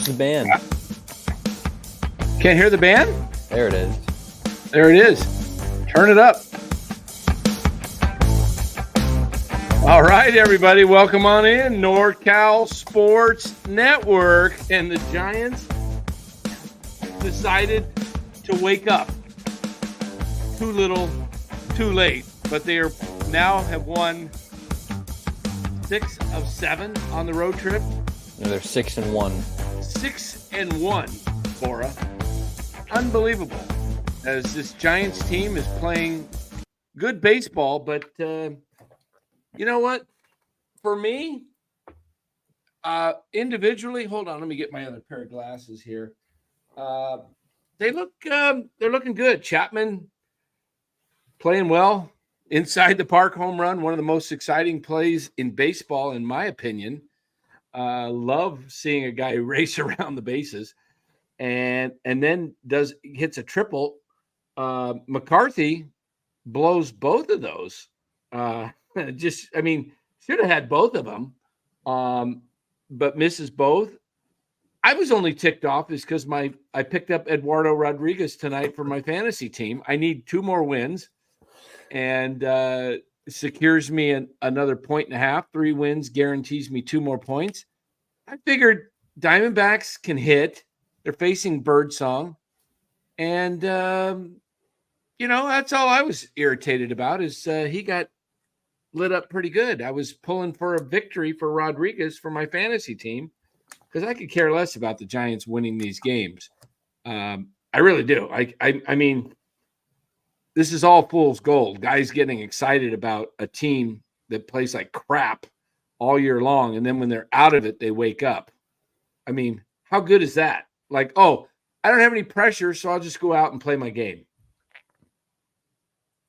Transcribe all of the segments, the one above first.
the band? Can't hear the band? There it is. There it is. Turn it up. All right, everybody. Welcome on in. NorCal Sports Network. And the Giants decided to wake up. Too little, too late. But they are now have won 6 of 7 on the road trip. No, they're 6-1. 6-1, Bora. Unbelievable. As this Giants team is playing good baseball, but you know what? For me, individually, hold on, let me get my other pair of glasses here. They're looking good. Chapman playing well. Inside the park home run, one of the most exciting plays in baseball, in my opinion. Love seeing a guy race around the bases, and then hits a triple. McCarthy blows both of those. Should have had both of them, but misses both. I was only ticked off is because I picked up Eduardo Rodriguez tonight for my fantasy team. I need 2 more wins, and secures me another 1.5. 3 wins guarantees me 2 more points. I figured Diamondbacks can hit. They're facing Birdsong, and that's all I was irritated about is he got lit up pretty good. I was pulling for a victory for Rodriguez for my fantasy team because I could care less about the Giants winning these games. I really do. I mean, this is all fool's gold. Guys getting excited about a team that plays like crap all year long, and then when they're out of it, they wake up. I mean, how good is that? Like, oh, I don't have any pressure, so I'll just go out and play my game.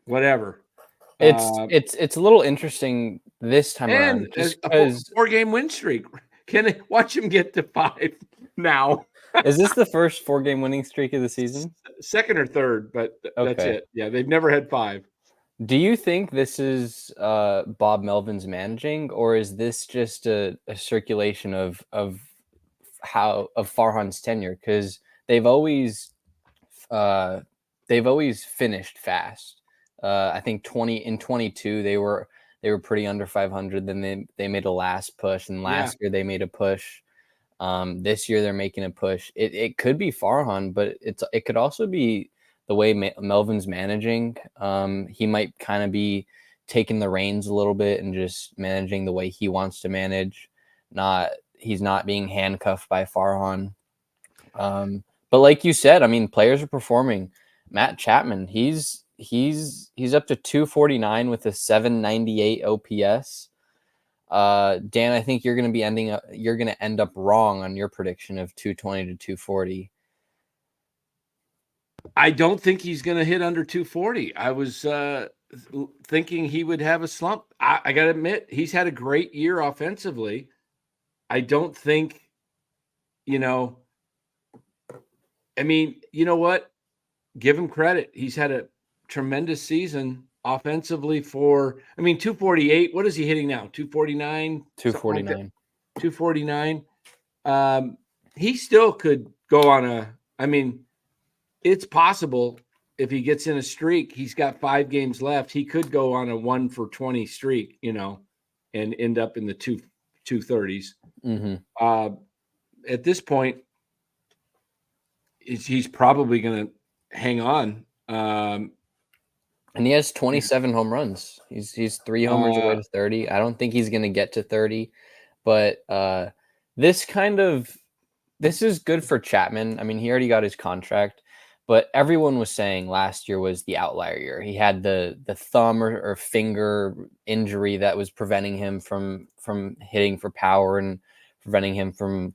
Whatever. It's a little interesting this time around, just because 4-game win streak. Can I watch him get to 5 now? Is this the first 4-game winning streak of the season? Second or third, but that's it. Yeah, they've never had 5. Do you think this is Bob Melvin's managing, or is this just a circulation of Farhan's tenure? Because they've always finished fast. I think 22 they were pretty under 500. Then they made a last push, and last year they made a push. This year they're making a push. It could be Farhan, but it could also be the way Melvin's managing. He might kind of be taking the reins a little bit and just managing the way he wants to manage. He's not being handcuffed by Farhan. But like you said, I mean, players are performing. Matt Chapman, he's up to 249 with a 798 OPS. Dan, I think you're going to end up wrong on your prediction of 220 to 240. I don't think he's going to hit under 240. I was thinking he would have a slump. I got to admit, he's had a great year offensively. I don't think, I mean, you know what? Give him credit. He's had a tremendous season offensively 248. What is he hitting now? 249? 249. Like 249. He still could go on it's possible if he gets in a streak, he's got 5 games left. He could go on a 1-for-20 streak, and end up in the 230s. Mm-hmm. At this point, he's probably going to hang on. And he has 27 home runs. He's 3 homers away to 30. I don't think he's going to get to 30, but this is good for Chapman. I mean, he already got his contract, but everyone was saying last year was the outlier year. He had the thumb or finger injury that was preventing him from hitting for power and preventing him from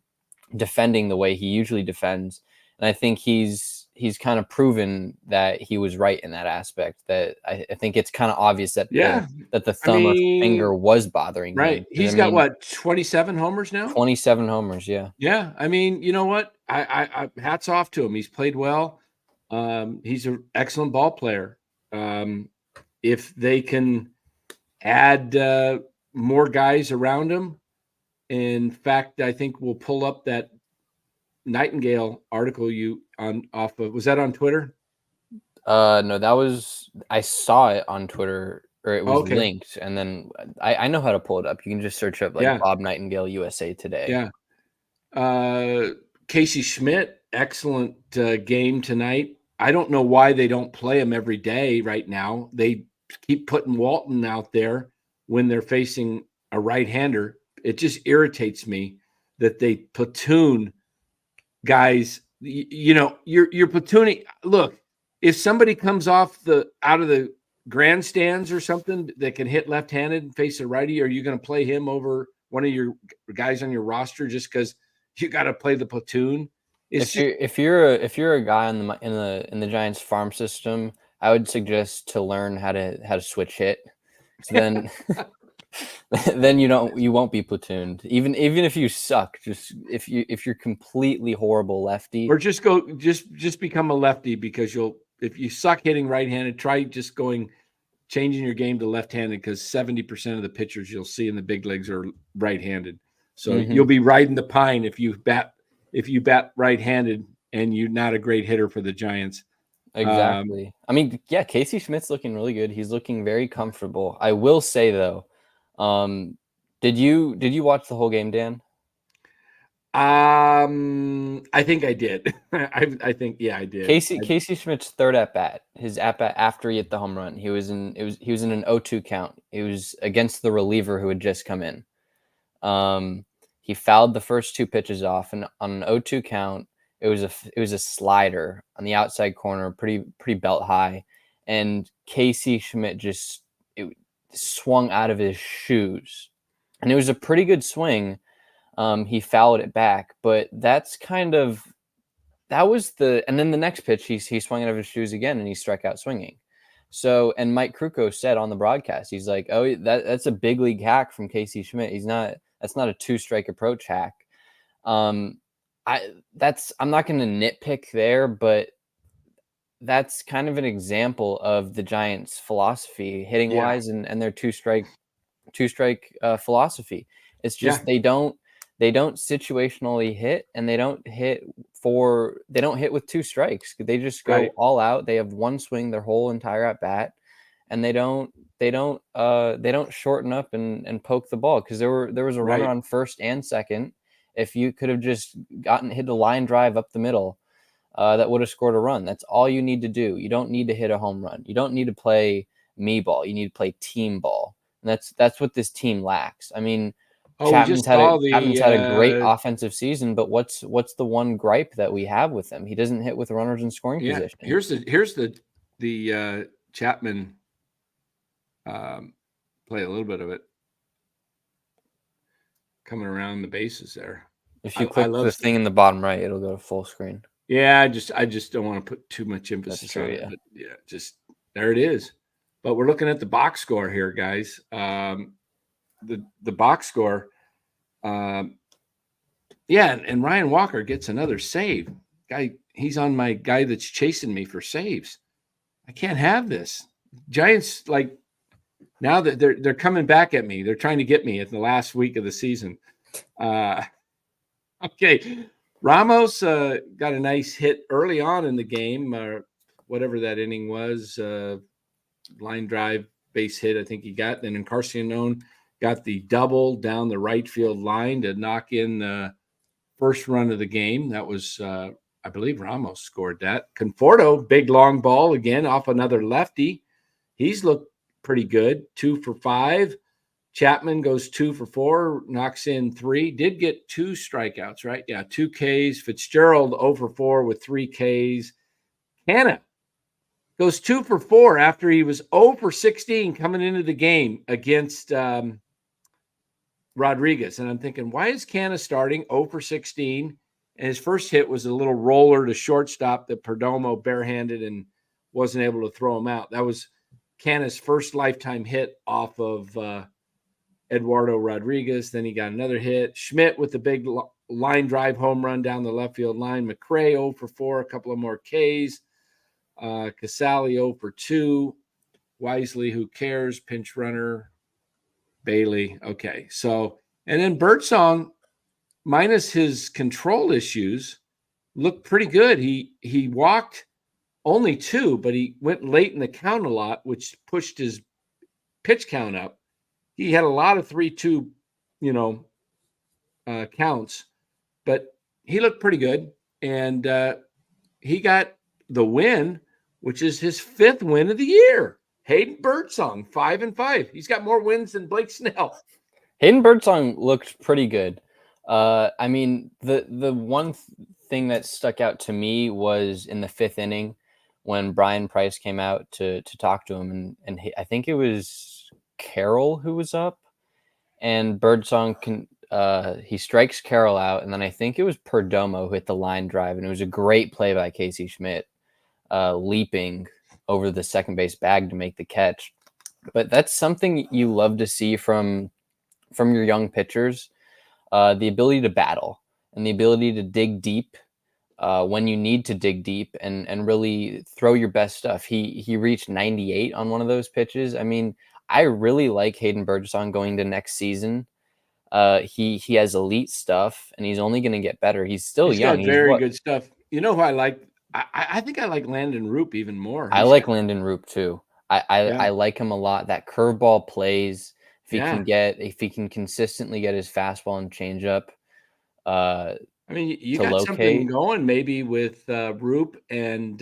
defending the way he usually defends. And I think he's kind of proven that he was right in that aspect. That I think it's kind of obvious that the thumb or finger was bothering him. Right. He's got 27 homers now? 27 homers, yeah. Yeah. I mean, you know what? I hats off to him. He's played well. He's an excellent ball player. If they can add more guys around him, in fact, I think we'll pull up that Nightingale article was that on Twitter? No, I saw it on Twitter, or it was Okay. linked, and then I know how to pull it up. You can just search up like Yeah. Bob Nightingale USA Today. Yeah. Casey Schmidt, excellent game tonight. I don't know why they don't play him every day right now. They keep putting Walton out there when they're facing a right-hander. It just irritates me that they platoon guys. You're platooning. Look, if somebody comes out of the grandstands or something that can hit left-handed and face a righty, are you going to play him over one of your guys on your roster just because you got to play the platoon? If you're a guy in the Giants farm system, I would suggest to learn how to switch hit. So then then you won't be platooned. Even if you suck, just if you're completely horrible lefty, or just become a lefty, because if you suck hitting right-handed, try just changing your game to left-handed, because 70% of the pitchers you'll see in the big leagues are right-handed. So you'll be riding the pine if you bat right-handed and you're not a great hitter for the Giants. Exactly. I mean, yeah, Casey Schmidt's looking really good. He's looking very comfortable. I will say though, did you watch the whole game, Dan? I think I did. I think, yeah, I did. Casey Schmidt's third at bat, his at bat after he hit the home run. He was in an 0-2 count. It was against the reliever who had just come in. He fouled the first two pitches off, and on an 0-2 count, it was a slider on the outside corner, pretty belt high, and Casey Schmidt just swung out of his shoes, and it was a pretty good swing. He fouled it back, but and then the next pitch he swung out of his shoes again, and he struck out swinging. So, and Mike Krukow said on the broadcast, he's like, "Oh, that's a big league hack from Casey Schmidt. That's not a 2-strike approach hack." I'm not going to nitpick there, but that's kind of an example of the Giants' philosophy hitting wise and their two-strike philosophy. It's just they don't situationally hit, and they don't hit with 2 strikes. They just go all out. They have one swing their whole entire at bat, and they don't shorten up and poke the ball, because there was a runner on first and second. If you could have just hit a line drive up the middle, that would have scored a run. That's all you need to do. You don't need to hit a home run. You don't need to play me ball. You need to play team ball. And that's what this team lacks. I mean, Chapman's had a great offensive season, but what's the one gripe that we have with him? He doesn't hit with runners in scoring position. Here's the Chapman play a little bit of it coming around the bases there. If you click the thing in the bottom right, it'll go to full screen. Yeah, I just don't want to put too much emphasis on it. But yeah, just there it is. But we're looking at the box score here, guys. The box score. And Ryan Walker gets another save. He's on my guy that's chasing me for saves. I can't have this. Giants, like, now that they're coming back at me. They're trying to get me at the last week of the season. Okay. Ramos got a nice hit early on in the game, whatever that inning was, line drive, base hit, I think he got. Then Encarnacion got the double down the right field line to knock in the first run of the game. That was, I believe Ramos scored that. Conforto, big long ball again off another lefty. He's looked pretty good, 2 for 5. Chapman goes 2 for 4, knocks in 3. Did get 2 strikeouts, right? Yeah, 2 Ks. Fitzgerald 0 for 4 with 3 Ks. Canna goes 2 for 4 after he was 0 for 16 coming into the game against Rodriguez. And I'm thinking, why is Canna starting 0 for 16? And his first hit was a little roller to shortstop that Perdomo barehanded and wasn't able to throw him out. That was Canna's first lifetime hit off of Eduardo Rodriguez. Then he got another hit. Schmidt with the big line drive home run down the left field line. McRae 0 for 4, a couple of more Ks. Casali 0 for 2. Wisely, who cares? Pinch runner. Bailey. Okay. So, and then Birdsong, minus his control issues, looked pretty good. He walked only 2, but he went late in the count a lot, which pushed his pitch count up. He had a lot of 3-2, counts, but he looked pretty good. And he got the win, which is his 5th win of the year. Hayden Birdsong, 5-5. He's got more wins than Blake Snell. Hayden Birdsong looked pretty good. I mean, the one thing that stuck out to me was in the 5th inning when Brian Price came out to talk to him, and I think it was Carroll who was up, and Birdsong he strikes Carroll out, and then I think it was Perdomo who hit the line drive, and it was a great play by Casey Schmidt, leaping over the second base bag to make the catch. But that's something you love to see from your young pitchers, the ability to battle and the ability to dig deep when you need to dig deep and really throw your best stuff. He reached 98 on one of those pitches. I mean, I really like Hayden Birdsong going to next season. He has elite stuff, and he's only going to get better. He's still young. Got very good stuff. You know who I like? I think I like Landon Roop even more. I like Landon Roop too. I like him a lot. That curveball plays. If he can consistently get his fastball and changeup. I mean, you got something going maybe with Roop, and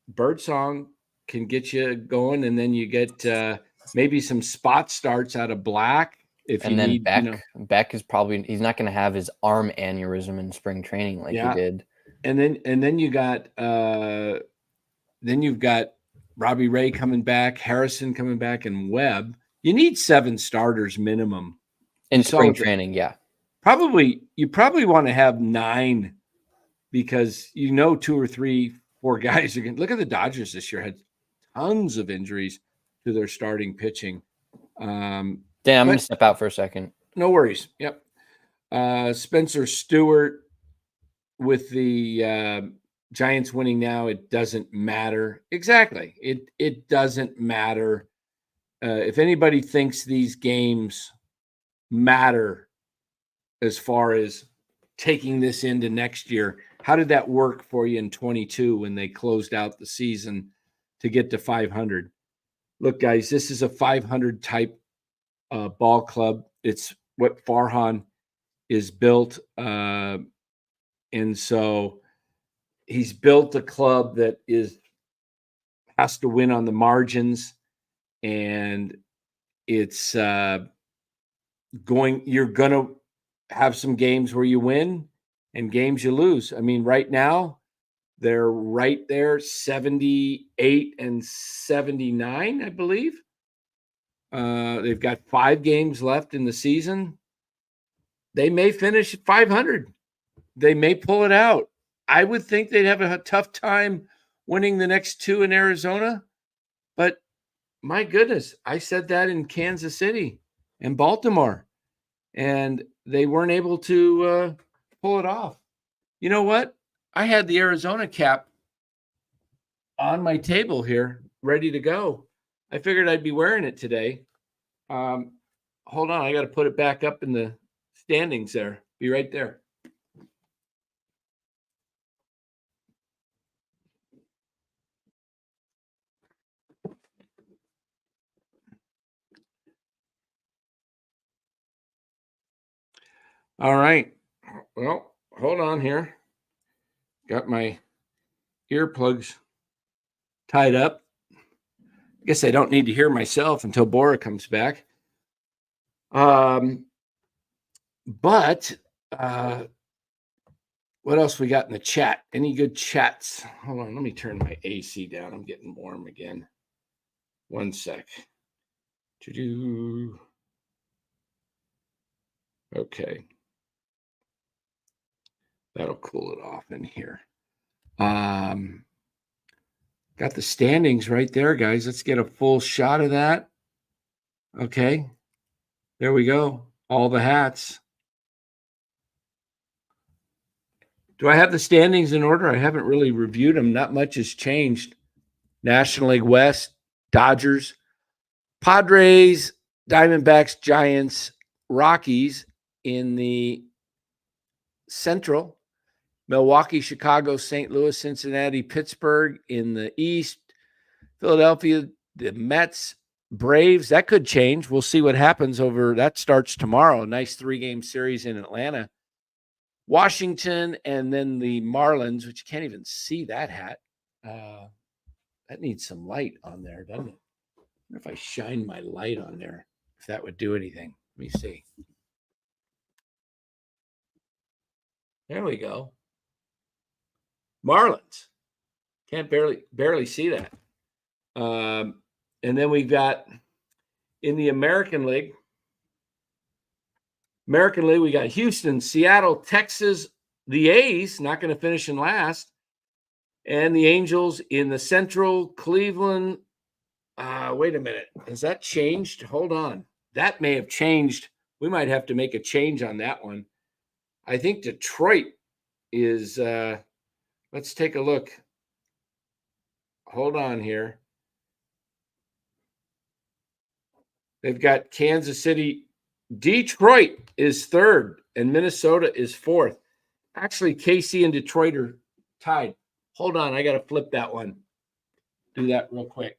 Birdsong can get you going, and then you get maybe some spot starts out of Black. Beck is probably, he's not going to have his arm aneurysm in spring training like he did. And then you got you've got Robbie Ray coming back, Harrison coming back, and Webb. You need 7 starters minimum in spring training. Yeah, you probably want to have 9, because 2 or 3, 4 guys are going. Look at the Dodgers this year, had tons of injuries to their starting pitching. Dan, I'm going to step out for a second. No worries. Yep. Spencer Stewart, with the Giants winning now, it doesn't matter. Exactly. It doesn't matter. If anybody thinks these games matter as far as taking this into next year, how did that work for you in 22 when they closed out the season to get to 500? Look, guys, this is a 500 type ball club. It's what Farhan is built. And so he's built a club that has to win on the margins, and it's you're going to have some games where you win and games you lose. I mean, right now they're right there, 78 and 79, I believe. They've got 5 games left in the season. They may finish at 500. They may pull it out. I would think they'd have a tough time winning the next 2 in Arizona. But my goodness, I said that in Kansas City and Baltimore, and they weren't able to pull it off. You know what? I had the Arizona cap on my table here, ready to go. I figured I'd be wearing it today. Hold on. I got to put it back up in the standings there. Be right there. All right. Well, hold on here. Got my earplugs tied up. I guess I don't need to hear myself until Bora comes back. But what else we got in the chat? Any good chats? Hold on. Let me turn my AC down. I'm getting warm again. One sec. Okay. That'll cool it off in here. Got the standings right there, guys. Let's get a full shot of that. Okay. There we go. All the hats. Do I have the standings in order? I haven't really reviewed them. Not much has changed. National League West, Dodgers, Padres, Diamondbacks, Giants, Rockies in the Central, Milwaukee, Chicago, St. Louis, Cincinnati, Pittsburgh in the East. Philadelphia, the Mets, Braves. That could change. We'll see what happens that starts tomorrow. Nice 3-game series in Atlanta. Washington, and then the Marlins, which you can't even see that hat. That needs some light on there, doesn't it? I wonder if I shine my light on there, if that would do anything. Let me see. There we go. Marlins. Can't barely see that. And then we've got in the American League, we got Houston, Seattle, Texas, the A's, not going to finish in last, and the Angels in the Central, Cleveland. Wait a minute. Has that changed? Hold on. That may have changed. We might have to make a change on that one. I think Detroit is, let's take a look. Hold on here. They've got Kansas City. Detroit is third, and Minnesota is fourth. Actually, KC and Detroit are tied. Hold on. I got to flip that one. Do that real quick.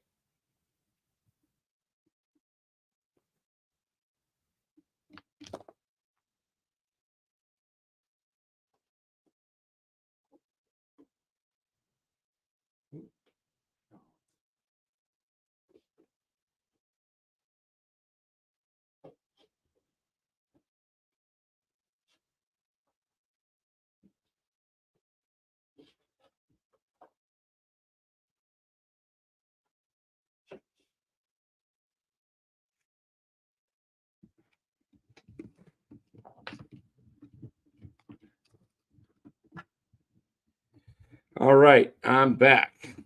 All right, I'm back.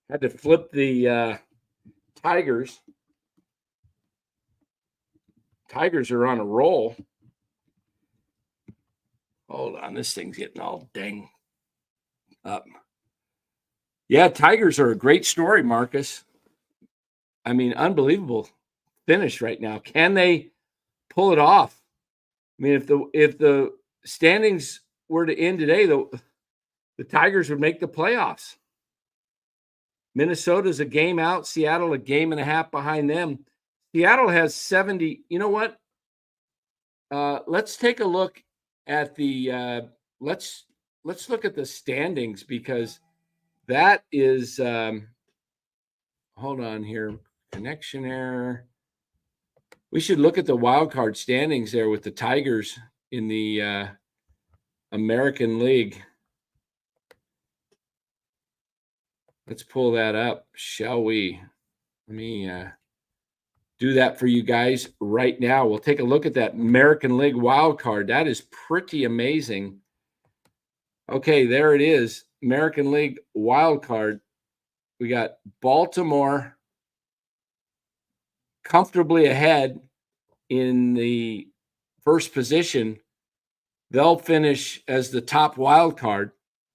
Had to flip the Tigers. Tigers are on a roll. Hold on, this thing's getting all dang up. Yeah, Tigers are a great story, Marcus. I mean, unbelievable finish right now. Can they pull it off? I mean, if the standings were to end today, the Tigers would make the playoffs. Minnesota's a game out. Seattle a game and a half behind them. Seattle has 70. You know what? Let's take a look at the let's look at the standings, because that is hold on here. Connection error. We should look at the wild card standings there with the Tigers in the American League. Let's pull that up, shall we? Let me do that for you guys right now. We'll take a look at that American League wild card. That is pretty amazing. Okay, there it is. American League wild card. We got Baltimore comfortably ahead in the first position. They'll finish as the top wild card.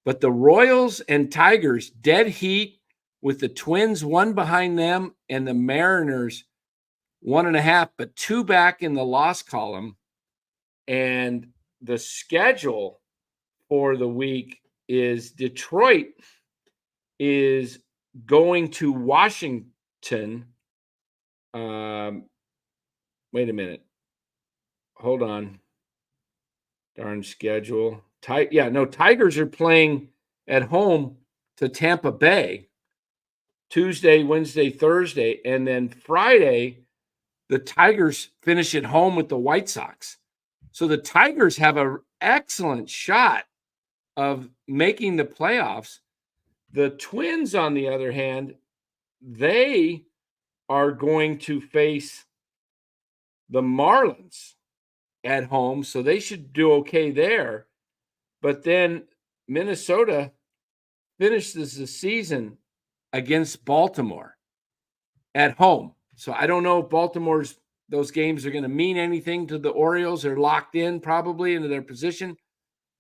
But the Royals and Tigers, dead heat, with the Twins one behind them and the Mariners 1.5, but 2 back in the loss column. And the schedule for the week is Detroit is going to Washington. Wait a minute. Hold on. Darn schedule. Tigers are playing at home to Tampa Bay Tuesday, Wednesday, Thursday, and then Friday the Tigers finish at home with the White Sox. So the Tigers have an excellent shot of making the playoffs. The Twins, on the other hand, they are going to face the Marlins at home, so they should do okay there. But then Minnesota finishes the season against Baltimore at home. So I don't know if those games are going to mean anything to the Orioles. They're locked in probably into their position,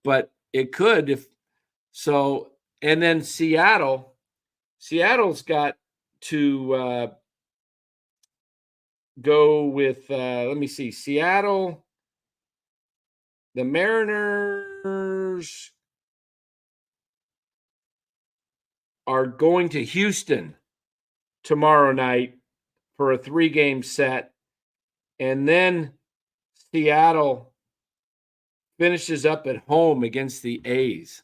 but it could if so. And then Seattle's got to go with, let me see, Seattle, the Mariners. are going to Houston tomorrow night for a 3-game set. And then Seattle finishes up at home against the A's.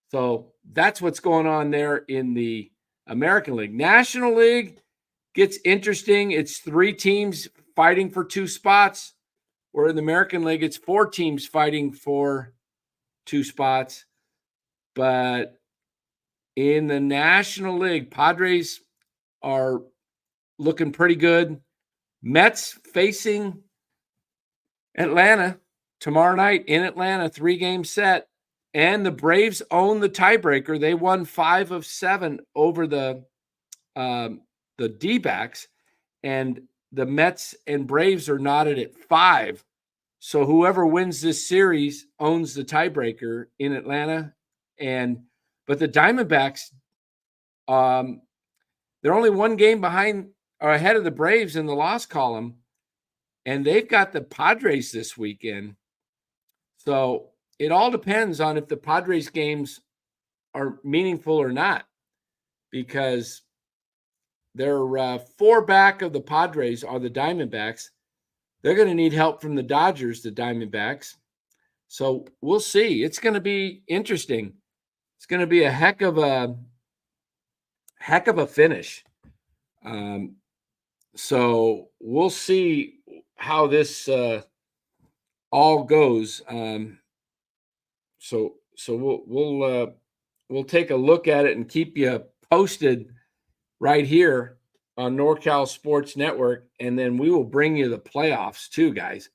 So that's what's going on there in the American League. National League gets interesting. It's 3 teams fighting for 2 spots, or in the American League, it's 4 teams fighting for 2 spots. But in the National League, Padres are looking pretty good. Mets facing Atlanta tomorrow night in Atlanta, 3-game set. And the Braves own the tiebreaker. They won 5 of 7 over the D-backs, and the Mets and Braves are knotted at 5. So whoever wins this series owns the tiebreaker in Atlanta. But the Diamondbacks, they're only 1 game behind or ahead of the Braves in the loss column, and they've got the Padres this weekend. So it all depends on if the Padres games are meaningful or not, because they're 4 back of the Padres are the Diamondbacks. They're going to need help from the Dodgers, the Diamondbacks. So we'll see. It's going to be interesting. It's going to be a heck of a finish. So we'll see how this all goes. So we'll take a look at it and keep you posted right here on NorCal Sports Network, and then we will bring you the playoffs too, guys.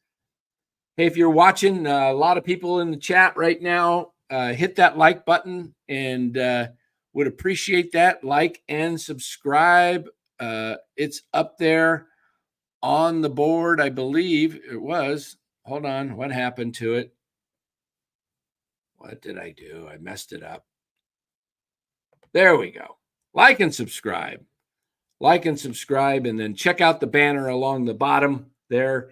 Hey, if you're watching, a lot of people in the chat right now, hit that like button, and would appreciate that. Like and subscribe. It's up there on the board, I believe it was. Hold on, what happened to it? What did I do? I messed it up. There we go. Like and subscribe. Like and subscribe, and then check out the banner along the bottom there.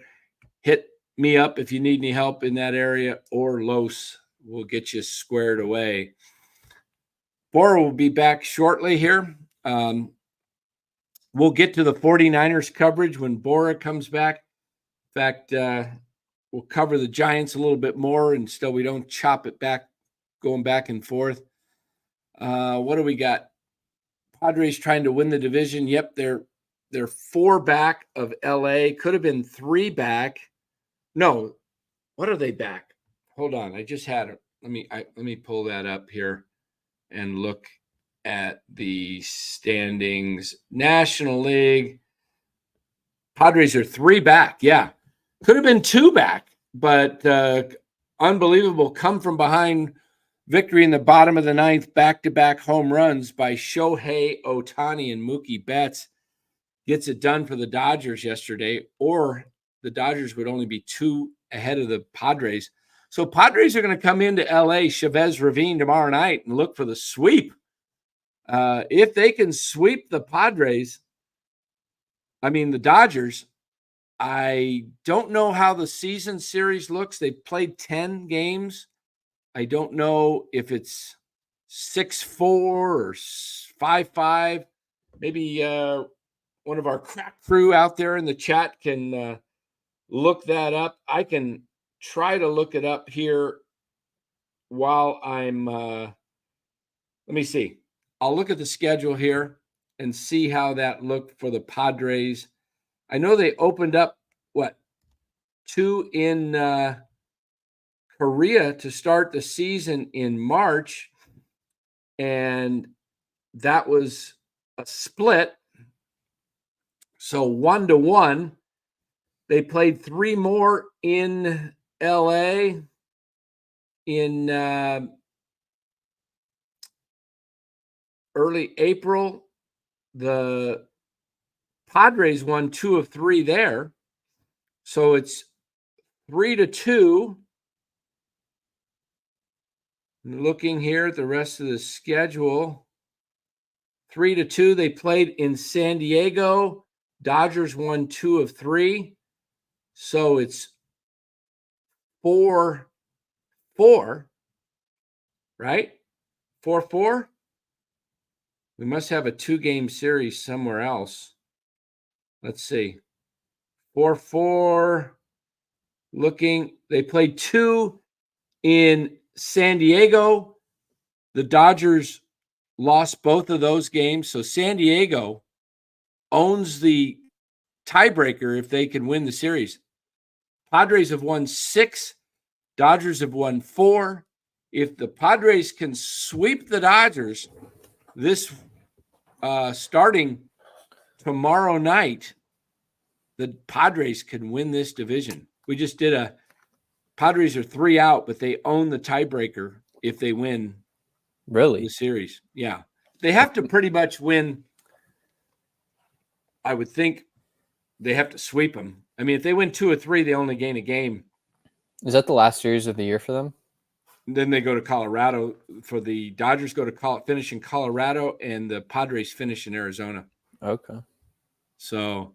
Hit me up if you need any help in that area, or Los will get you squared away. Bora will be back shortly here. We'll get to the 49ers coverage when Bora comes back. In fact, we'll cover the Giants a little bit more, and still we don't chop it back, going back and forth. What do we got? Padres trying to win the division. Yep, they're 4 back of LA. Could have been 3 back. No, what are they back? Hold on, I just had it. Let me pull that up here and look at the standings. National League. Padres are 3 back. Yeah, could have been 2 back, but unbelievable come from behind victory in the bottom of the 9th, back-to-back home runs by Shohei Ohtani and Mookie Betts gets it done for the Dodgers yesterday, or the Dodgers would only be 2 ahead of the Padres. So Padres are going to come into L.A., Chavez Ravine tomorrow night and look for the sweep. If they can sweep the the Dodgers, I don't know how the season series looks. They've played 10 games. I don't know if it's 6-4 or 5-5. Maybe one of our crack crew out there in the chat can look that up. I can try to look it up here while I'm let me see. I'll look at the schedule here and see how that looked for the Padres. I know they opened up 2 in Korea to start the season in March, and that was a split. So 1-1. They played 3 more in LA in early April. The Padres won 2 of 3 there. So it's 3-2. Looking here at the rest of the schedule, 3-2. They played in San Diego. Dodgers won 2 of 3. So it's 4-4, right? 4-4. We must have a 2-game series somewhere else. Let's see. 4-4. Looking, they played 2 in San Diego. The Dodgers lost both of those games. So San Diego owns the tiebreaker if they can win the series. Padres have won 6. Dodgers have won 4. If the Padres can sweep the Dodgers this starting tomorrow night, the Padres can win this division. We just did Padres are 3 out, but they own the tiebreaker if they win the series. Yeah. They have to pretty much win. I would think they have to sweep them. I mean, if they win 2 or 3, they only gain a game. Is that the last series of the year for them? Then they go to Colorado. For the Dodgers, finish in Colorado, and the Padres finish in Arizona. Okay. So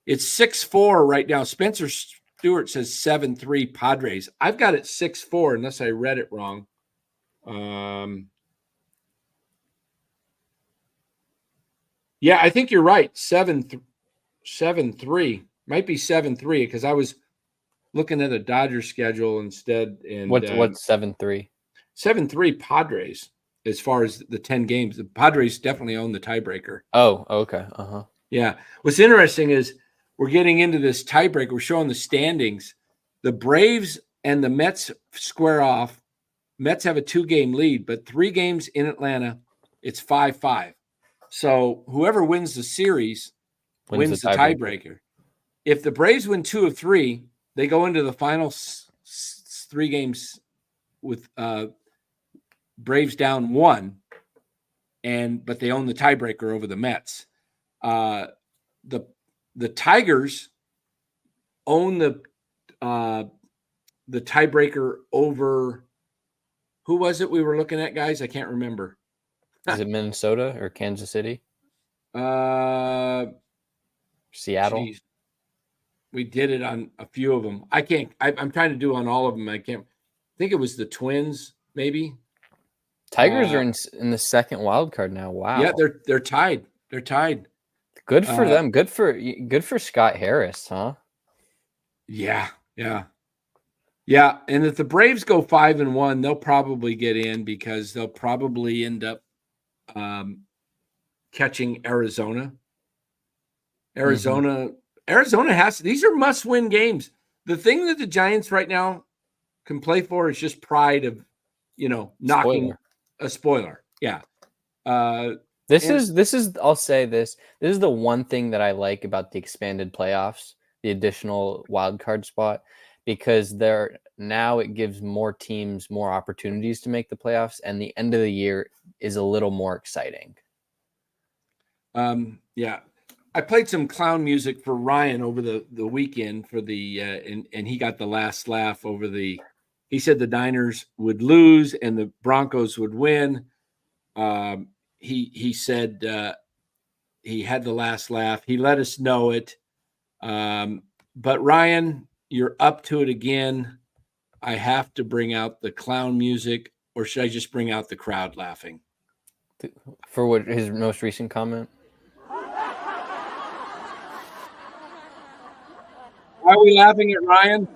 it's 6-4 right now. Spencer Stewart says 7-3 Padres. I've got it 6-4 unless I read it wrong. Yeah, I think you're right. 7-3. Might be 7-3 because I was looking at a Dodgers schedule instead. And what's 7-3? 7-3 Padres as far as the 10 games. The Padres definitely own the tiebreaker. Oh, okay. Uh-huh. Yeah. What's interesting is we're getting into this tiebreaker. We're showing the standings. The Braves and the Mets square off. Mets have a 2-game lead, but 3 games in Atlanta, it's 5-5. So whoever wins the series wins the tiebreaker. If the Braves win 2 of 3, they go into the final 3 games with Braves down 1, but they own the tiebreaker over the Mets. The Tigers own the tiebreaker over, who was it we were looking at, guys? I can't remember. Is it Minnesota or Kansas City? Seattle. Geez. We did it on a few of them. I'm trying to do on all of them. I think it was the Twins, maybe. Tigers are in the second wild card now. Wow. Yeah, they're tied. They're tied. Good for them. Good for Scott Harris, huh? Yeah. And if the Braves go 5-1, they'll probably get in because they'll probably end up catching Arizona. Arizona has, these are must-win games. The thing that the Giants right now can play for is just pride of, knocking a spoiler. Yeah. This is I'll say this. This is the one thing that I like about the expanded playoffs, the additional wild card spot, because now it gives more teams more opportunities to make the playoffs, and the end of the year is a little more exciting. Yeah. I played some clown music for Ryan over the weekend for the and he got the last laugh over he said the Niners would lose and the Broncos would win. He said he had the last laugh. He let us know it. But Ryan, you're up to it again. I have to bring out the clown music, or should I just bring out the crowd laughing? For what, his most recent comment? Why are we laughing at Ryan?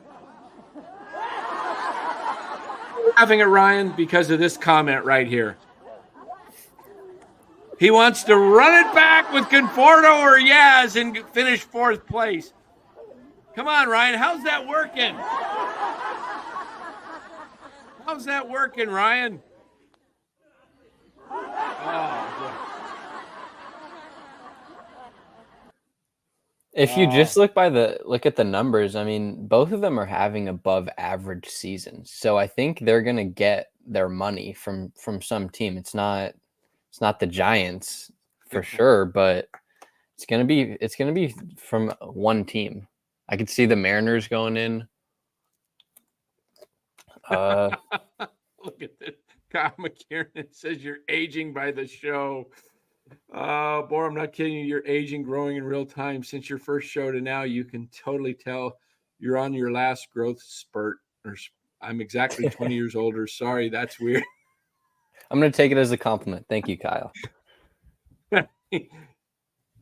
We're laughing at Ryan because of this comment right here. He wants to run it back with Conforto or Yaz and finish 4th place. Come on, Ryan. How's that working? How's that working, Ryan? Oh, if you just look at the numbers, I mean, both of them are having above average seasons. So I think they're going to get their money from some team. It's not the Giants for sure, but it's going to be from one team. I could see the Mariners going in. Look at this. Kyle McKiernan says you're aging by the show. Boy, I'm not kidding you. You're aging, growing in real time. Since your first show to now, you can totally tell you're on your last growth spurt. I'm exactly 20 years older. Sorry, that's weird. I'm going to take it as a compliment. Thank you, Kyle.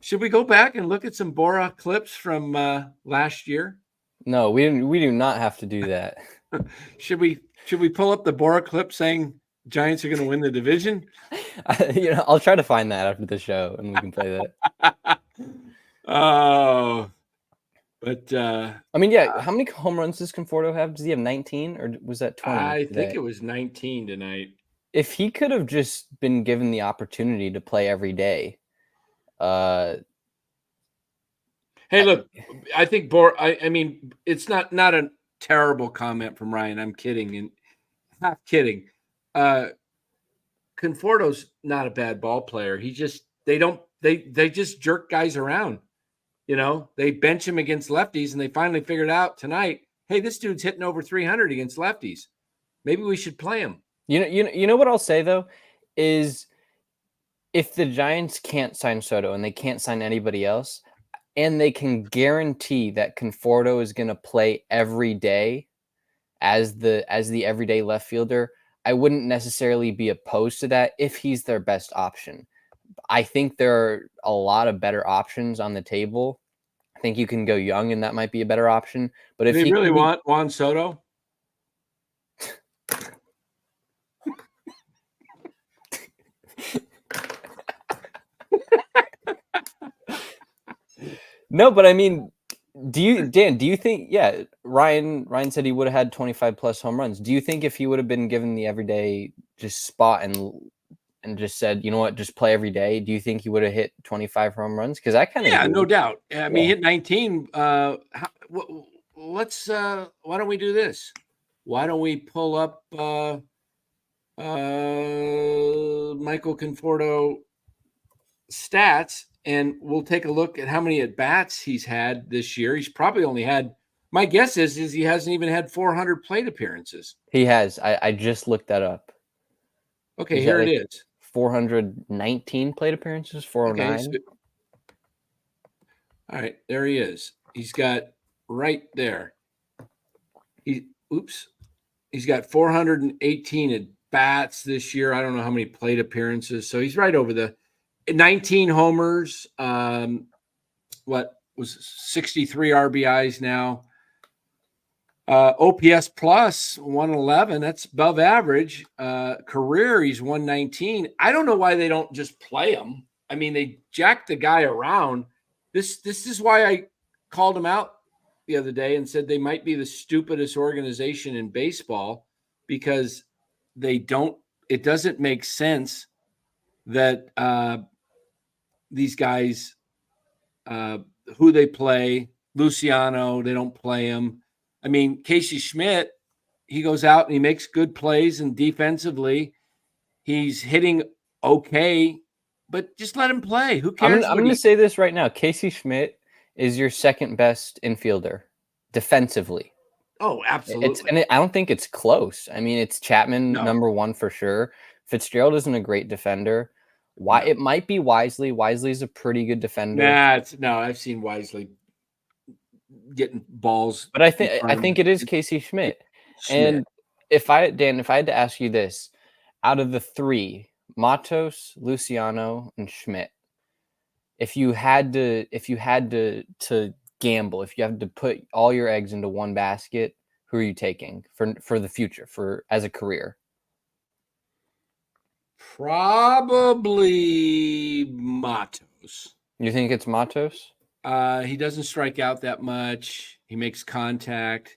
Should we go back and look at some Bora clips from last year? No, we do not have to do that. Should we pull up the Bora clip saying Giants are going to win the division? I'll try to find that after the show and we can play that. Oh, but I mean, yeah. How many home runs does Conforto have? Does he have 19 or was that 20? I think it was 19 tonight. If he could have just been given the opportunity to play every day. Hey, look, I think I mean, it's not a terrible comment from Ryan. I'm kidding and half kidding. Conforto's not a bad ball player. He just they just jerk guys around. They bench him against lefties, and they finally figured out tonight, hey, this dude's hitting over 300 against lefties. Maybe we should play him. You know what I'll say though is if the Giants can't sign Soto and they can't sign anybody else, and they can guarantee that Conforto is going to play every day as the everyday left fielder, I wouldn't necessarily be opposed to that if he's their best option. I think there are a lot of better options on the table. I think you can go young, and that might be a better option. But if they really want Juan Soto, no, but I mean, do you think, yeah, Ryan said he would have had 25 plus home runs. Do you think if he would have been given the everyday just spot and just said, you know what, just play every day, do you think he would have hit 25 home runs? Because I kind of no doubt. I mean, he hit 19. Let's why don't we do this? Why don't we pull up Michael Conforto stats, and we'll take a look at how many at-bats he's had this year. He's probably only had, my guess is he hasn't even had 400 plate appearances. He has. I just looked that up. Okay, here it is. 419 plate appearances, 409. Okay, so, all right, there he is. He's got right there. He's got 418 at bats this year. I don't know how many plate appearances. So he's right over the 19 homers. What was 63 RBIs now? OPS plus 111. That's above average. Career, he's 119. I don't know why they don't just play him. I mean, they jack the guy around. This is why I called him out the other day and said they might be the stupidest organization in baseball, because it doesn't make sense that these guys, who they play, Luciano, they don't play him. I mean, Casey Schmidt, he goes out and he makes good plays, and defensively, he's hitting okay, but just let him play. Who cares? I'm going to say this right now. Casey Schmidt is your second best infielder defensively. Oh, absolutely. I don't think it's close. I mean, it's Chapman number one for sure. Fitzgerald isn't a great defender. It might be Wisely. Wisely's a pretty good defender. I've seen Wisely getting balls. But I think it is Casey Schmidt. And if I had to ask you this, out of the three, Matos, Luciano, and Schmidt, if you had to gamble, if you have to put all your eggs into one basket, who are you taking for the future, as a career? Probably Matos. You think it's Matos? He doesn't strike out that much. He makes contact.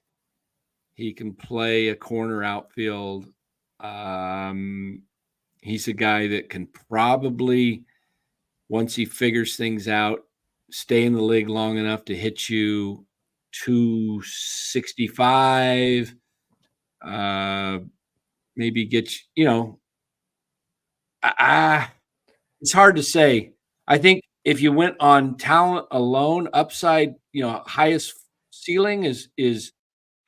He can play a corner outfield. He's a guy that can probably, once he figures things out, stay in the league long enough to hit you 265, maybe get you, it's hard to say. I think if you went on talent alone, upside, highest ceiling is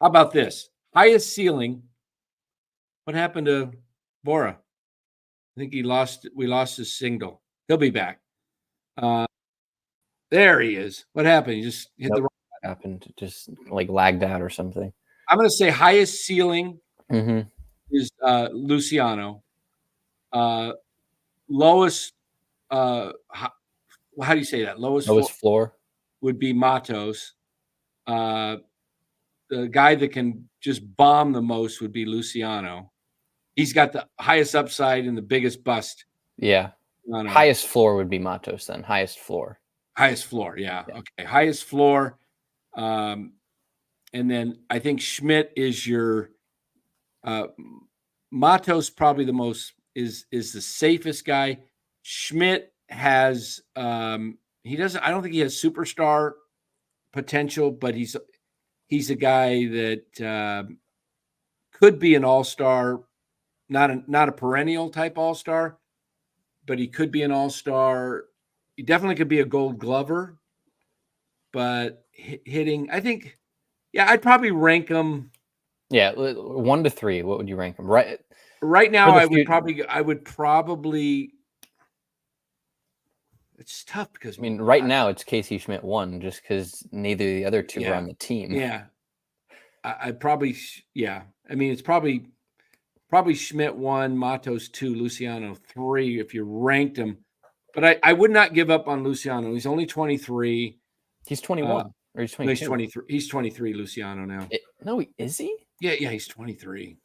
how about this? Highest ceiling. What happened to Bora? I think we lost his signal. He'll be back. There he is. What happened? He just hit the wrong button. Happened, just like lagged out or something. I'm going to say highest ceiling is Luciano. Lowest how do you say that? Lowest floor would be Matos. The guy that can just bomb the most would be Luciano. He's got the highest upside and the biggest bust. Yeah. Luciano. Highest floor would be Matos then. Highest floor. Highest floor, yeah. Okay. Highest floor. And then I think Schmidt is your Matos probably the most is the safest guy. Schmidt has he doesn't I don't think he has superstar potential, but he's a guy that could be an all-star, not a perennial type all-star, but he could be an all-star. He definitely could be a Gold Glover, but hitting, I think, yeah, I'd probably rank him. Yeah, 1 to 3. What would you rank him? Right now, I would probably. It's tough because I mean, right now it's Casey Schmidt 1, just because neither of the other two are on the team. Yeah, I probably, yeah. I mean, it's probably Schmidt 1, Matos 2, Luciano 3 if you ranked them. But I would not give up on Luciano. He's only 23. He's 21 or he's 22. No, he's 23. He's 23, Luciano now. No, is he? Yeah, he's 23.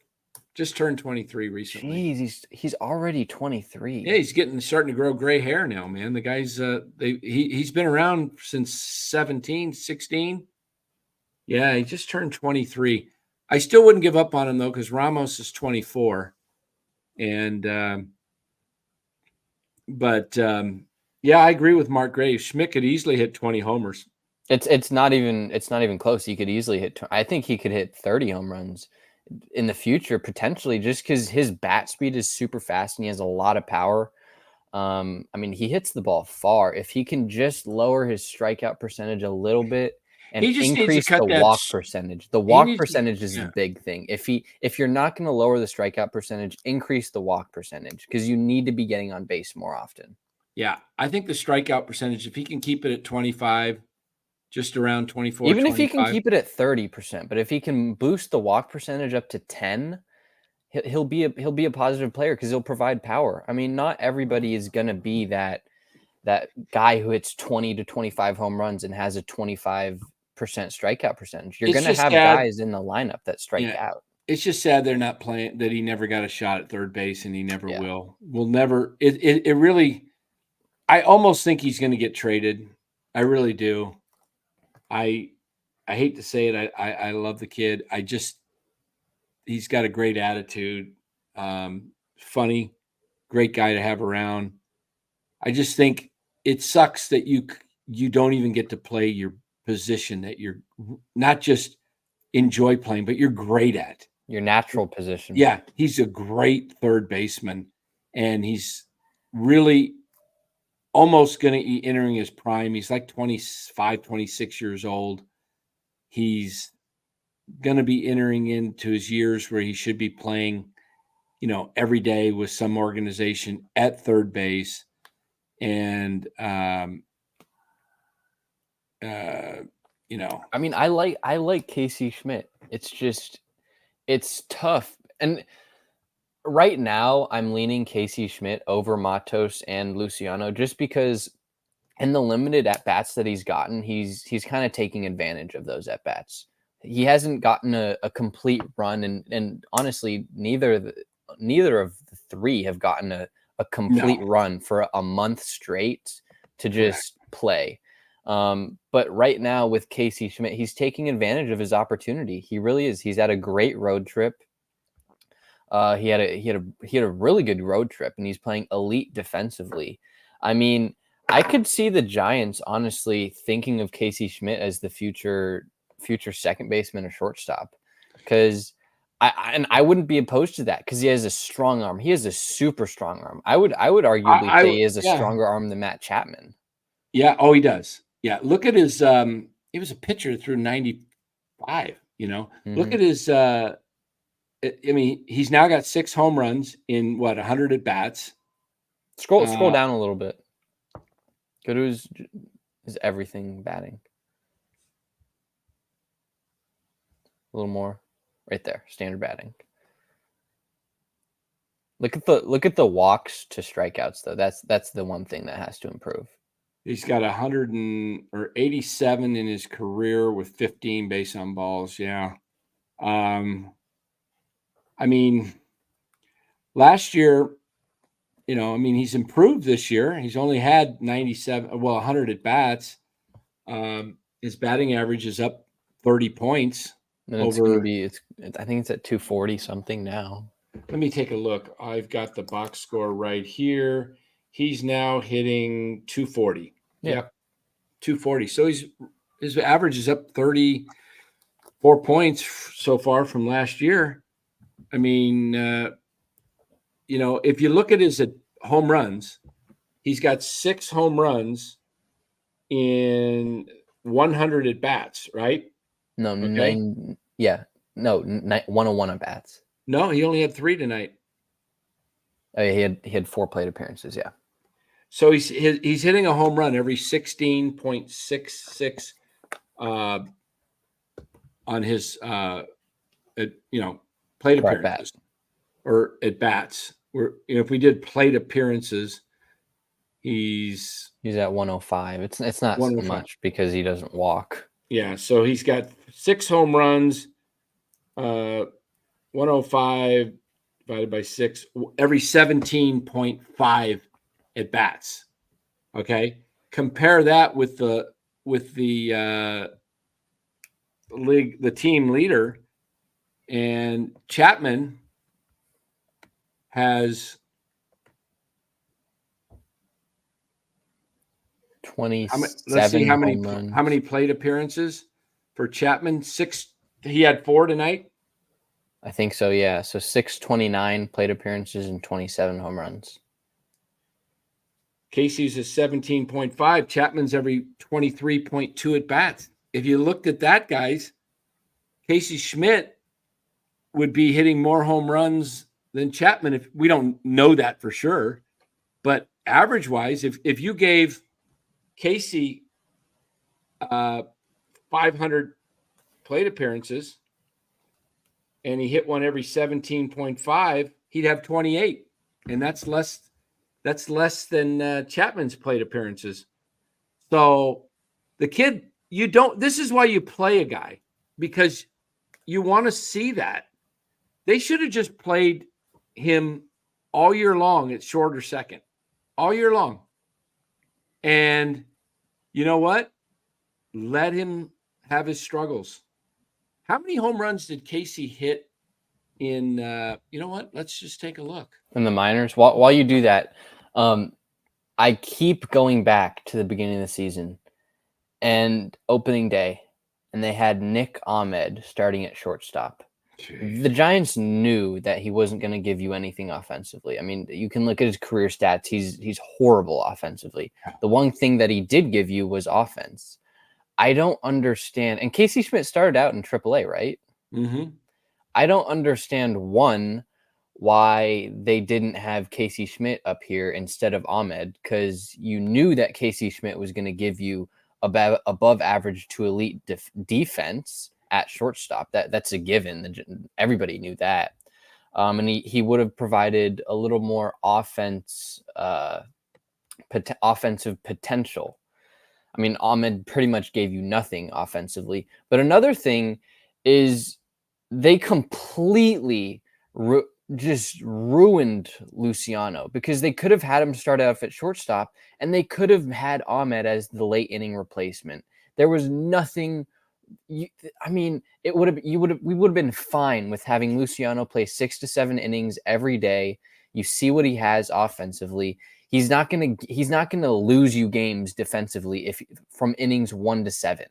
Just turned 23 recently. Jeez, he's already 23. Yeah, he's starting to grow gray hair now, man. The guy's he's been around since 17, 16. Yeah, he just turned 23. I still wouldn't give up on him though, because Ramos is 24. And yeah, I agree with Mark Graves. Schmidt could easily hit 20 homers. It's not even close. He could easily hit. I think he could hit 30 home runs in the future, potentially, just because his bat speed is super fast and he has a lot of power. I mean, he hits the ball far. If he can just lower his strikeout percentage a little bit and increase the walk percentage, the walk percentage is the big thing. If you're not going to lower the strikeout percentage, increase the walk percentage, because you need to be getting on base more often. Yeah, I think the strikeout percentage, if he can keep it at 25, just around 24, even 25. if he can keep it at 30%, but if he can boost the walk percentage up to 10, he'll be a positive player because he'll provide power. I mean, not everybody is going to be that guy who hits 20 to 25 home runs and has a 25% strikeout percentage. You're going to have guys in the lineup that strike out. It's just sad they're not playing, that he never got a shot at third base, and he never will. We'll never. It really. I almost think he's going to get traded. I really do. I hate to say it. I love the kid. He's got a great attitude. Funny, great guy to have around. I just think it sucks that you don't even get to play your position that you're not just enjoy playing, but you're great at. Your natural position. Yeah, he's a great third baseman, and he's really almost going to be entering his prime. He's like 25, 26 years old. He's going to be entering into his years where he should be playing, every day with some organization at third base. And, I mean, I like Casey Schmidt. It's tough. And right now, I'm leaning Casey Schmidt over Matos and Luciano, just because in the limited at-bats that he's gotten, he's kind of taking advantage of those at-bats. He hasn't gotten a complete run, and honestly, neither of the three have gotten a complete run for a month straight to just play. But right now with Casey Schmidt, he's taking advantage of his opportunity. He really is. He's had a great road trip. He had a really good road trip, and he's playing elite defensively. I mean, I could see the Giants honestly thinking of Casey Schmidt as the future second baseman or shortstop, because I wouldn't be opposed to that, because he has a strong arm. He has a super strong arm. I would arguably say he has a stronger arm than Matt Chapman. Yeah. Oh, he does. Yeah. Look at his. He was a pitcher through 95. Look at his. I mean, he's now got 6 home runs in 100 at bats. Scroll down a little bit. Go to his everything batting. A little more, right there. Standard batting. Look at the walks to strikeouts though. That's the one thing that has to improve. He's got 187 in his career with 15 base on balls. Yeah. I mean, last year, he's improved this year. He's only had 100 at bats. His batting average is up 30 points. And it's going to be, I think it's at 240 something now. Let me take a look. I've got the box score right here. He's now hitting 240. Yeah. Yep. 240. So his average is up 34 points so far from last year. I mean, if you look at his home runs, he's got 6 home runs in 100 at bats, right? No, okay. 101 at bats. No, he only had 3 tonight. Oh, yeah, he had 4 plate appearances, yeah. So he's hitting a home run every 16.66 on his plate appearances or at bats. If we did plate appearances, he's at 105. It's not so much because he doesn't walk. Yeah, so he's got 6 home runs, 105 divided by 6 every 17.5 at bats. Okay, compare that with the league, the team leader, and Chapman has 27. Let's see how many plate appearances for Chapman. 6. He had 4 tonight. I think so. Yeah. So 629 plate appearances and 27 home runs. Casey's is 17.5. Chapman's every 23.2 at bats. If you looked at that, guys, Casey Schmidt would be hitting more home runs than Chapman. If we don't know that for sure, but average wise, if you gave Casey 500 plate appearances and he hit one every 17.5, he'd have 28, and that's less than Chapman's plate appearances. So the kid, this is why you play a guy, because you want to see that. They should have just played him all year long at short or second, all year long. And you know what? Let him have his struggles. How many home runs did Casey hit in, you know what? Let's just take a look. In the minors? While you do that, I keep going back to the beginning of the season and opening day, and they had Nick Ahmed starting at shortstop. Jeez. The Giants knew that he wasn't going to give you anything offensively. I mean, you can look at his career stats. He's horrible offensively. The one thing that he did give you was offense. I don't understand. And Casey Schmidt started out in AAA, right? Mm-hmm. I don't understand, one, why they didn't have Casey Schmidt up here instead of Ahmed, because you knew that Casey Schmidt was going to give you above average to elite defense at shortstop. That's a given. Everybody knew that. And he would have provided a little more offensive potential. I mean, Ahmed pretty much gave you nothing offensively. But another thing is they completely just ruined Luciano, because they could have had him start out at shortstop and they could have had Ahmed as the late inning replacement. There was nothing. We would have been fine with having Luciano play 6 to 7 innings every day. You see what he has offensively. He's not gonna lose you games defensively if from innings 1 to 7.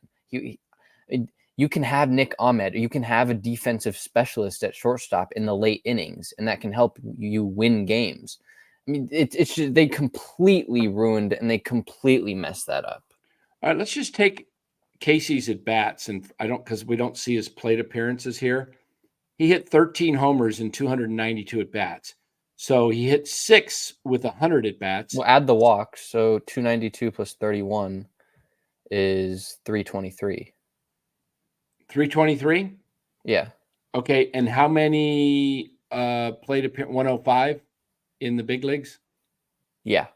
You can have Nick Ahmed, or you can have a defensive specialist at shortstop in the late innings, and that can help you win games. I mean, it's just, they completely ruined and they completely messed that up. All right, let's just take Casey's at bats, and because we don't see his plate appearances here. He hit 13 homers in 292 at bats. So he hit 6 with 100 at bats. Well, add the walks. So 292 plus 31 is 323. 323? Yeah. Okay. And how many plate appearances? 105 in the big leagues? Yeah.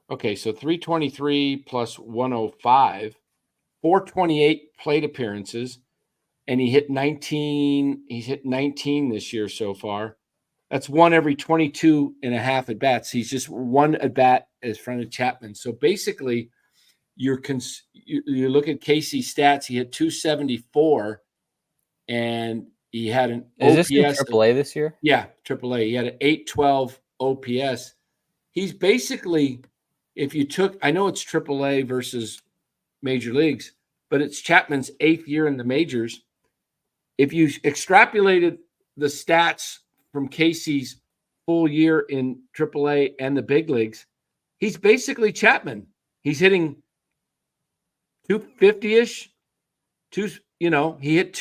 Okay, so 323 plus 105, 428 plate appearances, and he hit 19. He's hit 19 this year so far. That's one every 22 and a half at bats. He's just one at bat in front of Chapman. So basically, you look at Casey's stats. He hit 274, and he had an Is this in OPS. AAA this year? Yeah, AAA. He had an 812 OPS. He's basically, if you took, I know it's AAA versus major leagues, but it's Chapman's 8th year in the majors. If you extrapolated the stats from Casey's full year in AAA and the big leagues, he's basically Chapman. He's hitting 250-ish. He hit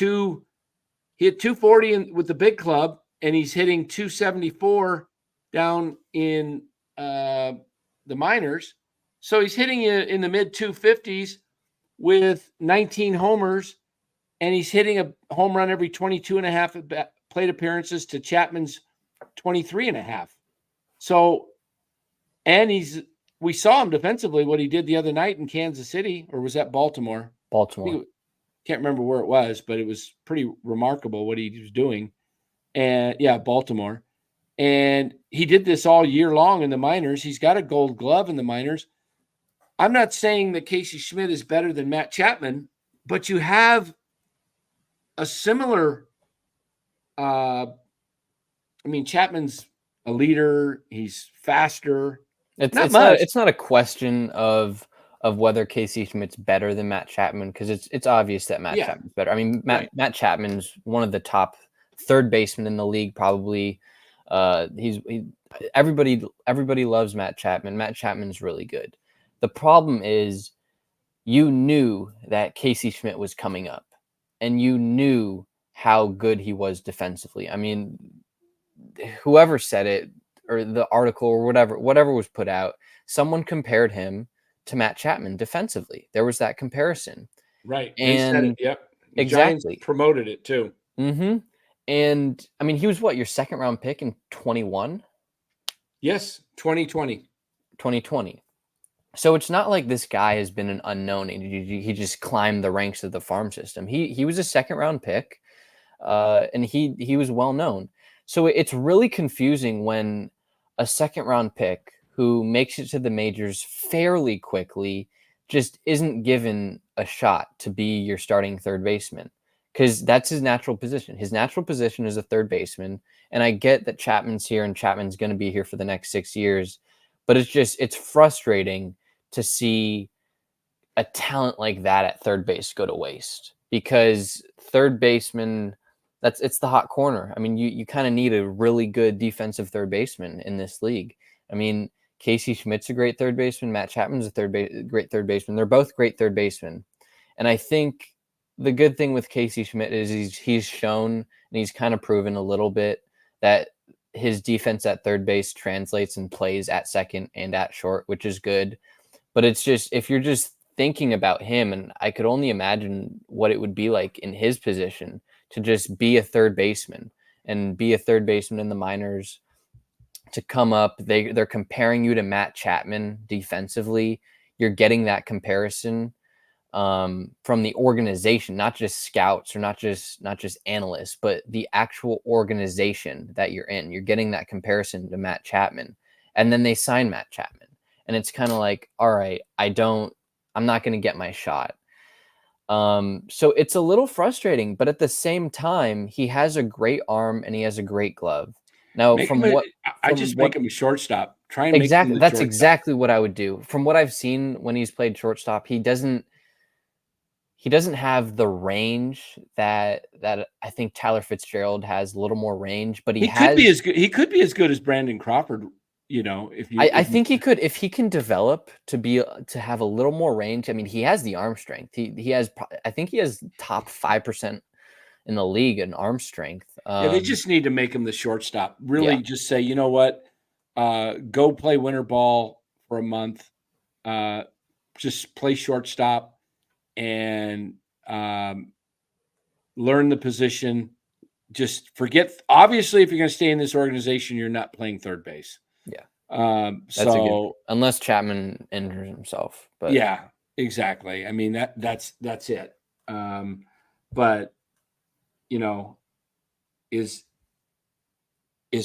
240 with the big club, and he's hitting 274 down in the minors. So he's hitting you in the mid 250s with 19 homers, and he's hitting a home run every 22 and a half plate appearances to Chapman's 23 and a half. So, and we saw him defensively, what he did the other night in Kansas City, or was that Baltimore? Baltimore. Can't remember where it was, but it was pretty remarkable what he was doing. And yeah, Baltimore. And he did this all year long in the minors. He's got a gold glove in the minors. I'm not saying that Casey Schmidt is better than Matt Chapman, but you have a similar Chapman's a leader. He's faster. It's not a question of whether Casey Schmidt's better than Matt Chapman, because it's obvious that Matt Chapman's better. I mean, Matt Chapman's one of the top third basemen in the league, probably. Everybody loves Matt Chapman. Matt Chapman's really good. The problem is, you knew that Casey Schmidt was coming up, and you knew how good he was defensively. I mean, whoever said it, or the article, or whatever was put out, someone compared him to Matt Chapman defensively. There was that comparison. Right. They said it. Yep. The exactly. Giants promoted it too. Mm-hmm. And I mean, he was your second round pick in 21? Yes, 2020. 2020. So it's not like this guy has been an unknown and he just climbed the ranks of the farm system. He was a second round pick, and he was well known. So it's really confusing when a second round pick who makes it to the majors fairly quickly just isn't given a shot to be your starting third baseman, because that's his natural position. His natural position is a third baseman. And I get that Chapman's here and Chapman's going to be here for the next 6 years, but it's frustrating to see a talent like that at third base go to waste, because third baseman, it's the hot corner. I mean, you kind of need a really good defensive third baseman in this league. I mean, Casey Schmidt's a great third baseman. Matt Chapman's a great third baseman. They're both great third basemen. And I think the good thing with Casey Schmidt is he's shown, and he's kind of proven a little bit, that his defense at third base translates and plays at second and at short, which is good. But it's just, if you're just thinking about him, and I could only imagine what it would be like in his position to just be a third baseman and be a third baseman in the minors, to come up. They're comparing you to Matt Chapman defensively. You're getting that comparison from the organization, not just scouts or not just analysts, but the actual organization that you're in. You're getting that comparison to Matt Chapman, and then they sign Matt Chapman, and it's kind of like, all right, I'm not going to get my shot. So it's a little frustrating, but at the same time, he has a great arm and he has a great glove. Now, make him a shortstop. Try and exactly. Make him That's shortstop. Exactly what I would do. From what I've seen when he's played shortstop, he doesn't have the range that I think Tyler Fitzgerald has. A little more range, but he could be as good. He could be as good as Brandon Crawford. I think he could, if he can develop to have a little more range. I mean, he has the arm strength. He has, I think he has top 5% in the league in arm strength. They just need to make him the shortstop. Really, just say, you know what, go play winter ball for a month. Just play shortstop and learn the position. Just forget. Obviously, if you're going to stay in this organization, you're not playing third base. Yeah. That's a good, unless Chapman injures himself. But yeah, exactly. I mean, that's it. But is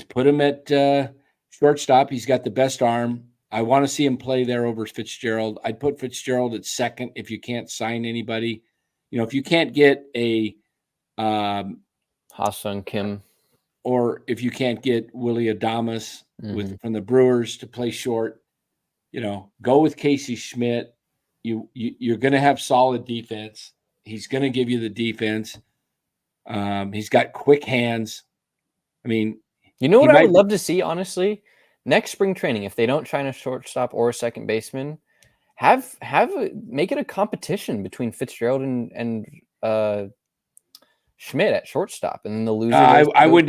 put him at shortstop. He's got the best arm. I want to see him play there over Fitzgerald. I'd put Fitzgerald at second if you can't sign anybody. If you can't get a Ha-Seong Kim, or if you can't get Willie Adames from the Brewers to play short, go with Casey Schmidt. You're going to have solid defense. He's going to give you the defense. He's got quick hands. I mean, what I would love to see, honestly, next spring training, if they don't try a shortstop or a second baseman, make it a competition between Fitzgerald and Schmidt at shortstop, and then the loser. I would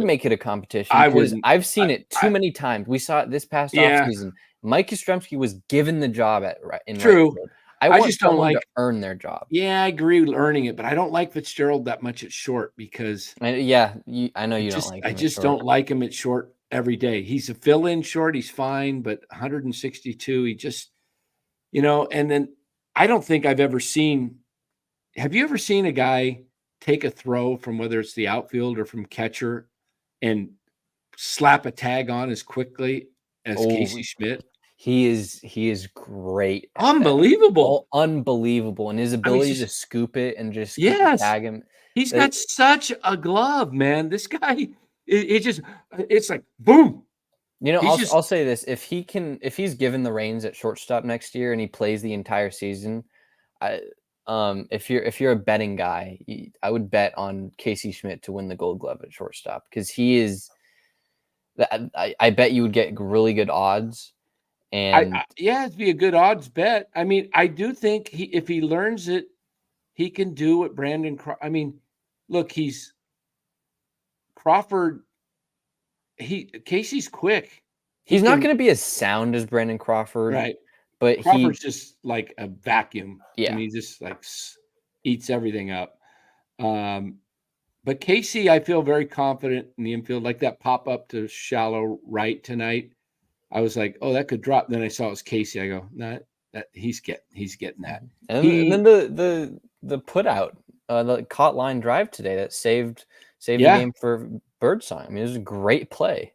make it a competition because I've seen it too many times. We saw it this past offseason. Mike Yastrzemski was given the job in true. Right field. I just don't like to earn their job. Yeah, I agree with earning it, but I don't like Fitzgerald that much at short because I know you don't like him. I just don't like him at short every day. He's a fill-in short. He's fine, but 162, he just, and then I don't think I've ever seen. Have you ever seen a guy take a throw from whether it's the outfield or from catcher and slap a tag on as quickly as Casey Schmidt? He is great. Unbelievable. Unbelievable. And his ability to scoop it and just tag him. He's got such a glove, man. This guy, it's like boom. I'll say this. If he's given the reins at shortstop next year and he plays the entire season, if you're a betting guy, I would bet on Casey Schmidt to win the Gold Glove at shortstop because he is. I bet you would get really good odds. And it'd be a good odds bet. I mean, I do think if he learns it, he can do what Brandon. I mean, look, he's Crawford. Casey's quick. He's not going to be as sound as Brandon Crawford, right? But Crawford's just like a vacuum. Yeah, and he just like eats everything up. But Casey, I feel very confident in the infield. Like that pop up to shallow right tonight. I was like, oh, that could drop. Then I saw it was Casey. I go, no, that he's getting that. And then the put out, the caught line drive today that saved the game for Birdsong. I mean, it was a great play.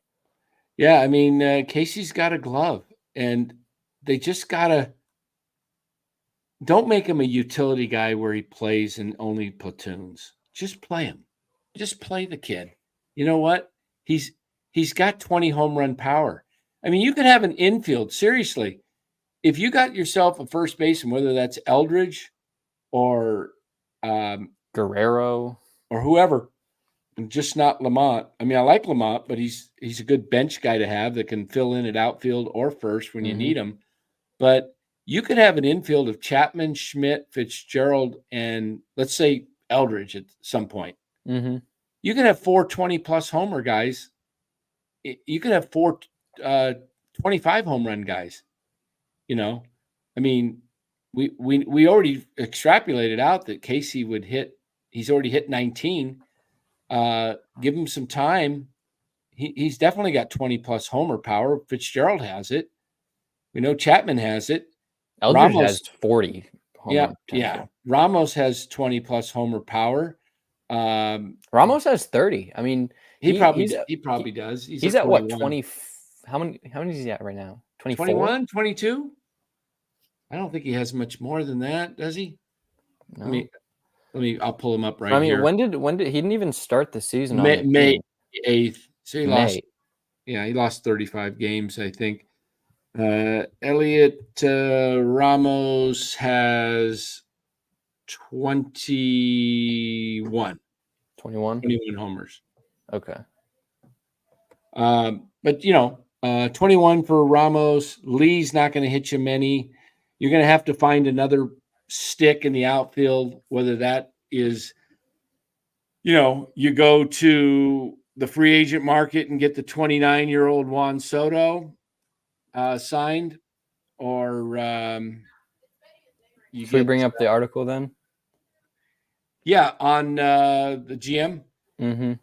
Yeah, I mean, Casey's got a glove, and they just gotta don't make him a utility guy where he plays in only platoons. Just play him. Just play the kid. You know what? He's got 20 home run power. I mean, you could have an infield. Seriously, if you got yourself a first baseman, whether that's Eldridge or Guerrero or whoever, and just not Lamont. I mean, I like Lamont, but he's a good bench guy to have that can fill in at outfield or first when you need him. But you could have an infield of Chapman, Schmidt, Fitzgerald, and let's say Eldridge at some point. Mm-hmm. You can have 4 20-plus homer guys. You can have 4 25 home run guys. I mean, we already extrapolated out that Casey would hit. He's already hit 19. Give him some time. He's definitely got 20-plus homer power. Fitzgerald has it. We know Chapman has it. Eldridge has 40. Yeah. Ramos has 20-plus homer power. Ramos has 30. I mean, he probably does. He's at what, 20? How many is he at right now? 24? 21, 22? I don't think he has much more than that, does he? No. I'll pull him up right here. When did he didn't even start the season on May 8th. So he lost. Yeah, he lost 35 games, I think. Elliot Ramos has 21 homers. Okay. But 21 for Ramos. Lee's not going to hit you many. You're going to have to find another stick in the outfield, whether that is, you go to the free agent market and get the 29-year-old Juan Soto signed, or Should we bring up the article then? Yeah, on the GM. Mm-hmm.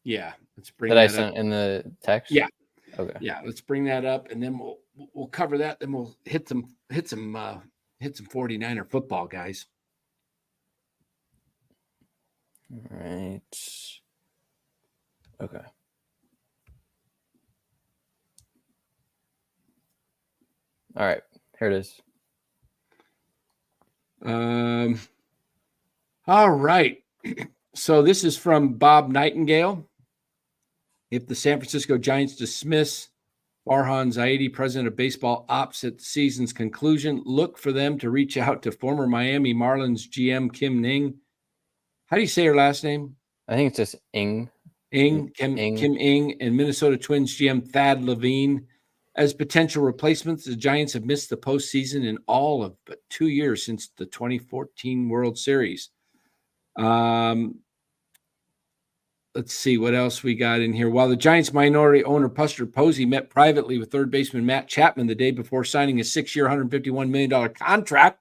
Yeah, let's bring that that I sent up. in the text. Yeah. Okay. Yeah, let's bring that up, and then we'll cover that. Then we'll hit some 49er football, guys. All right. Okay. All right. Here it is. All right. So this is from Bob Nightingale. If the San Francisco Giants dismiss Farhan Zaidi, president of baseball ops, at the season's conclusion, look for them to reach out to former Miami Marlins GM Kim Ning. How do you say her last name? I think it's just Ing. Kim Ing, and Minnesota Twins GM Thad Levine as potential replacements. The Giants have missed the postseason in all of but 2 years since the 2014 World Series. Let's see what else we got in here. While the Giants minority owner Buster Posey met privately with third baseman Matt Chapman the day before signing a 6-year, $151 million contract,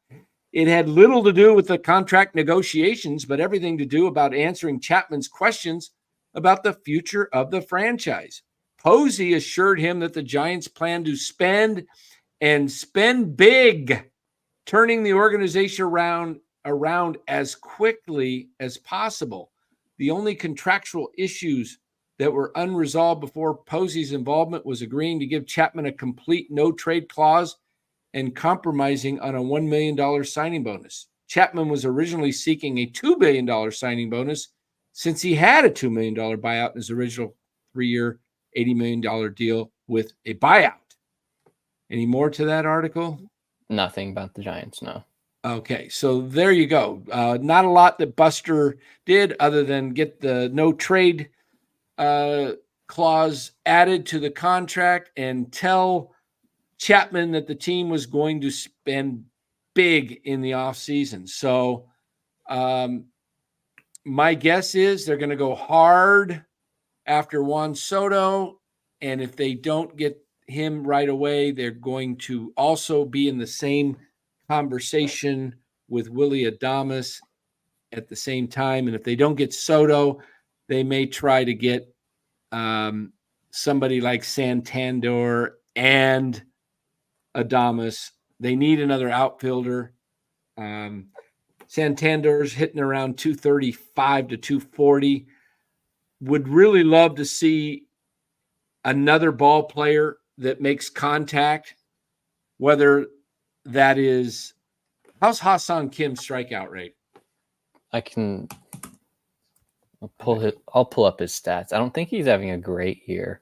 it had little to do with the contract negotiations, but everything to do about answering Chapman's questions about the future of the franchise. Posey assured him that the Giants plan to spend big, turning the organization around as quickly as possible. The only contractual issues that were unresolved before Posey's involvement was agreeing to give Chapman a complete no-trade clause and compromising on a $1 million signing bonus. Chapman was originally seeking a $2 billion signing bonus since he had a $2 million buyout in his original 3-year, $80 million deal with a buyout. Any more to that article? Nothing about the Giants, no. Okay, so there you go. Not a lot that Buster did other than get the no trade clause added to the contract and tell Chapman that the team was going to spend big in the offseason. So my guess is they're going to go hard after Juan Soto, and if they don't get him right away, they're going to also be in the same conversation with Willy Adames at the same time. And if they don't get Soto, they may try to get somebody like Santander and Adames. They need another outfielder. Santander's hitting around 235 to 240. Would really love to see another ball player that makes contact, whether that is, how's Ha-Seong Kim's strikeout rate? I'll pull up his stats. I don't think he's having a great year.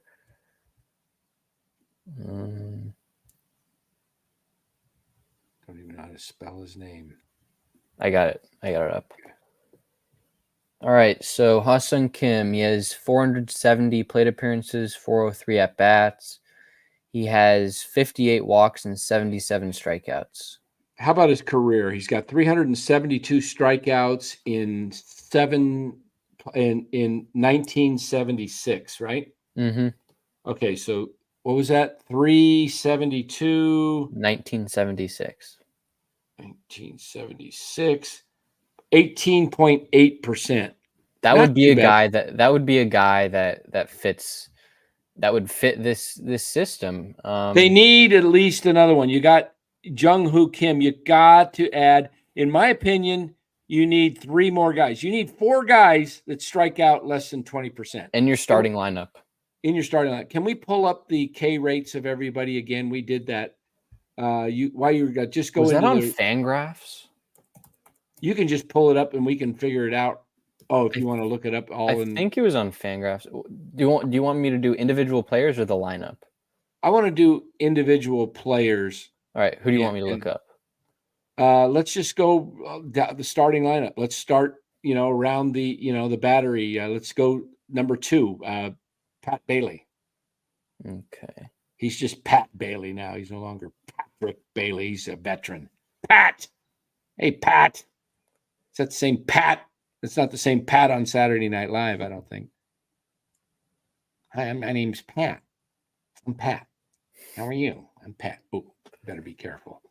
Don't even know how to spell his name. I got it up. All right, so Ha-Seong Kim, he has 470 plate appearances, 403 at-bats. He has 58 walks and 77 strikeouts. How about his career? He's got 372 strikeouts in 1976, right? Mm-hmm. Okay, so what was that? 372. 1976. 1976. 18.8%. That would be a guy that fits. That would fit this system. They need at least another one. You got Jung-Hoo Kim. You got to add, in my opinion, you need 3 more guys. You need 4 guys that strike out less than 20%. In your starting lineup. In your starting lineup. Can we pull up the K rates of everybody again? We did that. Just go. Was into that on Fangraphs? You can just pull it up and we can figure it out. Oh, if you want to look it up I think it was on Fangraphs. Do you want me to do individual players or the lineup? I want to do individual players. All right. Who do you want me to look up? Let's just go the starting lineup. Let's start, around the, the battery. Let's go number 2, Pat Bailey. Okay. He's just Pat Bailey now. He's no longer Patrick Bailey. He's a veteran. Pat. Hey, Pat. Is that the same Pat? It's not the same Pat on Saturday Night Live, I don't think. Hi, my name's Pat. I'm Pat. How are you? I'm Pat. Oh, better be careful.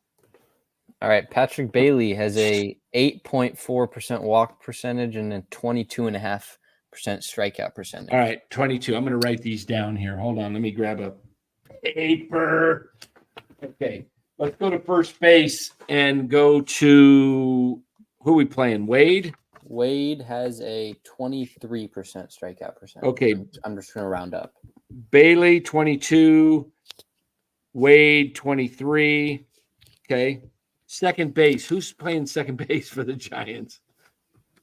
All right. Patrick Bailey has a 8.4% walk percentage and a 22.5% strikeout percentage. All right, 22. I'm going to write these down here. Hold on. Let me grab a paper. Okay, let's go to first base and go to who are we playing? Wade? Wade has a 23% strikeout percentage. Okay. I'm just going to round up. Bailey, 22. Wade, 23. Okay. Second base. Who's playing second base for the Giants?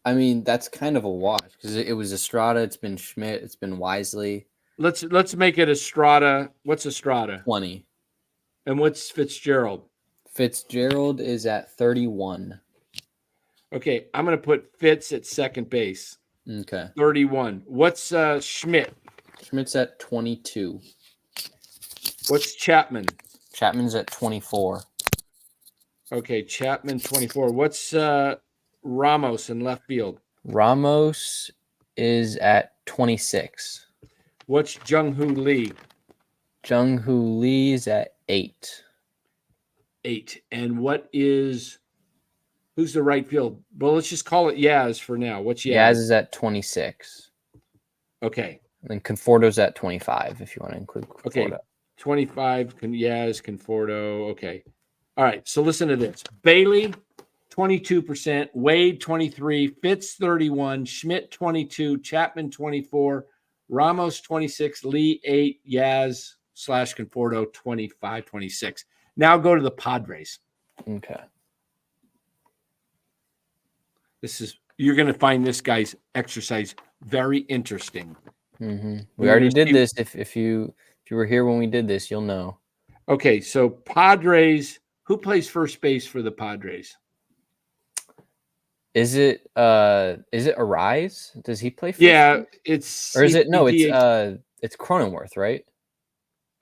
I mean, that's kind of a wash because it was Estrada. It's been Schmidt. It's been Wisely. Let's make it Estrada. What's Estrada? 20. And what's Fitzgerald? Fitzgerald is at 31. Okay, I'm going to put Fitz at second base. Okay. 31. What's Schmidt? Schmidt's at 22. What's Chapman? Chapman's at 24. Okay, Chapman, 24. What's Ramos in left field? Ramos is at 26. What's Jung-Hoo Lee? Jung-Hoo Lee is at 8. 8. And who's the right field? Well, let's just call it Yaz for now. What's Yaz? Yaz is at 26. Okay. And then Conforto's at 25 if you want to include Conforto. Okay. 25, Yaz, Conforto. Okay. All right. So listen to this. Bailey, 22%. Wade, 23. Fitz, 31. Schmidt, 22. Chapman, 24. Ramos, 26. Lee, 8. Yaz / Conforto, 25, 26. Now go to the Padres. Okay. You're going to find this guy's exercise very interesting. Mm-hmm. We already did this. If you were here when we did this, you'll know. Okay, so Padres. Who plays first base for the Padres? Is it Arise? Does he play first Yeah, base? it's it's Cronenworth, right?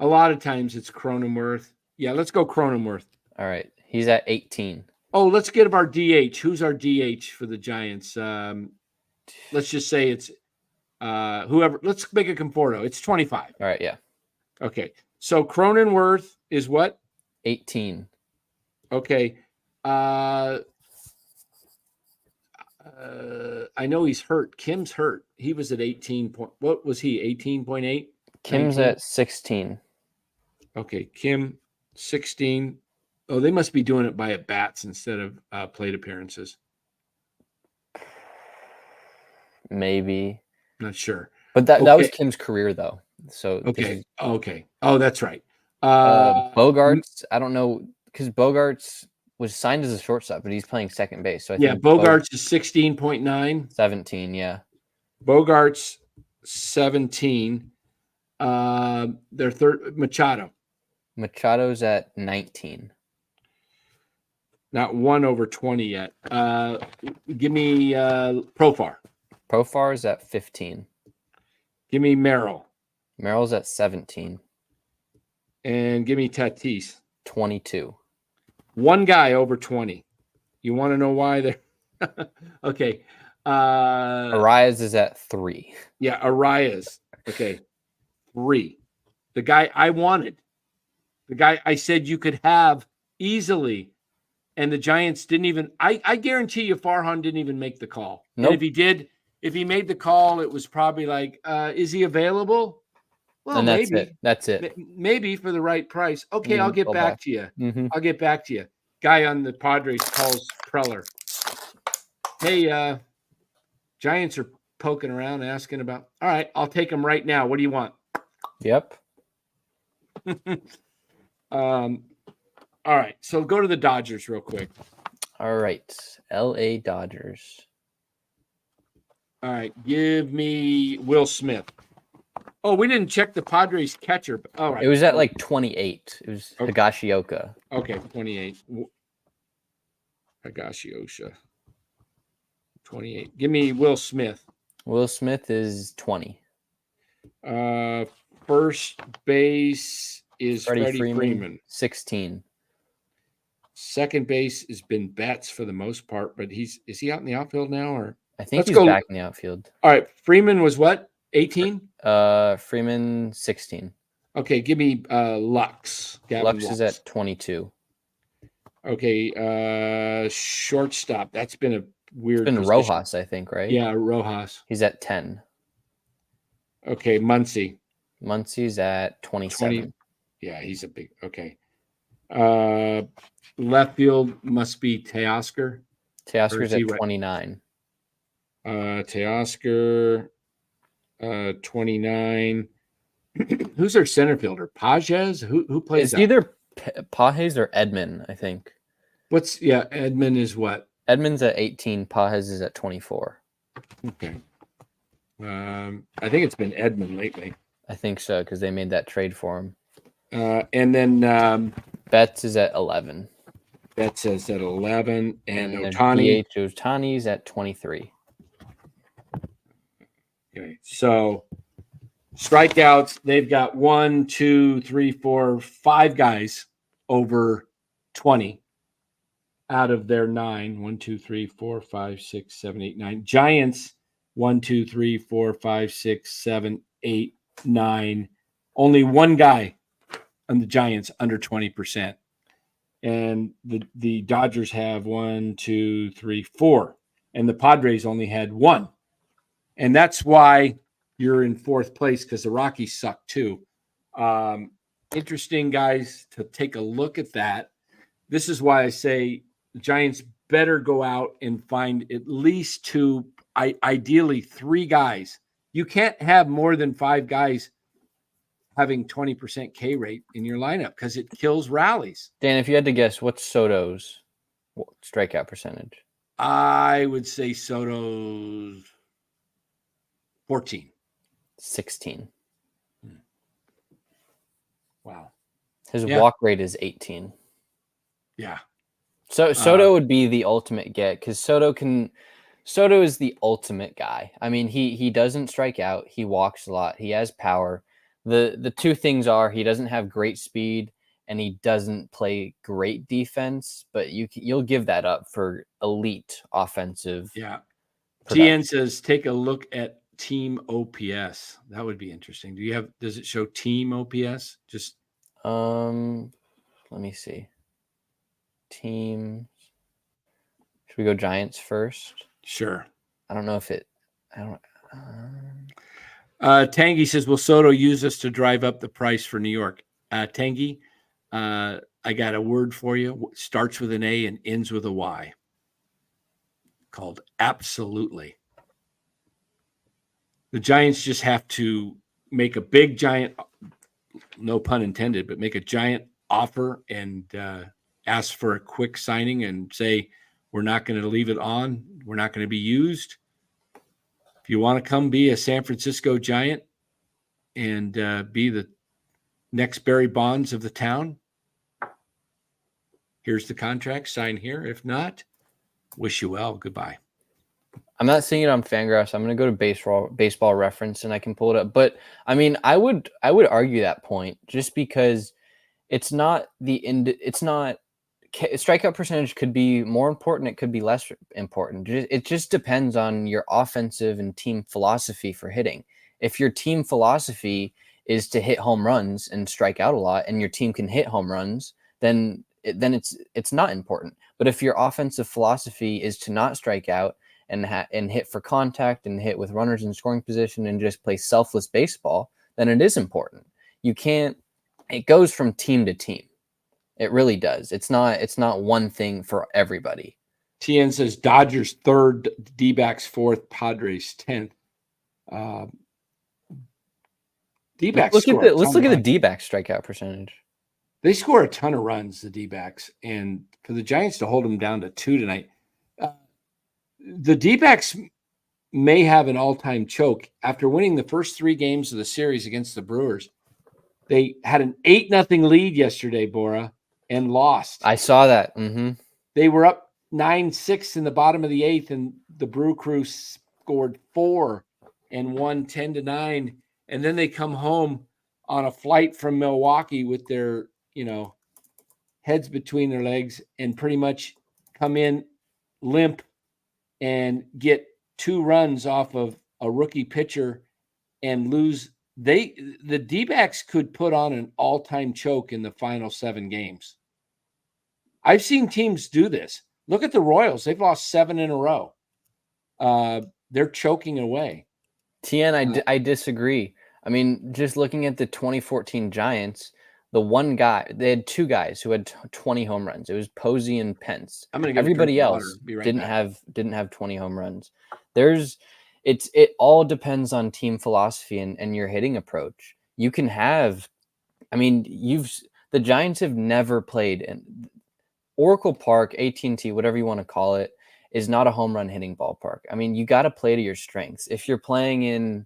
A lot of times it's Cronenworth. Yeah, let's go Cronenworth. All right. He's at 18. Oh, let's get our DH. Who's our DH for the Giants? Let's just say it's whoever. Let's make it Conforto. It's 25. All right, yeah. Okay. So Cronenworth is what? 18. Okay. I know he's hurt. Kim's hurt. He was at 18 point. What was he? 18.8? Kim's 19? at 16. Okay. Kim, 16. Oh, they must be doing it by at bats instead of plate appearances. Maybe. Not sure. But that was Kim's career, though. So okay. Oh, that's right. Bogarts, I don't know, because Bogarts was signed as a shortstop, but he's playing second base. So I think Bogarts is 16.9. 17, yeah. Bogarts 17. Their third Machado. Machado's at 19. Not one over 20 yet. Give me Profar. Profar is at 15. Give me Merrill. Merrill's at 17. And give me Tatis. 22. One guy over 20. You want to know why they're okay. Arias is at 3. Yeah, Arias. Okay. 3. The guy I wanted. The guy I said you could have easily. And the Giants didn't even I guarantee you Farhan didn't even make the call. Nope. And if he did, if he made the call, it was probably like, is he available? Well, and that's maybe. it. That's it. Maybe for the right price. Okay, I'll get back to you. Mm-hmm. I'll get back to you. Guy on the Padres calls Preller. Hey, Giants are poking around asking about. All right, I'll take them right now. What do you want? Yep. All right, so go to the Dodgers real quick. All right, L.A. Dodgers. All right, give me Will Smith. Oh, we didn't check the Padres catcher. All right. It was at like 28. It was Higashioka. Okay, 28. Higashioka. 28. Give me Will Smith. Will Smith is 20. First base is Freddie Freeman. 16. Second base has been Betts for the most part, but is he out in the outfield now? Or I think he's back in the outfield. All right. Freeman was what? 18? Freeman 16. Okay, give me Lux. Lux is at 22. Okay, shortstop. That's been a weird. It's been position. Rojas, I think, right? Yeah, Rojas. He's at 10. Okay, Muncy. Muncy's at 27. Yeah, he's a big. Okay. Left field must be Teoscar. Teoscar's at 29. Teoscar, 29. Who's their center fielder? Pages? Who plays It's that? either Pages or Edmund, I think. Edmund is what? Edmund's at 18. Pages is at 24. Okay. I think it's been Edmund lately. I think so, because they made that trade for him. And then Betts is at 11. Betts is at 11. And Ohtani. DH Ohtani's at 23. Okay. So strikeouts, they've got 1, 2, 3, 4, 5 guys over 20 out of their 9. 1, 2, 3, 4, 5, 6, 7, 8, 9. Giants, 1, 2, 3, 4, 5, 6, 7, 8, 9. Only one guy on the Giants under 20%. And the Dodgers have 1, 2, 3, 4. And the Padres only had 1. And that's why you're in 4th place, because the Rockies suck too. Interesting, guys, to take a look at that. This is why I say the Giants better go out and find at least 2, ideally 3 guys. You can't have more than 5 guys having 20% K rate in your lineup because it kills rallies. Dan, if you had to guess, what's Soto's strikeout percentage? I would say Soto's 14. 16. Wow. His walk rate is 18. Yeah. So Soto would be the ultimate get, because Soto is the ultimate guy. I mean, he doesn't strike out. He walks a lot. He has power. The two things are he doesn't have great speed and he doesn't play great defense, but you'll give that up for elite offensive. Yeah. Production. TN says take a look at team OPS. That would be interesting. Does it show team OPS? Just let me see. Teams. Should we go Giants first? Sure. I don't know if it. Tangy says, will Soto use us to drive up the price for New York? Tangy, I got a word for you. Starts with an A and ends with a Y. Called absolutely. The Giants just have to make a big giant, no pun intended, but make a giant offer and ask for a quick signing and say, we're not going to leave it on. We're not going to be used. If you want to come be a San Francisco Giant and be the next Barry Bonds of the town, here's the contract. Sign here. If not, wish you well. Goodbye. I'm not seeing it on Fangraphs. I'm going to go to Baseball Reference and I can pull it up. But I mean, I would argue that point just because it's not strikeout percentage could be more important. It could be less important. It just depends on your offensive and team philosophy for hitting. If your team philosophy is to hit home runs and strike out a lot, and your team can hit home runs, then it's not important. But if your offensive philosophy is to not strike out and hit for contact and hit with runners in scoring position and just play selfless baseball, then it is important. It goes from team to team. It really does. It's not one thing for everybody. TN says Dodgers 3rd, D-backs 4th, Padres 10th. D-backs let's look at the D-backs strikeout percentage. They score a ton of runs, the D-backs, and for the Giants to hold them down to 2 tonight, the D-backs may have an all-time choke after winning the first 3 games of the series against the Brewers. They had an 8-0 lead yesterday, Bora, and lost. I saw that. Mm-hmm. They were up 9-6 in the bottom of the 8th, and the Brew Crew scored 4 and won 10-9. And then they come home on a flight from Milwaukee with their, heads between their legs and pretty much come in limp and get 2 runs off of a rookie pitcher and lose. The D-backs could put on an all-time choke in the final 7 games. I've seen teams do this. Look at the Royals. They've lost 7 in a row. They're choking away. TN, I disagree. I mean, just looking at the 2014 Giants, the one guy, they had two guys who had 20 home runs. It was Posey and Pence. I'm gonna get Everybody a drink of else water. Be right didn't back. have 20 home runs. It all depends on team philosophy and your hitting approach. You can have, I mean, the Giants have never played in Oracle Park, AT&T, whatever you want to call it, is not a home run hitting ballpark. I mean, you got to play to your strengths. If you're playing in,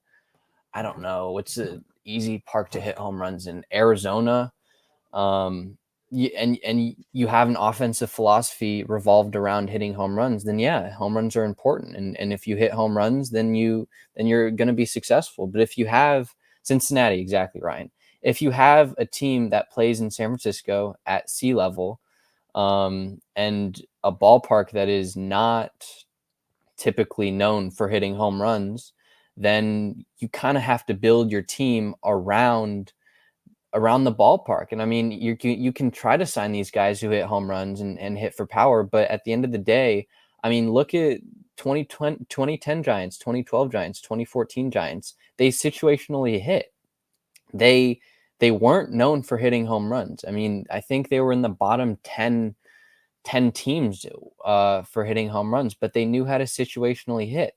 I don't know, what's an easy park to hit home runs in? Arizona, and you have an offensive philosophy revolved around hitting home runs, then yeah, home runs are important. And if you hit home runs, then you're going to be successful. But if you have Cincinnati, exactly, Ryan. If you have a team that plays in San Francisco at sea level, and a ballpark that is not typically known for hitting home runs, then you kind of have to build your team around the ballpark. And I mean, you can try to sign these guys who hit home runs and hit for power, but at the end of the day, I mean, look at 2010 Giants, 2012 Giants, 2014 Giants. They situationally hit. They weren't known for hitting home runs. I mean, I think they were in the bottom 10 teams for hitting home runs, but they knew how to situationally hit.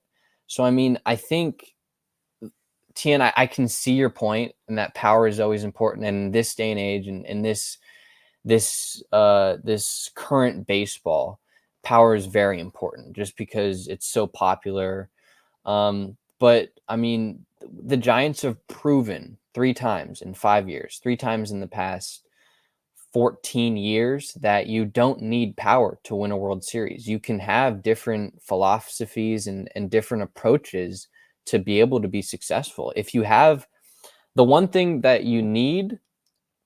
So, I mean, I think, Tian, I can see your point, and that power is always important. And in this day and age, and in this current baseball, power is very important just because it's so popular. But I mean, the Giants have proven 3 times in 5 years, 3 times in the past 14 years that you don't need power to win a World Series. You can have different philosophies and different approaches to be able to be successful. If you have, the one thing that you need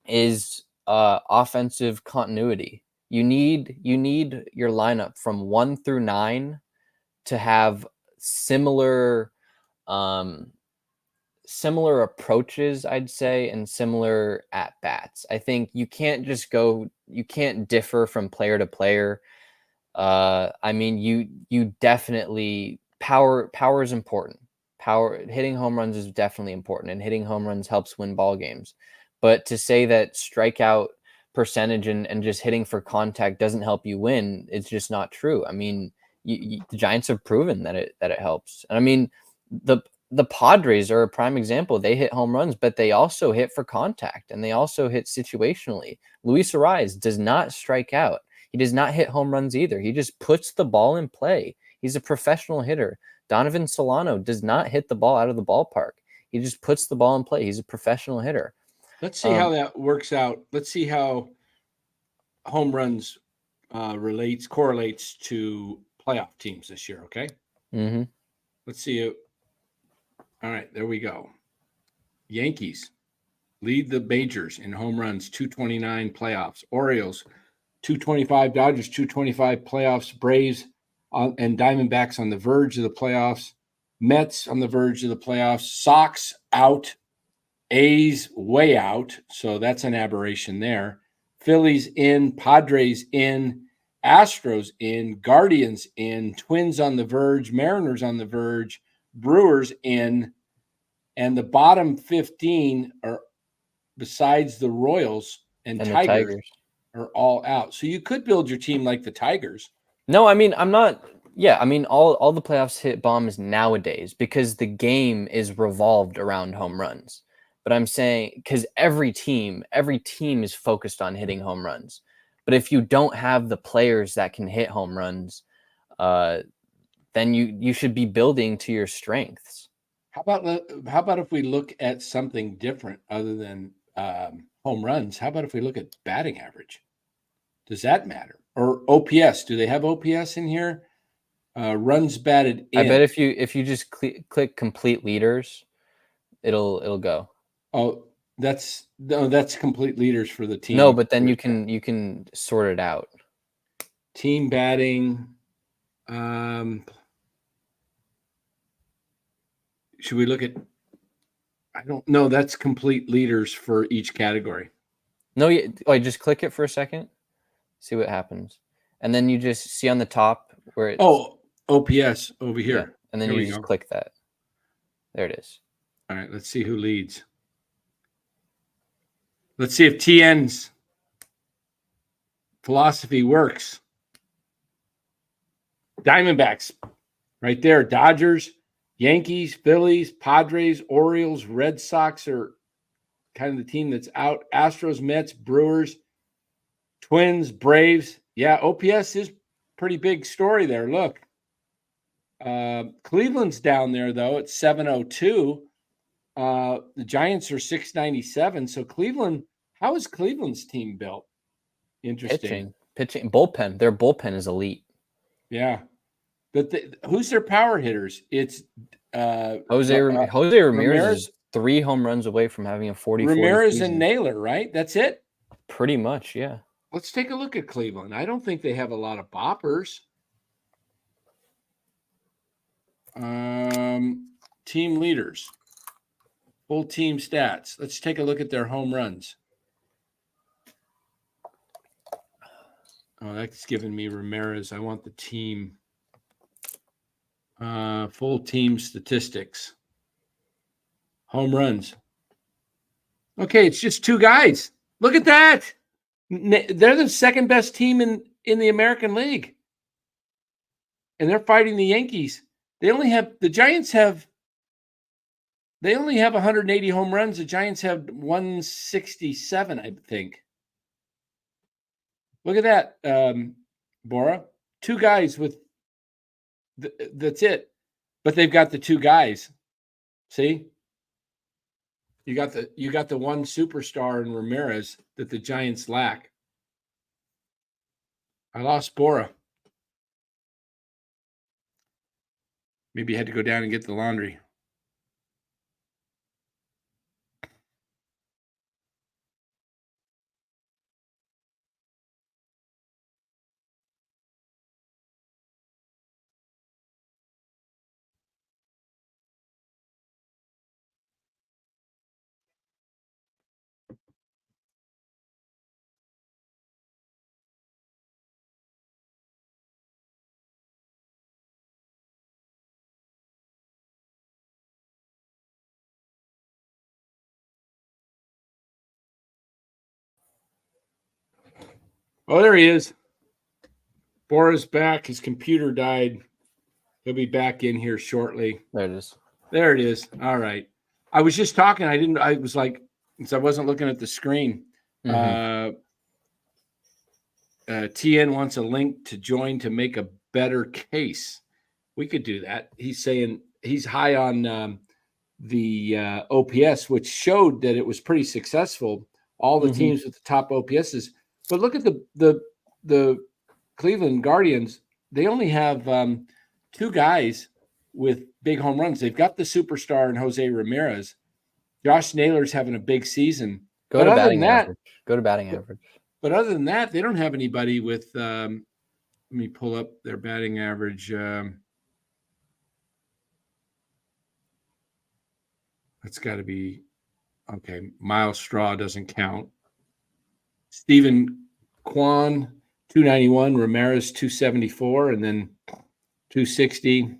is offensive continuity. You need your lineup from 1 through 9 to have similar similar approaches, I'd say, and similar at bats. I think you can't differ from player to player. I mean, you definitely, power is important. Power, hitting home runs is definitely important, and hitting home runs helps win ball games. But to say that strikeout percentage and just hitting for contact doesn't help you win, it's just not true. I mean, the Giants have proven that it helps. And I mean, the Padres are a prime example. They hit home runs, but they also hit for contact, and they also hit situationally. Luis Ariz does not strike out. He does not hit home runs either. He just puts the ball in play. He's a professional hitter. Donovan Solano does not hit the ball out of the ballpark. He just puts the ball in play. He's a professional hitter. Let's see how that works out. Let's see how home runs correlates to playoff teams this year. Okay. Mm-hmm. Let's see. All right, there we go. Yankees lead the majors in home runs, 229 playoffs. Orioles, 225. Dodgers, 225 playoffs. Braves and Diamondbacks on the verge of the playoffs. Mets on the verge of the playoffs. Sox out. A's way out. So that's an aberration there. Phillies in. Padres in. Astros in. Guardians in. Twins on the verge. Mariners on the verge. Brewers in. And the bottom 15 are, besides the Royals and Tigers, are all out. So you could build your team like the Tigers. No, I mean, I'm not. Yeah, I mean, all the playoffs hit bombs nowadays because the game is revolved around home runs. But I'm saying, because every team is focused on hitting home runs. But if you don't have the players that can hit home runs, then you should be building to your strengths. How about if we look at something different other than home runs? How about if we look at batting average? Does that matter? Or OPS? Do they have OPS in here? Runs batted in. I bet if you just click complete leaders, it'll go. Oh, that's complete leaders for the team. No, but then you can sort it out. Team batting. Should we look at? I don't know. That's complete leaders for each category. No, just click it for a second, see what happens, and then you just see on the top where it's OPS over here, yeah, and then you just click that. There it is. All right, let's see who leads. Let's see if TN's philosophy works. Diamondbacks, right there. Dodgers, Yankees, Phillies, Padres, Orioles, Red Sox are kind of the team that's out. Astros, Mets, Brewers, Twins, Braves. Yeah, OPS is pretty big story there. Look. Cleveland's down there, though, at 702. The Giants are 697. So Cleveland, how is Cleveland's team built? Interesting. Pitching, bullpen. Their bullpen is elite. Yeah. But who's their power hitters? It's Jose Ramirez is 3 home runs away from having a 40. Ramirez and Naylor, right? That's it? Pretty much, yeah. Let's take a look at Cleveland. I don't think they have a lot of boppers. Team leaders, full team stats. Let's take a look at their home runs. Oh, that's giving me Ramirez. I want the team. Full team statistics. Home runs. Okay, it's just 2 guys. Look at that. They're the second best team in the American League. And they're fighting the Yankees. The Giants have 180 home runs. The Giants have 167, I think. Look at that, Bora. 2 guys with that's it. But they've got the 2 guys. See? You got the one superstar in Ramirez that the Giants lack. I lost Bora. Maybe you had to go down and get the laundry. Oh, there he is. Bora's back. His computer died. He'll be back in here shortly. There it is. There it is. All right. I was just talking. I was like, since I wasn't looking at the screen. TN wants a link to join to make a better case. We could do that. He's saying he's high on the OPS, which showed that it was pretty successful. All the teams with the top OPSs. But look at the Cleveland Guardians. They only have 2 guys with big home runs. They've got the superstar in Jose Ramirez. Josh Naylor's having a big season. Go to batting average. But other than that, they don't have anybody with let me pull up their batting average. That's got to be okay. Miles Straw doesn't count. Stephen Kwan, 291, Ramirez, 274, and then 260.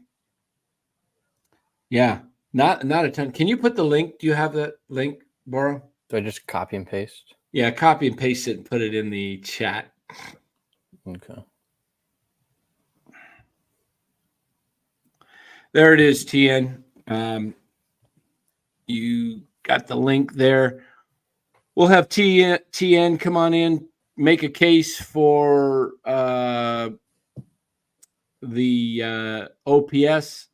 Yeah, not a ton. Can you put the link? Do you have that link, Bora? Do I just copy and paste? Yeah, copy and paste it and put it in the chat. Okay. There it is, TN. You got the link there. We'll have TN come on in, make a case for the OPS,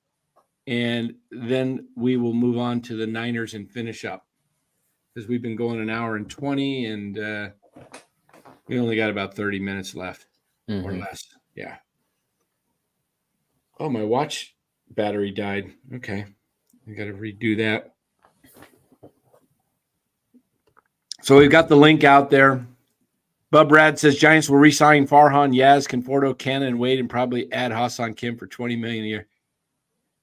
and then we will move on to the Niners and finish up because we've been going an hour and 20, and we only got about 30 minutes left or less. Yeah. Oh, my watch battery died. Okay. I got to redo that. So we've got the link out there. Bub Rad says Giants will re-sign Farhan, Yaz, Conforto, Cannon, and Wade, and probably add Hassan Kim for $20 million a year.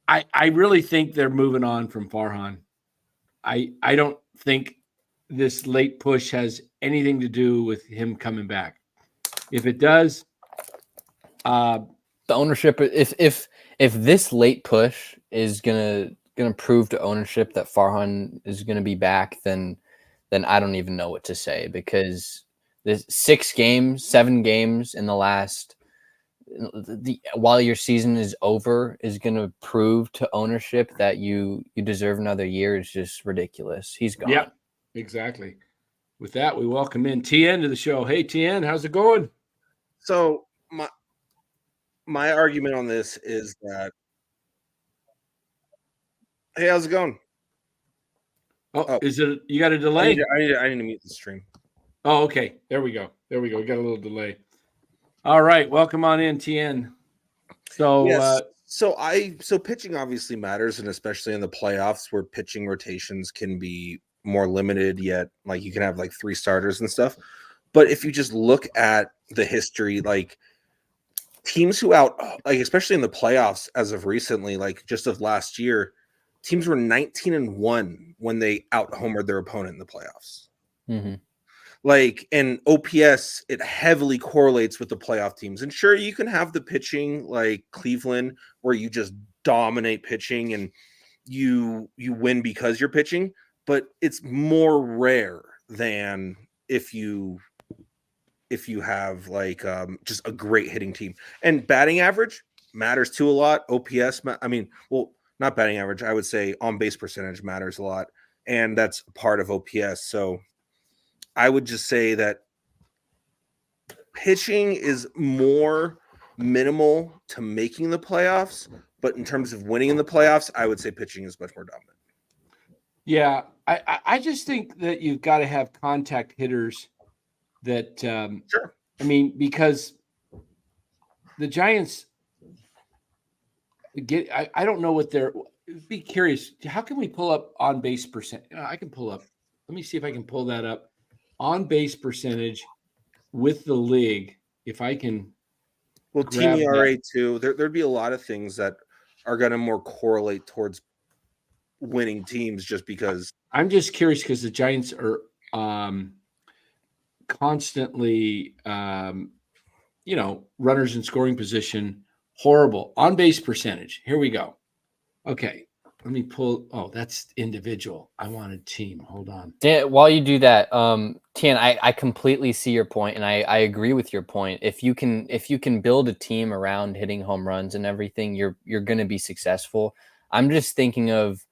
I really think they're moving on from Farhan. I don't think this late push has anything to do with him coming back. If it does, the ownership. If this late push is gonna prove to ownership that Farhan is gonna be back, then then I don't even know what to say, because there's 6 games, 7 games in the last while your season is over is going to prove to ownership that you deserve another year is just ridiculous. He's gone. Yeah, exactly. With that, we welcome in TN to the show. Hey, TN, how's it going? So my argument on this is that, hey, how's it going? Oh, is it, you got a I delay? need to mute the stream. Oh, okay. There we go. We got a little delay. All right. Welcome on in, TN. So, yes. So pitching obviously matters, and especially in the playoffs where pitching rotations can be more limited, yet like you can have like 3 starters and stuff. But if you just look at the history, like teams who like especially in the playoffs as of recently, like just of last year, teams were 19-1 when they out homered their opponent in the playoffs. Mm-hmm. Like, and OPS, it heavily correlates with the playoff teams. And sure, you can have the pitching like Cleveland, where you just dominate pitching and you win because you're pitching, but it's more rare than if you have like just a great hitting team. And batting average matters too a lot. OPS, not batting average, I would say on base percentage matters a lot, and that's part of OPS. So I would just say that pitching is more minimal to making the playoffs, but in terms of winning in the playoffs, I would say pitching is much more dominant. Yeah, I just think that you've got to have contact hitters that, sure. I mean, because the Giants I don't know what they're, be curious. How can we pull up on base percent? I can pull up. Let me see if I can pull that up. On base percentage with the league. If I can. Well, team ERA too. There'd be a lot of things that are going to more correlate towards winning teams, just because. I'm just curious because the Giants are constantly, runners in scoring position. Horrible. On base percentage. Here we go. Okay. Let me pull. Oh, that's individual. I wanted team. Hold on. Dan, while you do that, Tian, I completely see your point, and I agree with your point. If you can build a team around hitting home runs and everything, you're going to be successful. I'm just thinking of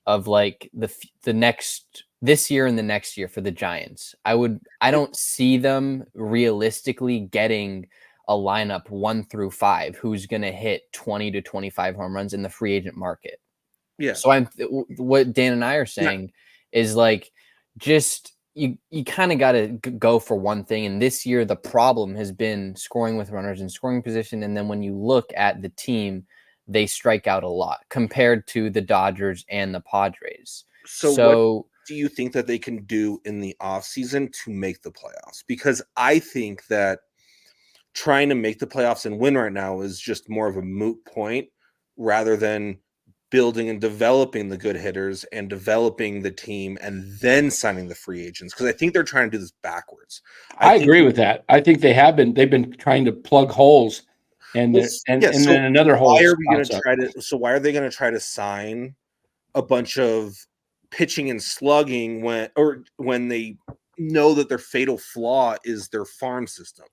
like the next this year and the next year for the Giants. I don't see them realistically getting a lineup 1 through 5 who's going to hit 20 to 25 home runs in the free agent market. Yeah. So what Dan and I are saying is like, just you kind of got to go for one thing. And this year, the problem has been scoring with runners in scoring position. And then when you look at the team, they strike out a lot compared to the Dodgers and the Padres. So what do you think that they can do in the offseason to make the playoffs? Because I think that trying to make the playoffs and win right now is just more of a moot point rather than building and developing the good hitters and developing the team and then signing the free agents. Because I think they're trying to do this backwards. I agree with that. I think they've been trying to plug holes and then another hole. Why are we going to try to? So why are they going to try to sign a bunch of pitching and slugging when they know that their fatal flaw is their farm system?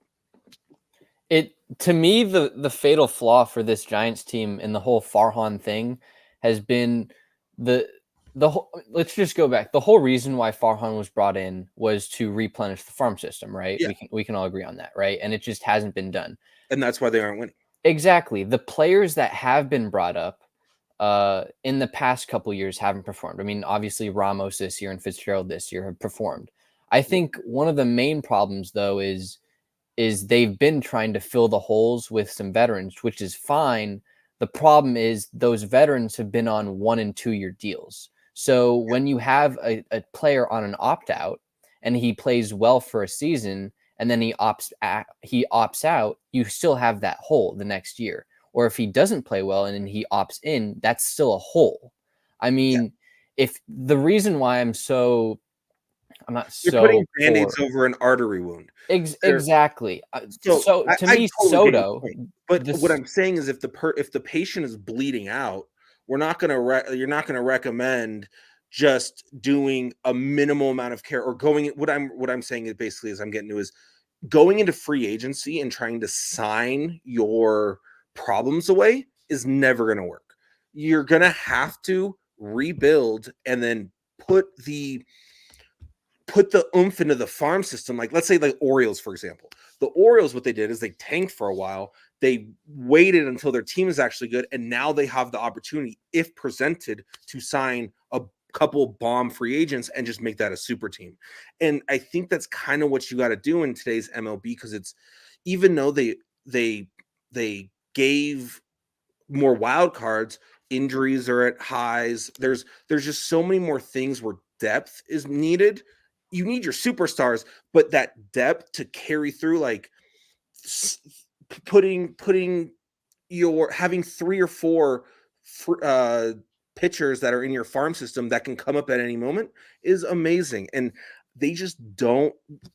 To me, the fatal flaw for this Giants team and the whole Farhan thing has been the whole. Let's just go back. The whole reason why Farhan was brought in was to replenish the farm system, right? Yeah. We can all agree on that, right? And it just hasn't been done. And that's why they aren't winning. Exactly. The players that have been brought up in the past couple years haven't performed. I mean, obviously Ramos this year and Fitzgerald this year have performed. I think one of the main problems, though, is they've been trying to fill the holes with some veterans, which is fine. The problem is those veterans have been on 1 and 2 year deals. So when you have a player on an opt-out and he plays well for a season and then he opts out, you still have that hole the next year. Or if he doesn't play well and then he opts in, that's still a hole. I mean, if the reason why I'm not You're putting Band-Aids over an artery wound. Exactly. So to me, Soto. But what I'm saying is, if the patient is bleeding out, you're not going to recommend just doing a minimal amount of care, or going, what I'm saying is basically, as I'm getting to, is going into free agency and trying to sign your problems away is never going to work. You're going to have to rebuild and then put the oomph into the farm system. Like, let's say the Orioles, for example. The Orioles, what they did is they tanked for a while. They waited until their team is actually good, and now they have the opportunity, if presented, to sign a couple bomb free agents and just make that a super team. And I think that's kind of what you got to do in today's MLB, because it's, even though they gave more wild cards, injuries are at highs. There's just so many more things where depth is needed. You need your superstars, but that depth to carry through, like having 3 or 4 pitchers that are in your farm system that can come up at any moment is amazing. And they just don't.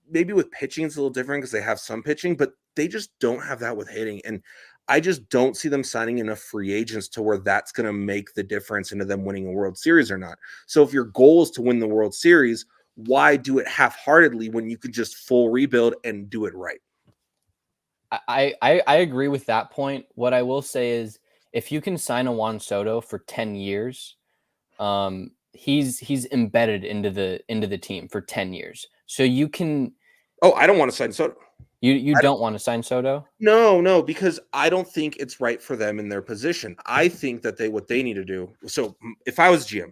Maybe with pitching it's a little different because they have some pitching, but they just don't have that with hitting. And I just don't see them signing enough free agents to where that's going to make the difference into them winning a World Series or not. So if your goal is to win the World Series, why do it half-heartedly when you could just full rebuild and do it right? I agree with that point. What I will say is, if you can sign a Juan Soto for 10 years, he's embedded into the team for 10 years. So you can. Oh, I don't want to sign Soto. You don't want to sign Soto? No, because I don't think it's right for them in their position. I think that what they need to do. So if I was GM,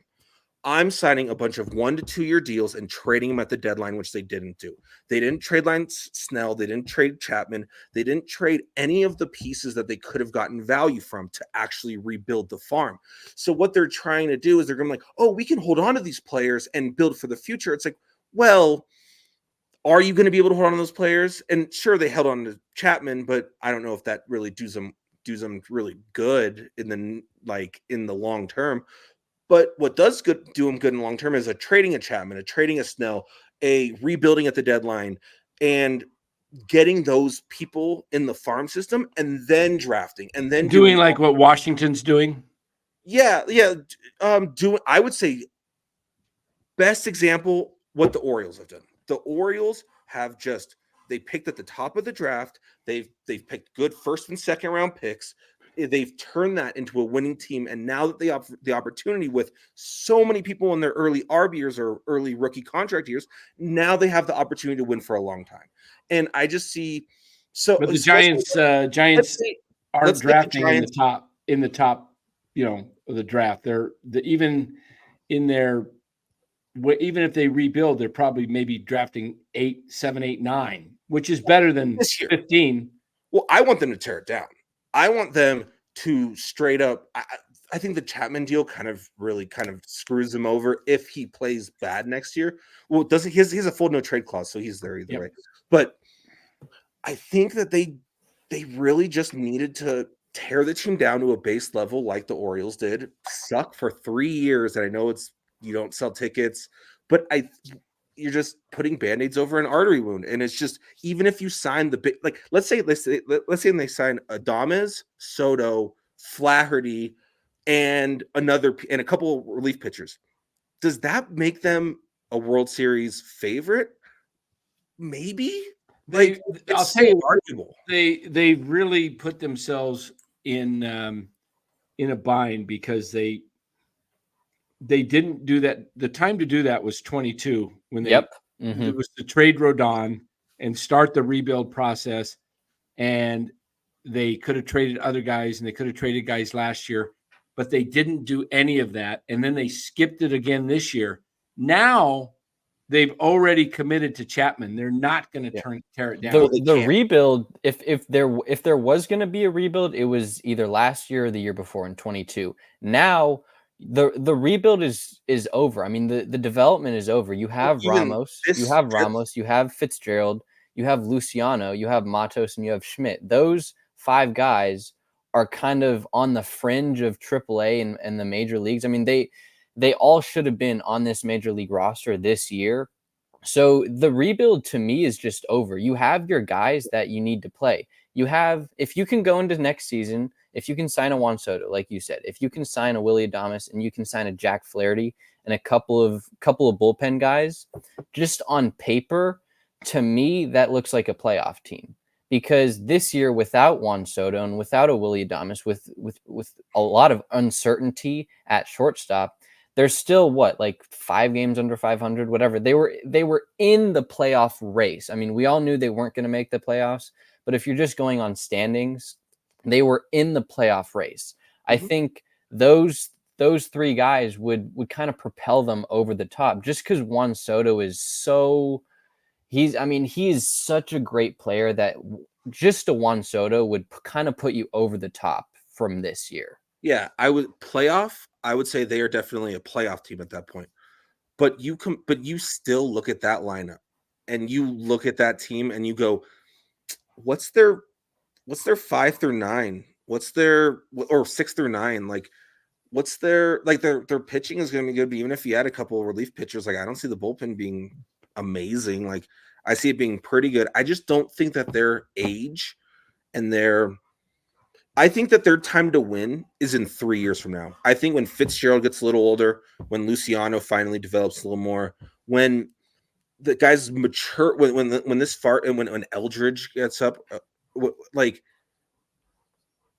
I'm signing a bunch of 1 to 2 year deals and trading them at the deadline, which they didn't do. They didn't trade Snell. They didn't trade Chapman. They didn't trade any of the pieces that they could have gotten value from to actually rebuild the farm. So what they're trying to do is they're going to be like, oh, we can hold on to these players and build for the future. It's like, well, are you going to be able to hold on to those players? And sure, they held on to Chapman, but I don't know if that really does them really good in the long term. But what does do them good in the long term is a trading a Chapman, a trading a Snell, a rebuilding at the deadline, and getting those people in the farm system, and then drafting, and then doing like what Washington's doing. Yeah. I would say best example what the Orioles have done. The Orioles have they picked at the top of the draft. They've picked good first and second round picks. They've turned that into a winning team, and now that they have the opportunity with so many people in their early RB years or early rookie contract years, now they have the opportunity to win for a long time. And I just see but the Giants aren't drafting in the top, of the draft. They're even if they rebuild, they're probably maybe drafting 8, 7, 8, 9, which is better than 15. Well, I want them to tear it down. I want them to straight up. I think the Chapman deal kind of screws him over if he plays bad next year. Well, he has a full no trade clause, so he's there either way. But I think that they really just needed to tear the team down to a base level like the Orioles did. Suck for 3 years, and I know you don't sell tickets, but you're just putting band-aids over an artery wound. And it's just, even if you sign the big, like, let's say they sign Adames, Soto, Flaherty, and a couple of relief pitchers. Does that make them a World Series favorite? Maybe. I'll say arguable. They really put themselves in a bind because they didn't do that. The time to do that was 22 when it was to trade Rodon and start the rebuild process. And they could have traded other guys, and they could have traded guys last year, but they didn't do any of that. And then they skipped it again this year. Now they've already committed to Chapman. They're not going to tear it down. The rebuild, if there was going to be a rebuild, it was either last year or the year before in 22. Now the rebuild is over. I mean, the development is over. You have Ramos, you have Fitzgerald, you have Luciano, you have Matos, and you have Schmidt. Those 5 guys are kind of on the fringe of AAA and the major leagues. I mean, they all should have been on this major league roster this year. So the rebuild to me is just over. You have your guys that you need to play. If you can go into next season, if you can sign a Juan Soto, like you said, if you can sign a Willy Adames and you can sign a Jack Flaherty, and a couple of bullpen guys, just on paper, to me, that looks like a playoff team. Because this year, without Juan Soto and without a Willy Adames, with a lot of uncertainty at shortstop, there's still like 5 games under 500, whatever. They were in the playoff race. I mean, we all knew they weren't going to make the playoffs, but if you're just going on standings, they were in the playoff race. I think those 3 guys would kind of propel them over the top, just because Juan Soto is so. He is such a great player that just a Juan Soto would kind of put you over the top from this year. Yeah, I would say they are definitely a playoff team at that point. But you still look at that lineup and you look at that team and you go, what's their 5 through 9? What's their, or 6 through 9? Like, what's their pitching is going to be good, but even if you add a couple of relief pitchers, like I don't see the bullpen being amazing. Like I see it being pretty good. I just don't think that their age and I think that their time to win is in 3 years from now. I think when Fitzgerald gets a little older, when Luciano finally develops a little more, when the guys mature, when this far, and when Eldridge gets up, like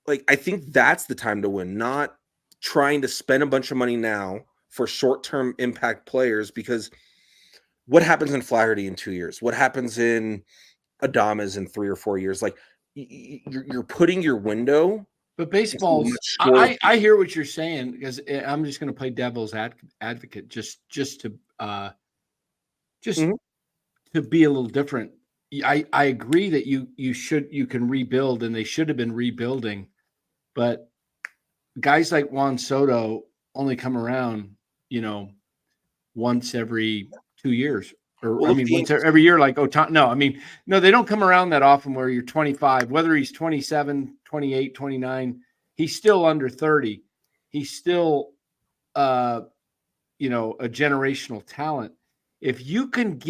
I think that's the time to win, not trying to spend a bunch of money now for short-term impact players, because what happens in Flaherty in 2 years? What happens in Adames in 3 or 4 years? Like you're putting your window. But baseball, I hear what you're saying, because I'm just going to play devil's advocate just to to be a little different. I agree that you can rebuild, and they should have been rebuilding, but guys like Juan Soto only come around, once every 2 years, or once every year, like Otani. No, they don't come around that often where you're 25, whether he's 27, 28, 29, he's still under 30. He's still, a generational talent. If you can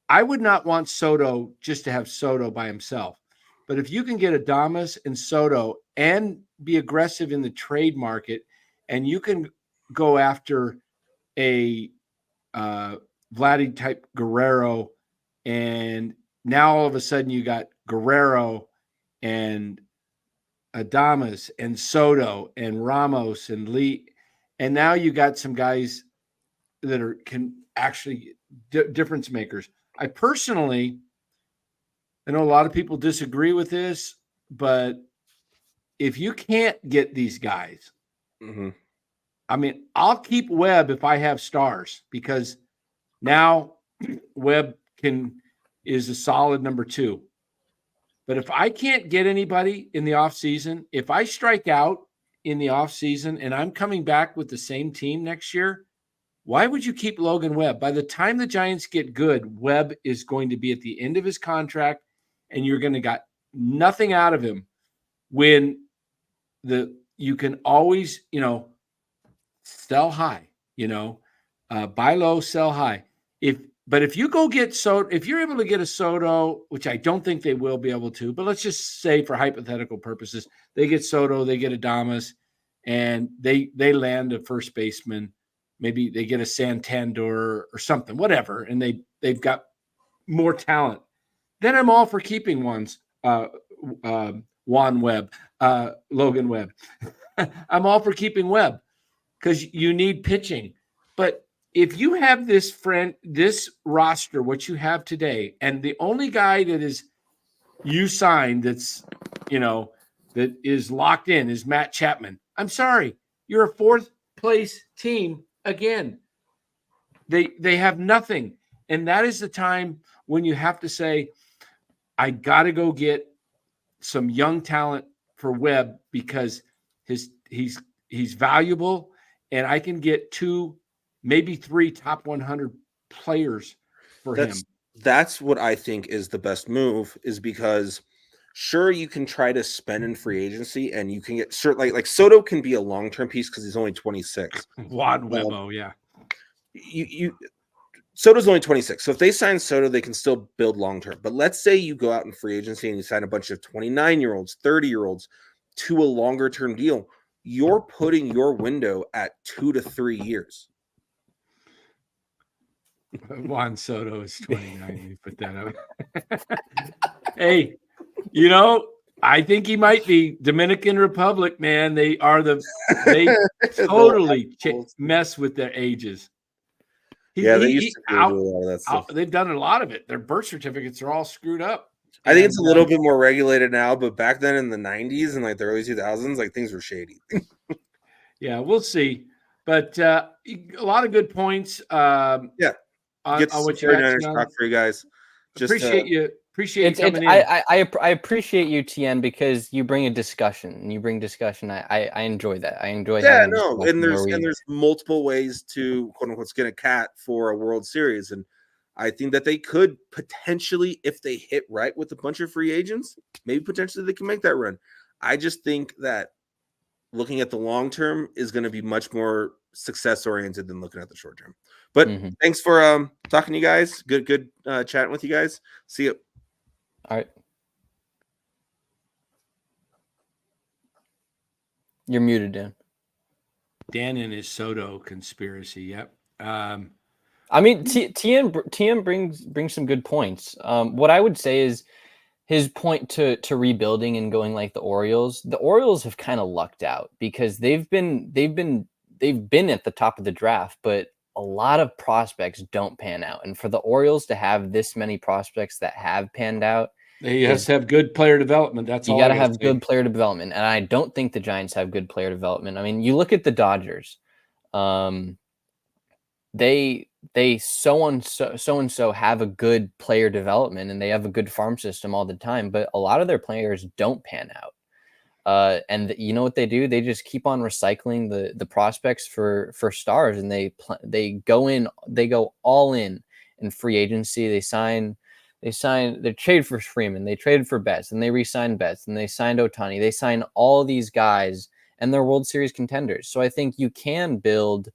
I would not want Soto just to have Soto by himself, but if you can get Adames and Soto and be aggressive in the trade market, and you can go after a Vladdy type Guerrero, and now all of a sudden you got Guerrero and Adames and Soto and Ramos and Lee, and now you got some guys that can actually difference makers. I know a lot of people disagree with this, but if you can't get these guys, I'll keep Webb if I have stars, because now Webb is a solid number 2. But if I can't get anybody in the offseason, if I strike out in the offseason and I'm coming back with the same team next year, why would you keep Logan Webb? By the time the Giants get good, Webb is going to be at the end of his contract, and you're going to get nothing out of him. When you can always, sell high, buy low, sell high. But if you go get Soto, if you're able to get a Soto, which I don't think they will be able to, but let's just say for hypothetical purposes, they get Soto, they get Adames, and they land a first baseman. Maybe they get a Santander or something, whatever, and they've got more talent. Then I'm all for keeping Logan Webb. I'm all for keeping Webb, because you need pitching. But if you have this roster, what you have today, and the only guy that is you signed that's, that is locked in is Matt Chapman, I'm sorry, you're a 4th place team again. They have nothing. And that is the time when you have to say, I got to go get some young talent for Webb, because he's valuable, and I can get 2, maybe 3 top 100 players for him. That's what I think is the best move, is because sure, you can try to spend in free agency, and you can get certain like Soto can be a long-term piece because he's only 26. Juan Webbo, yeah. Soto's only 26. So if they sign Soto, they can still build long-term. But let's say you go out in free agency and you sign a bunch of 29-year-olds, 30-year-olds to a longer-term deal. You're putting your window at 2 to 3 years. Juan Soto is 29. You put that up. Hey, you know, I think he might be. Dominican Republic, man. They totally mess with their ages. They used to do a lot of that stuff. They've done a lot of it. Their birth certificates are all screwed up. I think it's a little bit more regulated now, but back then in the 90s and like the early 2000s, like things were shady. Yeah, we'll see. But a lot of good points. On what you got talk for you guys. Just appreciate you coming in. I appreciate you, TN, because you bring a discussion and you bring discussion. I enjoy that. I enjoy having and there's multiple ways to quote unquote skin a cat for a World Series, and I think that they could potentially, if they hit right with a bunch of free agents, maybe potentially they can make that run. I just think that looking at the long term is going to be much more success oriented than looking at the short term. But thanks for talking to you guys. Good chatting with you guys. See you. All right. You're muted, Dan. Dan and his Soto conspiracy. Yep. I mean, TM brings some good points. What I would say is his point to rebuilding and going like the Orioles. The Orioles have kind of lucked out because they've been at the top of the draft, but a lot of prospects don't pan out. And for the Orioles to have this many prospects that have panned out, they have to have good player development. That's all. You got to have good player development, and I don't think the Giants have good player development. I mean, you look at the Dodgers. They so and so have a good player development and they have a good farm system all the time, but a lot of their players don't pan out. And you know what they do? They just keep on recycling the prospects for stars, and they go all in free agency. They trade for Freeman, they traded for Betts, and they re-signed Betts, and they signed Ohtani. They signed all these guys, and they're World Series contenders. So I think you can build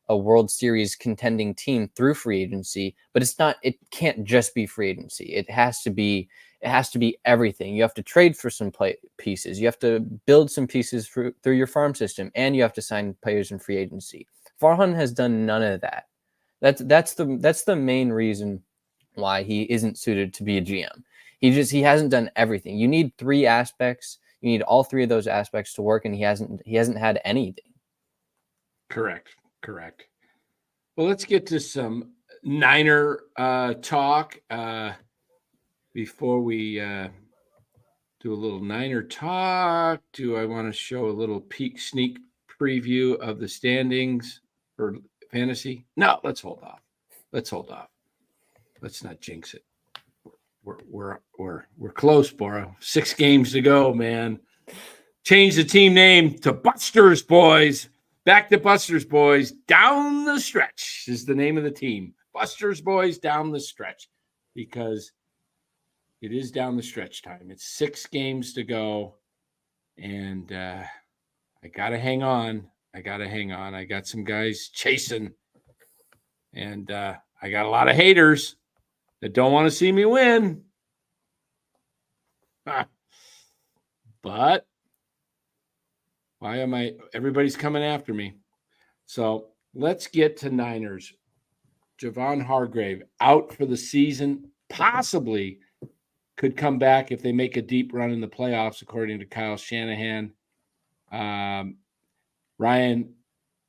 a World Series contending team through free agency, but it can't just be free agency. It has to be everything. You have to trade for some pieces. You have to build some pieces through your farm system, and you have to sign players in free agency. Farhan has done none of that. That's the main reason why he isn't suited to be a GM. He hasn't done everything. You need three aspects. You need all three of those aspects to work, and he hasn't had anything. Correct. Well, let's get to some Niner talk before we do a little Niner talk. Do I want to show a little sneak preview of the standings for fantasy? No, let's hold off. Let's not jinx it. We're close, Bora. 6 games to go, man. Change the team name to Busters Boys. Back to Busters Boys. Down the stretch is the name of the team. Busters Boys down the stretch, because it is down the stretch time. It's 6 games to go, and I gotta hang on. I got some guys chasing, and I got a lot of haters that don't want to see me win. But why everybody's coming after me. So let's get to Niners. Javon Hargrave out for the season, possibly could come back if they make a deep run in the playoffs, according to Kyle Shanahan. Ryan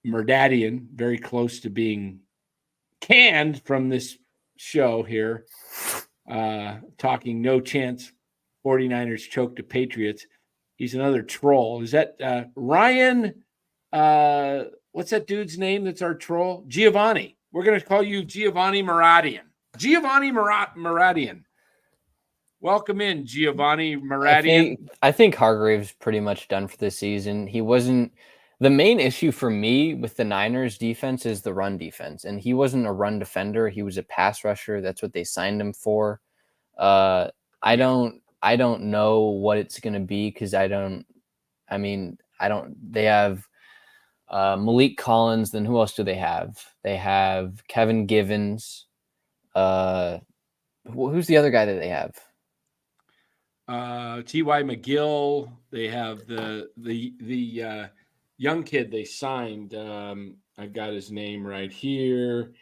Merdadian, very close to being canned from this show here, talking no chance 49ers choke the Patriots. He's another troll. Is that Ryan? What's that dude's name that's our troll? Giovanni. We're going to call you Giovanni Maradian. Giovanni Maradian. Welcome in, Giovanni Maradian. I think Hargrave's pretty much done for the season. He wasn't. The main issue for me with the Niners defense is the run defense, and he wasn't a run defender. He was a pass rusher. That's what they signed him for. I don't know what it's going to be, because they have Malik Collins. Then who else do they have? They have Kevin Givens. Who's the other guy that they have? T.Y. McGill. They have the young kid they signed. I've got his name right here.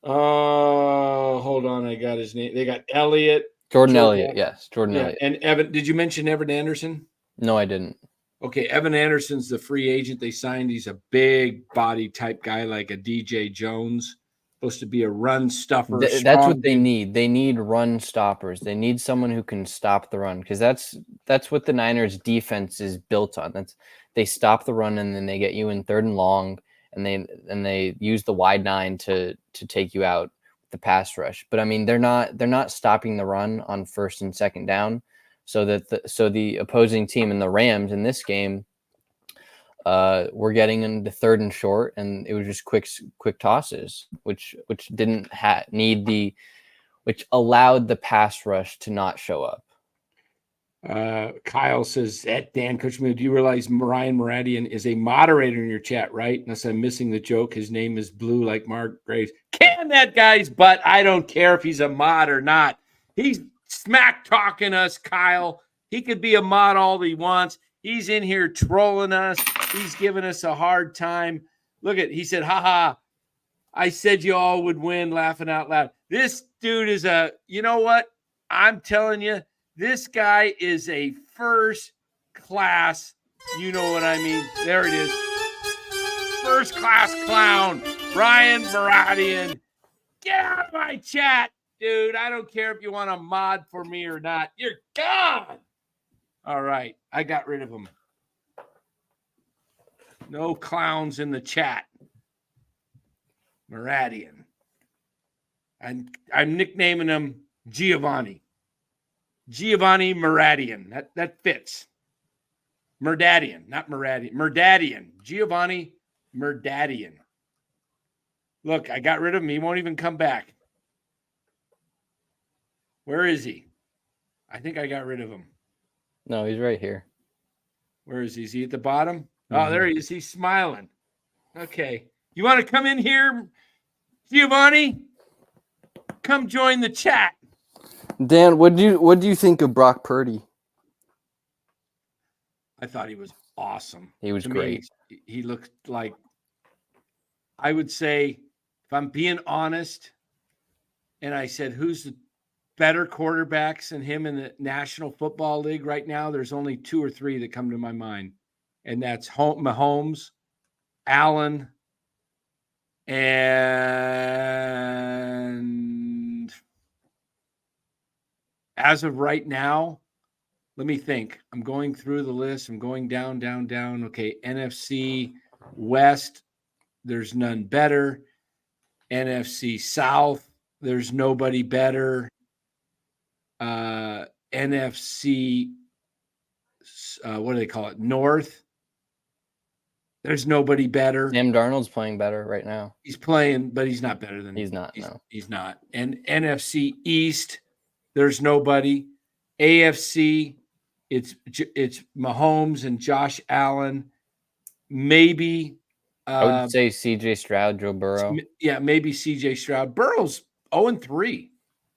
Oh, hold on. I got his name. They got Elliott. Jordan Elliott. Yes, Jordan Elliott. And Evan. Did you mention Evan Anderson? No, I didn't. Okay, Evan Anderson's the free agent they signed. He's a big body type guy like a DJ Jones. Supposed to be a run stuffer. That's what they need. They need run stoppers. They need someone who can stop the run, because that's what the Niners defense is built on. They stop the run, and then they get you in 3rd and long, and they use the wide 9 to take you out with the pass rush. But I mean, they're not stopping the run on 1st and 2nd down, so that the opposing team and the Rams in this game, we're getting into 3rd and short, and it was just quick tosses, which didn't which allowed the pass rush to not show up. Kyle says, at Dan Kuchman, do you realize Ryan Moradian is a moderator in your chat, right? Unless I'm missing the joke. His name is Blue like Mark Graves. Can that guy's butt. I don't care if he's a mod or not. He's smack talking us, Kyle. He could be a mod all he wants. He's in here trolling us. He's giving us a hard time. Look at, he said, haha, I said you all would win, laughing out loud. This dude is you know what? I'm telling you, this guy is a first class, you know what I mean? There it is. First class clown, Ryan Moradian. Get out of my chat, dude. I don't care if you want to mod for me or not. You're gone. All right. I got rid of him. No clowns in the chat. Moradian. I'm nicknaming him Giovanni. Giovanni Moradian. That fits. Merdadian, not Moradian. Merdadian. Giovanni Merdadian. Look, I got rid of him. He won't even come back. Where is he? I think I got rid of him. No, he's right here. Where is he? Is he at the bottom? Oh, there he is. He's smiling. Okay. You want to come in here, Giovanni? Come join the chat. Dan, what do you think of Brock Purdy? I thought he was awesome. He was great. He looked like, I would say, if I'm being honest, and I said, who's the better quarterbacks than him in the National Football League right now? There's only 2 or 3 that come to my mind. And that's Mahomes, Allen, and as of right now, let me think. I'm going through the list. I'm going down. Okay, NFC West, there's none better. NFC South, there's nobody better. NFC, what do they call it? North, there's nobody better. Sam Darnold's playing better right now. He's playing, but he's not better than he's not. No, he's not. And NFC East, there's nobody. AFC, it's Mahomes and Josh Allen. Maybe I would say C.J. Stroud, Joe Burrow. Yeah, maybe C.J. Stroud. Burrow's 0-3.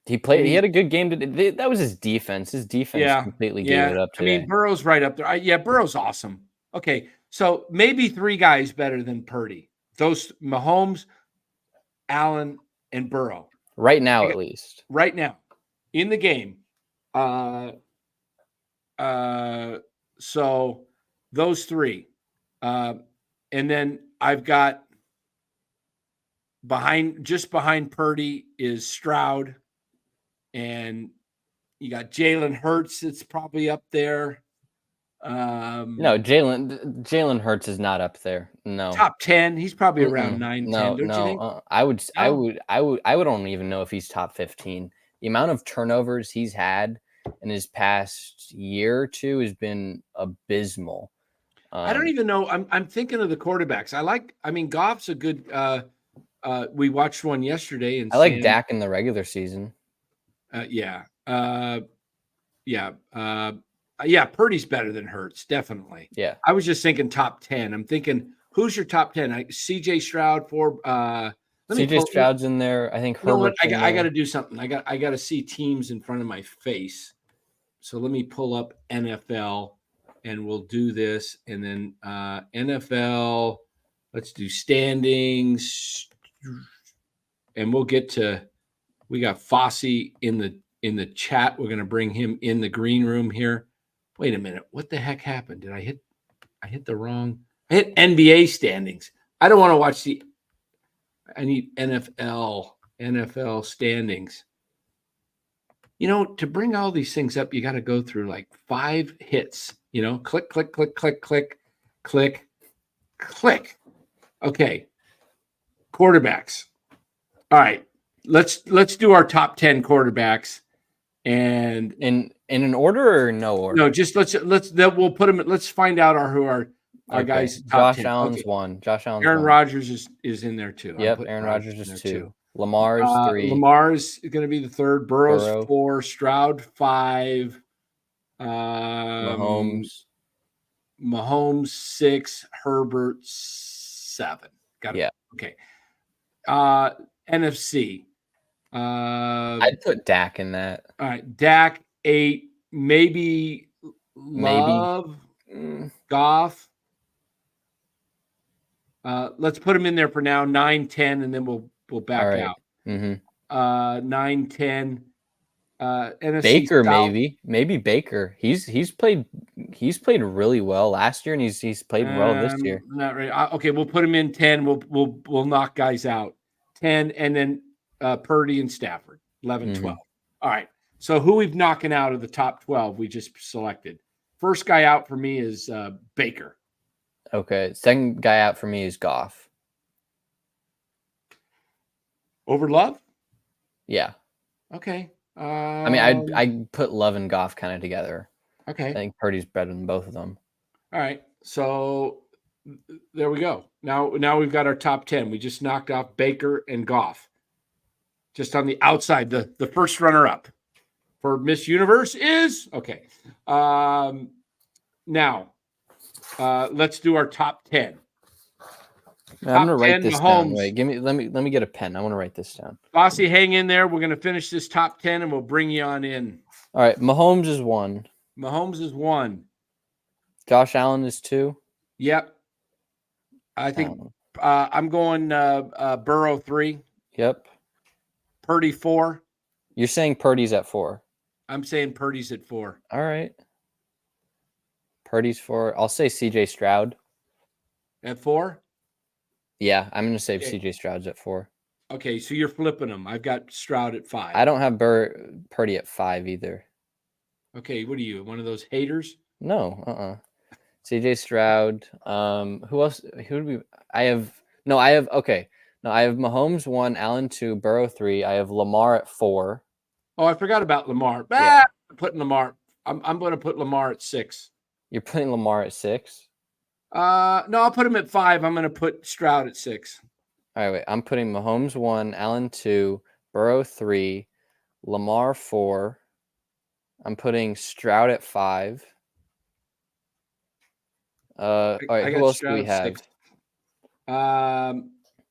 He played. He had a good game today. That was his defense. His defense completely gave it up today. I mean, Burrow's right up there. Burrow's awesome. Okay, so maybe 3 guys better than Purdy. Those Mahomes, Allen, and Burrow. Right now, at least. Right now, in the game. So those 3. And then I've got just behind Purdy is Stroud. And you got Jalen Hurts. It's probably up there. No, Jalen Hurts is not up there. No, top 10. He's probably around 9, 10. Don't you think? I don't even know if he's top 15. The amount of turnovers he's had in his past year or 2 has been abysmal. I don't even know. I'm thinking of the quarterbacks. Goff's a good. We watched one yesterday, and I like Dak in the regular season. Purdy's better than Hurts, definitely. Yeah. I was just thinking top 10. I'm thinking, who's your top 10? CJ Stroud for CJ Stroud's in there. I think Herbert's in there. I got to do something. I got to see teams in front of my face. So let me pull up NFL and we'll do this. And then NFL, let's do standings. and we'll get to. We got Fosse in the chat. We're going to bring him in the green room here. Wait a minute. What the heck happened? Did I hit the wrong? I hit NBA standings. I don't want to watch I need NFL standings. To bring all these things up, you got to go through like 5 hits, click, click, click, click, click, click, click. Okay. Quarterbacks. All right. Let's do our top 10 quarterbacks, and in an order or no order? No, just we'll put them. Let's find out who our guys top Josh 10. Allen's one. Josh Allen's Aaron one. Rodgers is in there too. Yep, Aaron Rodgers is 2. Lamar's 3. Lamar's going to be the 3rd. Burrow's 4. Stroud 5. Mahomes 6. Herbert 7. Got it. Yeah. Okay. NFC. I'd put Dak in that. All right, Dak 8. Maybe Love. Goff. Let's put him in there for now. 9, 10, and then we'll back out. 9, 10. NFC Baker, South. maybe Baker. He's played really well last year, and he's played well this year. Not really. Okay, we'll put him in 10. We'll knock guys out. 10, and then Purdy and Stafford. 11, 12. All right. So who we've knocking out of the top 12 we just selected? First guy out for me is Baker. Okay. Second guy out for me is Goff. Over Love? Yeah. Okay. I mean, I'd put Love and Goff kind of together. Okay. I think Purdy's better than both of them. All right. So there we go. Now we've got our top 10. We just knocked off Baker and Goff. Just on the outside, the first runner-up for Miss Universe is okay. Now, let's do our top 10. I'm gonna write this down. Wait, let me get a pen. I want to write this down. Fosse, hang in there. We're gonna finish this top 10, and we'll bring you on in. All right, Mahomes is 1. Mahomes is 1. Josh Allen is 2. Yep. I think I'm going Burrow 3. Yep. Purdy 4. You're saying Purdy's at 4. I'm saying Purdy's at 4. All right. Purdy's 4. I'll say CJ Stroud. At 4? Yeah, I'm going to say CJ Stroud's at 4. Okay, so you're flipping them. I've got Stroud at 5. I don't have Purdy at 5 either. Okay, what are you, one of those haters? No, CJ Stroud. Who else? Who do we? I have Mahomes 1, Allen 2, Burrow 3. I have Lamar at 4. Oh, I forgot about Lamar. Yeah. I'm putting Lamar. I'm going to put Lamar at 6. You're putting Lamar at 6? No, I'll put him at 5. I'm going to put Stroud at 6. All right, wait. I'm putting Mahomes 1, Allen 2, Burrow 3, Lamar 4. I'm putting Stroud at 5. All right, who else do we have? 6.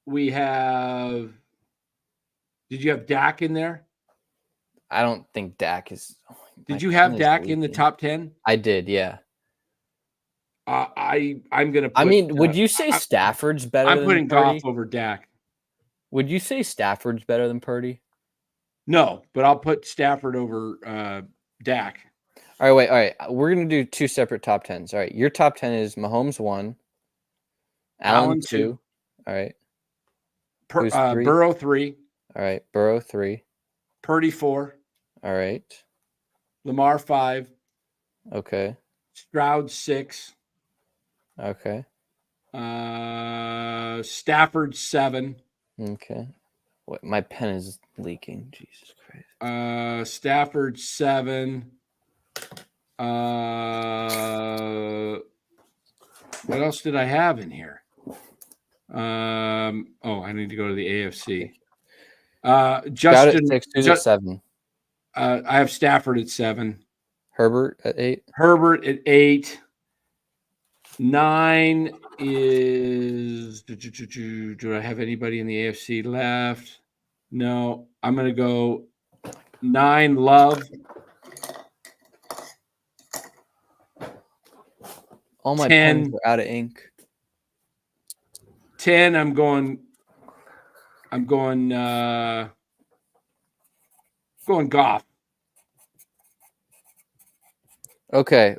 We have. Did you have Dak in there? I don't think Dak is. Did you have Dak in the top 10? I did, yeah. I'm gonna. I mean, would you say Stafford's better? I'm putting than Purdy? Goff over Dak. Would you say Stafford's better than Purdy? No, but I'll put Stafford over Dak. All right, wait. All right, we're gonna do 2 separate top 10s. All right, your top 10 is Mahomes 1, Allen 2. All right. Burrow 3. All right, Burrow 3. Purdy 4. All right. Lamar 5. Okay. Stroud 6. Okay. Stafford 7. Okay. What? My pen is leaking. Jesus Christ. Stafford 7. What else did I have in here? I need to go to the AFC. Justin at 6, who's at 7? I have Stafford at 7. Herbert at 8. Herbert at 8. 9 is. Do I have anybody in the AFC left? No. I'm going to go 9 Love. All my 10, pens are out of ink. 10, I'm going I'm going Goff. Okay.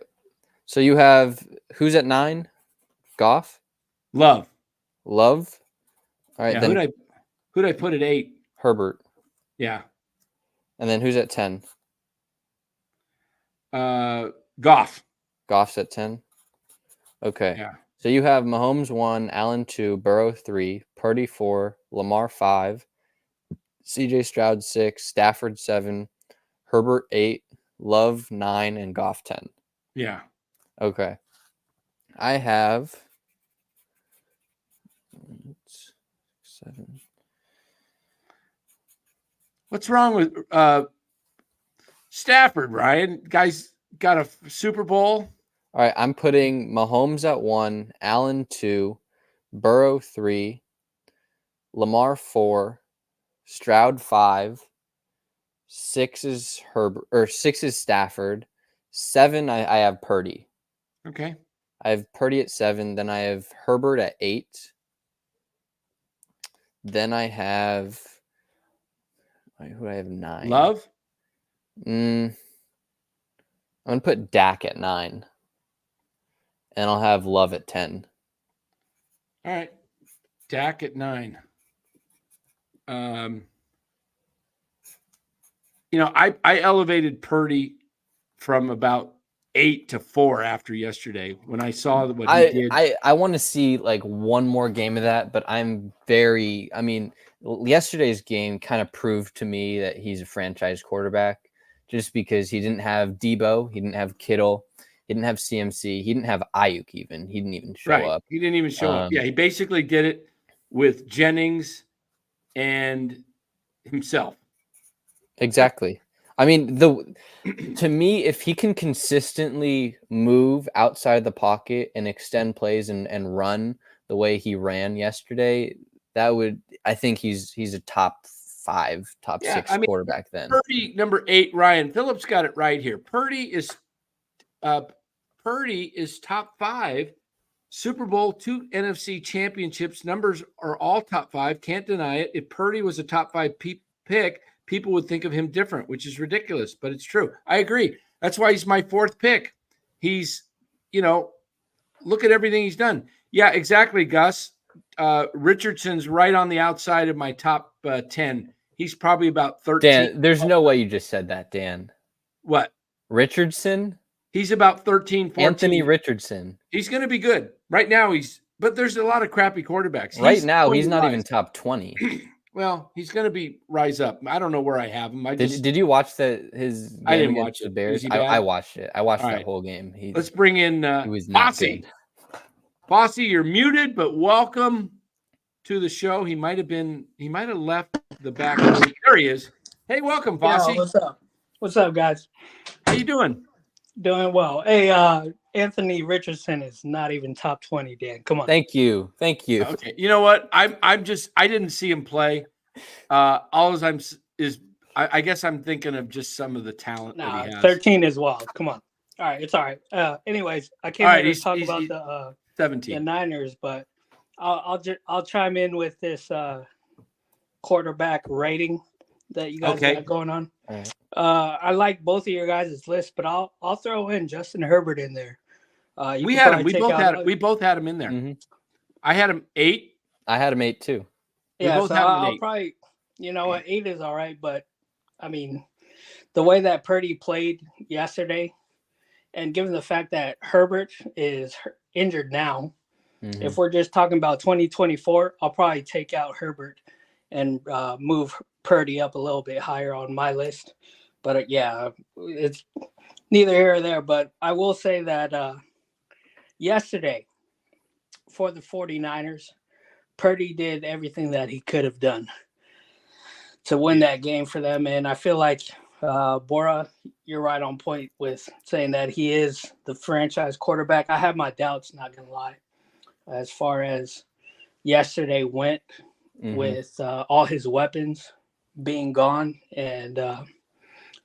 So you have who's at 9? Goff? Love. Love? All right, Yeah, then who'd I put at 8? Herbert. Yeah. And then who's at 10? Goff. Goff's at 10. Okay. Yeah. So you have Mahomes 1, Allen 2, Burrow 3, Purdy 4, Lamar 5, CJ Stroud 6, Stafford 7, Herbert 8, Love 9, and Goff 10. Yeah. Okay. I have 7. What's wrong with Stafford, Ryan? Guy's got a Super Bowl. All right, I'm putting Mahomes at 1, Allen 2, Burrow 3, Lamar 4, Stroud 5, 6 is Herbert, or 6 is Stafford, 7 I have Purdy. Okay. I have Purdy at 7, then I have Herbert at 8. Then I have who do I have 9? Love? I'm gonna put Dak at 9. And I'll have Love at 10. All right. Dak at 9. I elevated Purdy from about 8 to 4 after yesterday when I saw what he did. I want to see like one more game of that, but yesterday's game kind of proved to me that he's a franchise quarterback just because he didn't have Debo, he didn't have Kittle, he didn't have CMC, he didn't have Ayuk even. He didn't even show up. He didn't even show up. Yeah, he basically did it with Jennings and himself. Exactly. I mean, to me, if he can consistently move outside the pocket and extend plays and run the way he ran yesterday, I think he's a top 5, top 6 quarterback then. Purdy, number 8, Ryan Phillips got it right here. Purdy is top 5. Super Bowl, 2 NFC championships. Numbers are all top 5. Can't deny it. If Purdy was a top 5 pick, people would think of him different, which is ridiculous, but it's true. I agree. That's why he's my 4th pick. He's, look at everything he's done. Yeah, exactly, Gus. Richardson's right on the outside of my top 10. He's probably about 13. Dan, there's no way you just said that, Dan. What? Richardson? He's about 13, 14. Anthony Richardson. He's going to be good. Right now, but there's a lot of crappy quarterbacks. Right now, he's not even top 20. Well, he's going to rise up. I don't know where I have him. Did you watch his game I didn't against watch the it. Bears? Was he bad? I watched it. I watched All that right. whole game. Let's bring in he was not Fossey. good. Fossey, you're muted, but welcome to the show. He might have left the back room. There he is. Hey, welcome, Fossey. Yeah, what's up? What's up, guys? How you doing? Doing well. Hey, Anthony Richardson is not even top 20, Dan. Come on. Thank you. Okay. You know what? I didn't see him play. I guess I'm thinking of just some of the talent that he has. 13 as well. Come on. All right, it's all right. Anyways, I came here to talk about the 17. the Niners, but I'll chime in with this quarterback rating that you guys got going on. All right. I like both of your guys' lists, but I'll throw in Justin Herbert in there. We had him. We both had him in there. Mm-hmm. I had him 8. I had him 8 too. Yeah, so I'll probably, 8 is all right, but I mean, the way that Purdy played yesterday, and given the fact that Herbert is injured now, if we're just talking about 2024, I'll probably take out Herbert and move Purdy up a little bit higher on my list. But it's neither here or there. But I will say that yesterday for the 49ers, Purdy did everything that he could have done to win that game for them. And I feel like, Bora, you're right on point with saying that he is the franchise quarterback. I have my doubts, not going to lie, as far as yesterday went with all his weapons being gone and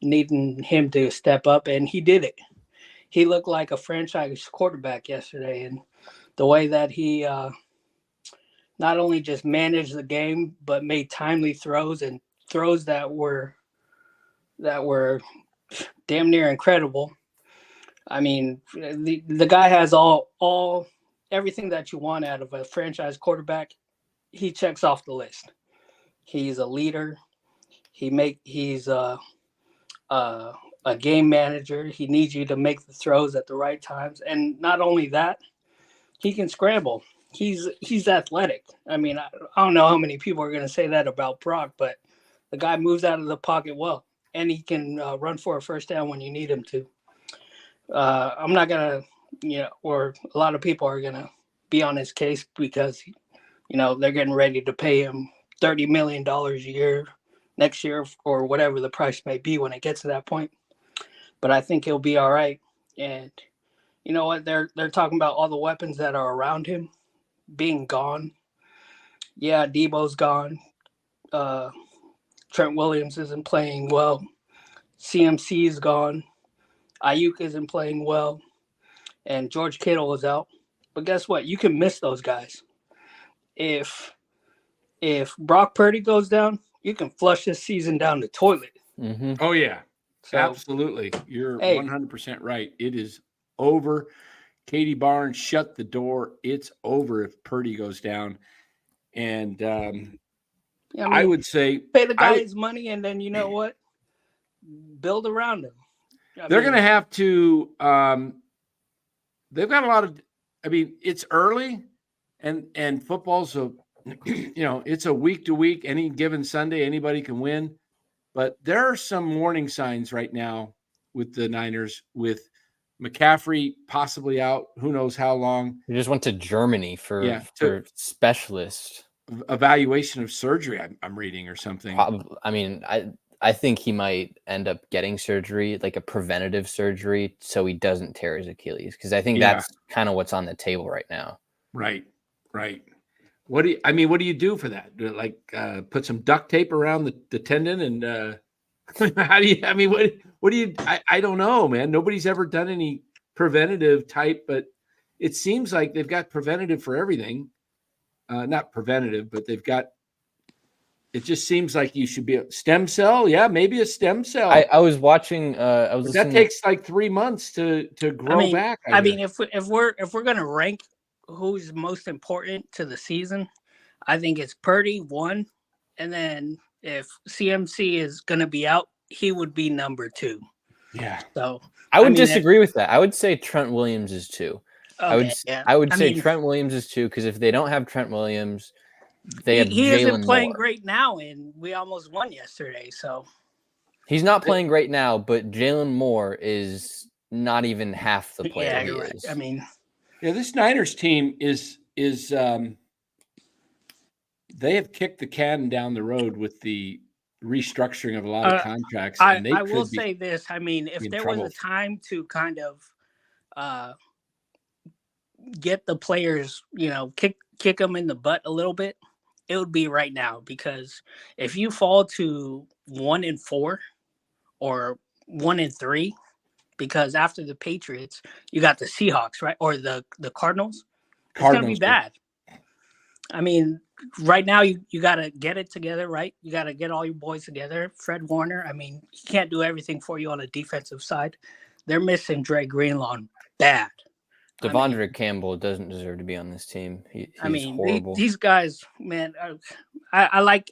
needing him to step up. And he did it. He looked like a franchise quarterback yesterday. And the way that he not only just managed the game, but made timely throws and throws that were damn near incredible. I mean, the guy has everything that you want out of a franchise quarterback. He checks off the list. He's a leader. He's a game manager. He needs you to make the throws at the right times, and not only that, he can scramble. He's athletic. I mean, I don't know how many people are going to say that about Brock, but the guy moves out of the pocket well, and he can run for a first down when you need him to. I'm not gonna, or a lot of people are gonna be on his case because, they're getting ready to pay him $30 million a year next year or whatever the price may be when it gets to that point. But I think he'll be all right. And you know what? They're talking about all the weapons that are around him being gone. Yeah, Debo's gone. Trent Williams isn't playing well. CMC is gone. Ayuk isn't playing well. And George Kittle is out. But guess what? You can miss those guys. If Brock Purdy goes down, you can flush this season down the toilet. Mm-hmm. Oh, yeah. So, absolutely. You're 100% right. It is over. Katie Barnes shut the door. It's over if Purdy goes down. And I would say pay the guy his money, and then you know what? Build around him. They're going to have to they've got a lot of it's early and football's it's a week to week. Any given Sunday, anybody can win. But there are some warning signs right now with the Niners, with McCaffrey possibly out, who knows how long. He just went to Germany for specialist evaluation of surgery, I'm reading, or something. I think he might end up getting surgery, like a preventative surgery, so he doesn't tear his Achilles. Because I think that's kind of what's on the table right now. Right. What do you do for that? Like put some duct tape around the tendon and how do you? What do you? I don't know, man. Nobody's ever done any preventative type, but it seems like they've got preventative for everything. Not preventative, but they've got. It just seems like you should be a stem cell. Yeah, maybe a stem cell. I was watching. That takes like 3 months to grow back. If we're gonna rank who's most important to the season, I think it's Purdy 1, and then if CMC is gonna be out, he would be number 2. Yeah. So I would disagree with that. I would say Trent Williams is 2. Okay, I would say Trent Williams is 2 because if they don't have Trent Williams, they have he Jalen isn't playing Moore. great now, and we almost won yesterday. So he's not playing great now, but Jalen Moore is not even half the player he is. Right. This Niners team is they have kicked the can down the road with the restructuring of a lot of contracts. I will say this. If there was a time to kind of get the players, kick them in the butt a little bit, it would be right now. Because if you fall to 1-4 or 1-3, because after the Patriots, you got the Seahawks, right? Or the Cardinals. It's going to be bad. Right now, you got to get it together, right? You got to get all your boys together. Fred Warner, he can't do everything for you on the defensive side. They're missing Dre Greenlaw bad. Devondre Campbell doesn't deserve to be on this team. He's horrible. These guys, man, I liked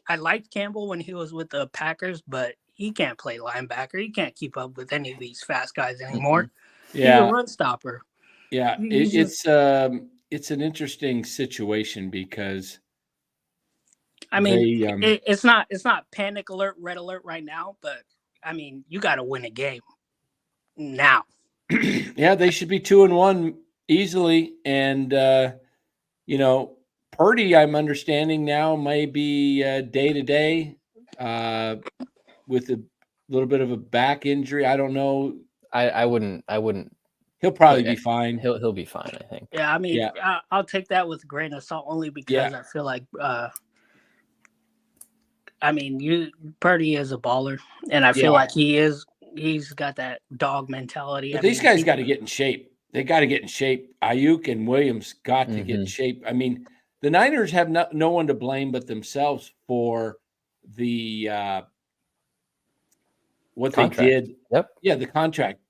Campbell when he was with the Packers, but he can't play linebacker. He can't keep up with any of these fast guys anymore. Yeah. He's a run stopper. Yeah, it's an interesting situation because it's not panic alert, red alert right now, but you got to win a game now. Yeah, they should be 2-1 easily, and Purdy, I'm understanding now, may be day to day with a little bit of a back injury. I don't know. I wouldn't. He'll probably be fine. He'll be fine, I think. Yeah, I'll take that with a grain of salt only because I feel like Purdy is a baller, and I feel like he's got that dog mentality. But these guys got to get in shape. They got to get in shape. Ayuk and Williams got to get in shape. the Niners have no one to blame but themselves for the what Contract. they did. Yep. Yeah, the contract.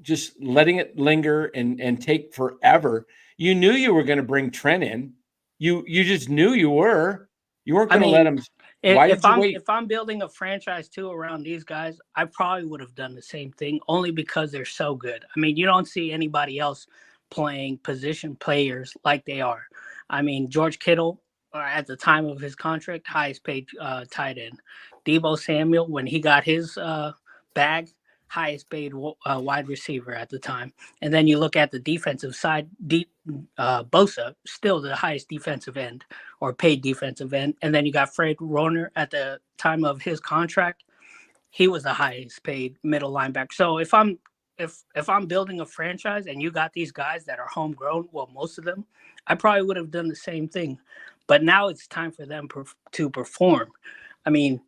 Just letting it linger and take forever. You knew you were going to bring Trent in. You just knew you were. You weren't going to let him. Why did you wait? If I'm building a franchise too around these guys, I probably would have done the same thing, only because they're so good. I mean, you don't see anybody else playing position players like they are. I mean, George Kittle, at the time of his contract, highest paid tight end. Deebo Samuel, when he got his bag, highest paid wide receiver at the time. And then you look at the defensive side, Bosa, still the highest defensive end or paid defensive end. And then you got Fred Warner at the time of his contract. He was the highest paid middle linebacker. So if I'm building a franchise and you got these guys that are homegrown, well, most of them, I probably would have done the same thing. But now it's time for them to perform. I mean,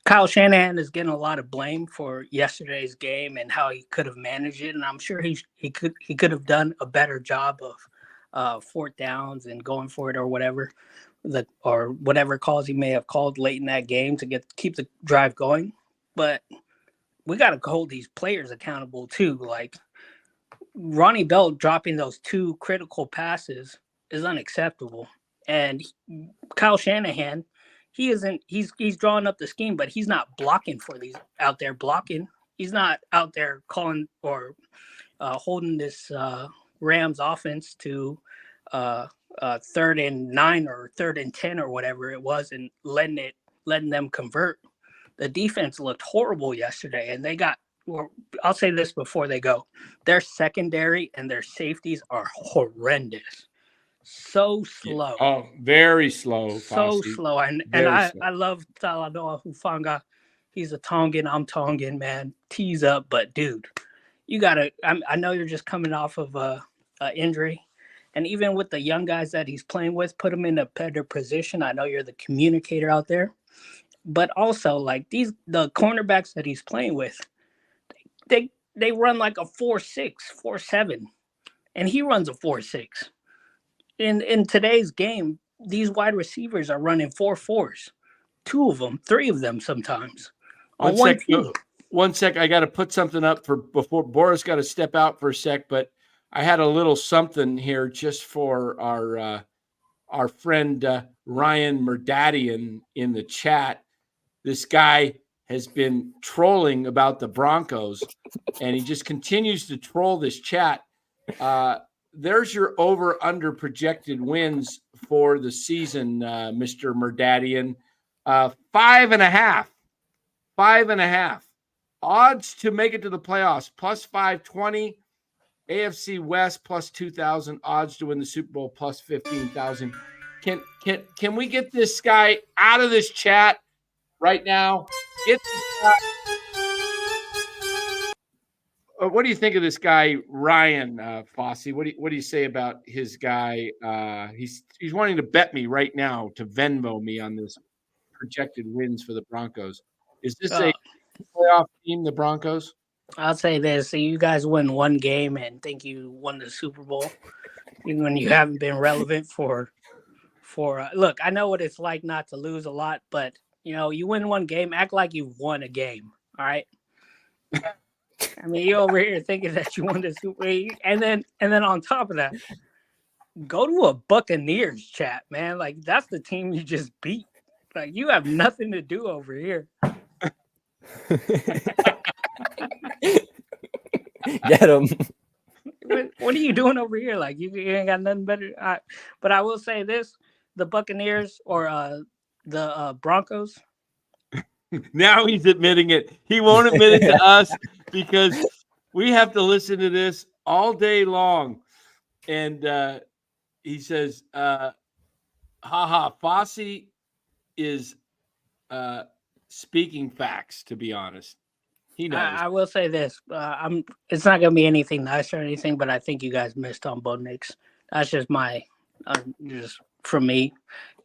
Kyle Shanahan is getting a lot of blame for yesterday's game and how he could have managed it, and I'm sure he could have done a better job of fourth downs and going for it or whatever calls he may have called late in that game to keep the drive going. But we got to hold these players accountable too. Like Ronnie Bell dropping those 2 critical passes is unacceptable, and Kyle Shanahan. He's drawing up the scheme, but he's not blocking for these out there blocking. He's not out there calling or holding this Rams offense to 3rd and 9 or 3rd and 10 or whatever it was, and letting them convert. The defense looked horrible yesterday, and they got. Well, I'll say this before they go: their secondary and their safeties are horrendous. So slow. Oh, very slow. So Fossey. slow. And I love Talanoa Hufanga. He's a Tongan. I'm Tongan, man. Tease up. But, dude, you got to – I know you're just coming off of a injury. And even with the young guys that he's playing with, put him in a better position. I know you're the communicator out there. But also, like, the cornerbacks that he's playing with, they run like a 4.6, 4.7. And he runs a 4.6. In today's game, these wide receivers are running 4.4s, 2 of them, 3 of them sometimes. One sec. I got to put something up before Boris got to step out for a sec. But I had a little something here just for our friend Ryan Merdadian in the chat. This guy has been trolling about the Broncos, and he just continues to troll this chat. There's your over-under projected wins for the season, Mr. Merdadian. 5.5. 5.5. Odds to make it to the playoffs, plus 520. AFC West, plus 2,000. Odds to win the Super Bowl, plus 15,000. Can we get this guy out of this chat right now? Get this guy. What do you think of this guy, Ryan Fossey? What do you say about his guy? He's wanting to bet me right now to Venmo me on this projected wins for the Broncos. Is this a playoff team, the Broncos? I'll say this: so you guys win one game and think you won the Super Bowl, when you haven't been relevant for. Look, I know what it's like not to lose a lot, but you win one game, act like you've won a game. All right. I mean, you're over here thinking that you won the Super Bowl, and then on top of that, go to a Buccaneers chat, man. Like, that's the team you just beat. Like, you have nothing to do over here. Get him. What are you doing over here? Like, you ain't got nothing better. But I will say this: the Buccaneers or the Broncos. Now he's admitting it. He won't admit it to us because we have to listen to this all day long. And he says, Fossey is speaking facts, to be honest. He knows. I will say this. It's not going to be anything nice or anything, but I think you guys missed on Bo Nix. That's just just from me.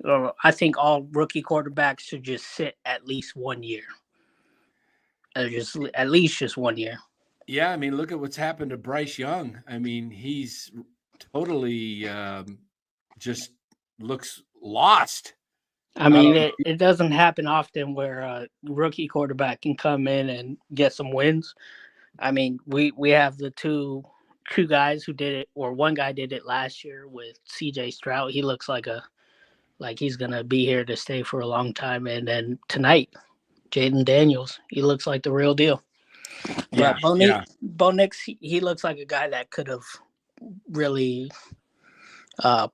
I think all rookie quarterbacks should just sit at least 1 year. At least just 1 year. Yeah, I mean, look at what's happened to Bryce Young. I mean, he's totally just looks lost. I mean, it doesn't happen often where a rookie quarterback can come in and get some wins. I mean, we have the two guys who did it, or one guy did it last year with CJ Stroud. He looks like he's gonna be here to stay for a long time. And then tonight, Jaden Daniels, he looks like the real deal. Yeah, but Bo Nix, he looks like a guy that could have really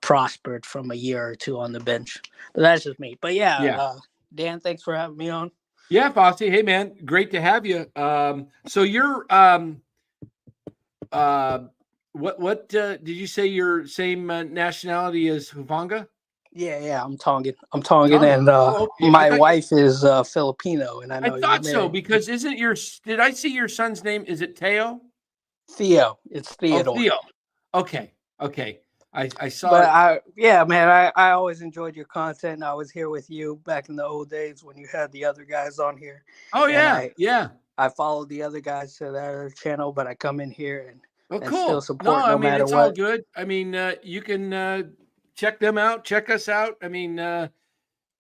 prospered from a year or two on the bench. But that's just me. But Dan, thanks for having me on. Yeah, Fosse. Hey, man, great to have you. So you're what did you say? Your same nationality as Hufanga? Yeah, I'm Tongan. And okay. my wife is Filipino, and I thought so because did I see your son's name? Is it Teo? Theo. It's Theodore. Oh, Theo. Okay. I saw. But I always enjoyed your content. And I was here with you back in the old days when you had the other guys on here. Oh yeah, I followed the other guys to that other channel, but I come in here and cool. Still support matter it's what. all good. I mean, you can check them out, check us out. I mean,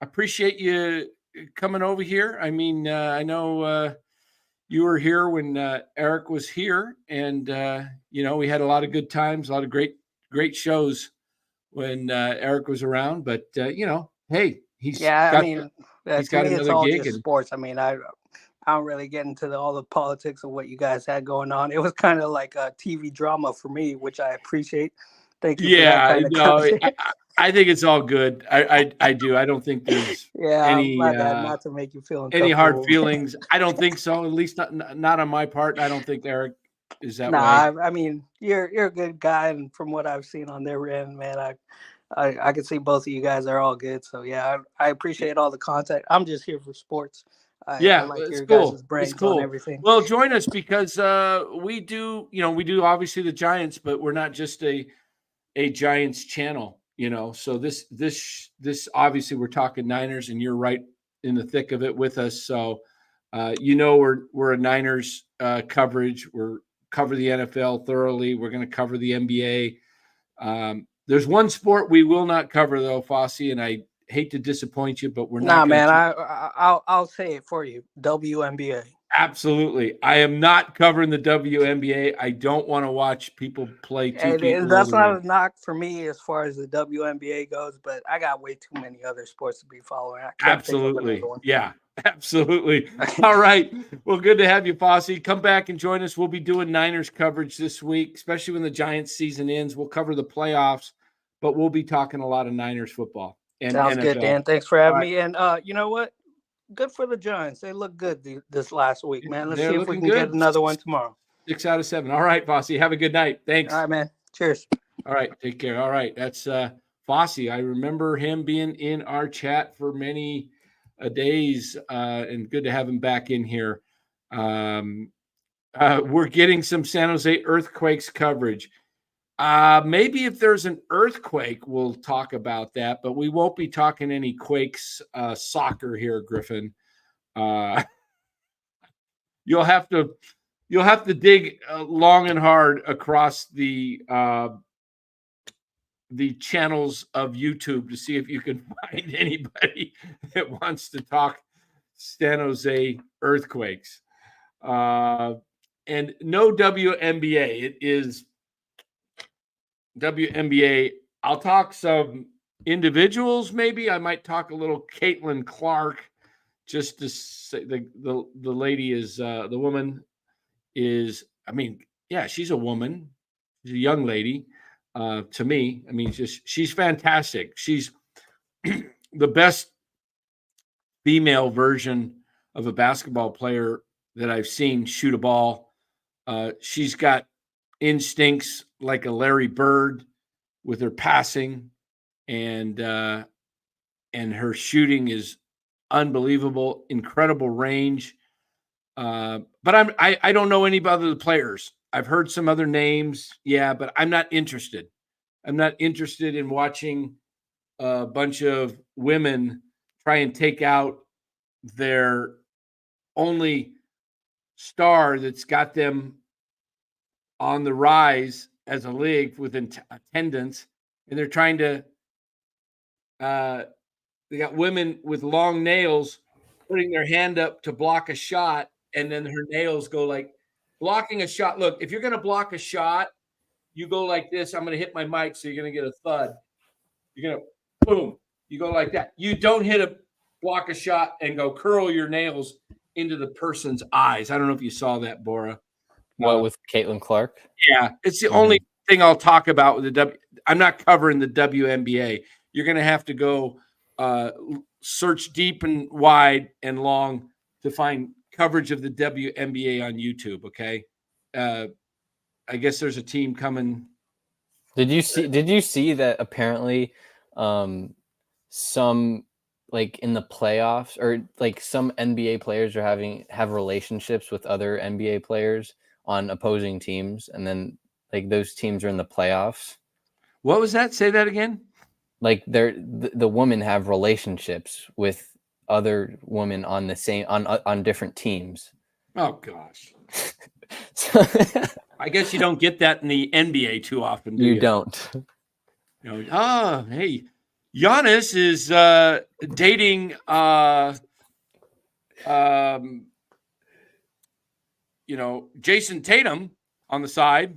appreciate you coming over here. I mean, I know you were here when Eric was here, and we had a lot of good times, a lot of great shows when Eric was around. But hey, he's got another gig. Just sports. I mean, I don't really get into all the politics of what you guys had going on. It was kind of like a TV drama for me, which I appreciate. Thank you. Yeah, I think it's all good. I do. I don't think there's any not to make you feel any hard feelings. I don't think so. At least not on my part. I don't think Eric is that way. I mean, you're a good guy, and from what I've seen on their end, man, I can see both of you guys are all good. So yeah, I appreciate all the content. I'm just here for sports. I like your guys' brains on everything. Well, join us because we do obviously the Giants, but we're not just a Giants channel, So this obviously we're talking Niners, and you're right in the thick of it with us. So we're a Niners coverage. We're cover the NFL thoroughly. We're going to cover the NBA. There's one sport we will not cover though, Fosse, and I hate to disappoint you, but we're not. Man, I'll say it for you. WNBA. Absolutely. I am not covering the WNBA. I don't want to watch people play people. That's not a knock for me as far as the WNBA goes, but I got way too many other sports to be following. Absolutely. Yeah, absolutely. All right. Well, good to have you, Fosse. Come back and join us. We'll be doing Niners coverage this week, especially when the Giants season ends. We'll cover the playoffs, but we'll be talking a lot of Niners football. And sounds NFL. Good, Dan. Thanks for having me. And you know what? Good for the Giants. They look good this last week, man. Let's see if we can get another one tomorrow. 6 out of 7. All right, Fosse. Have a good night. Thanks. All right, man. Cheers. All right. Take care. All right. That's Fosse. I remember him being in our chat for many days, and good to have him back in here. We're getting some San Jose earthquakes coverage. Maybe if there's an earthquake, we'll talk about that, but we won't be talking any Quakes soccer here, Griffin. You'll have to dig long and hard across the channels of YouTube to see if you can find anybody that wants to talk San Jose earthquakes. And no WNBA. It is WNBA. I'll talk some individuals. Maybe I might talk a little Caitlin Clark, just to say the lady is the woman is. I mean, yeah, she's a woman. She's a young lady. To me, I mean, she's fantastic. She's the best female version of a basketball player that I've seen shoot a ball. She's got instincts like a Larry Bird with her passing, and her shooting is unbelievable, incredible range. But I don't know any other players. I've heard some other names, but I'm not interested. I'm not interested in watching a bunch of women try and take out their only star that's got them on the rise as a league with attendance, and they're trying to They got women with long nails putting their hand up to block a shot, and then her nails go like blocking a shot. Look, if you're going to block a shot, you go like this. I'm going to hit my mic, so you're going to get a thud. You're going to boom. You go like that. You don't block a shot and go curl your nails into the person's eyes. I don't know if you saw that, Bora. What, with Caitlin Clark? Yeah, it's the only thing I'll talk about with the I'm not covering the WNBA. You're going to have to go search deep and wide and long to find coverage of the WNBA on YouTube. Okay, I guess there's a team coming. Did you see that apparently some, like, in the playoffs, or like some NBA players have relationships with other NBA players on opposing teams, and then like those teams are in the playoffs? What was that? Say that again. Like the women have relationships with other women on the same on different teams. Oh gosh. I guess you don't get that in the NBA too often, do you? You don't. You know, hey, Giannis is dating Jason Tatum on the side.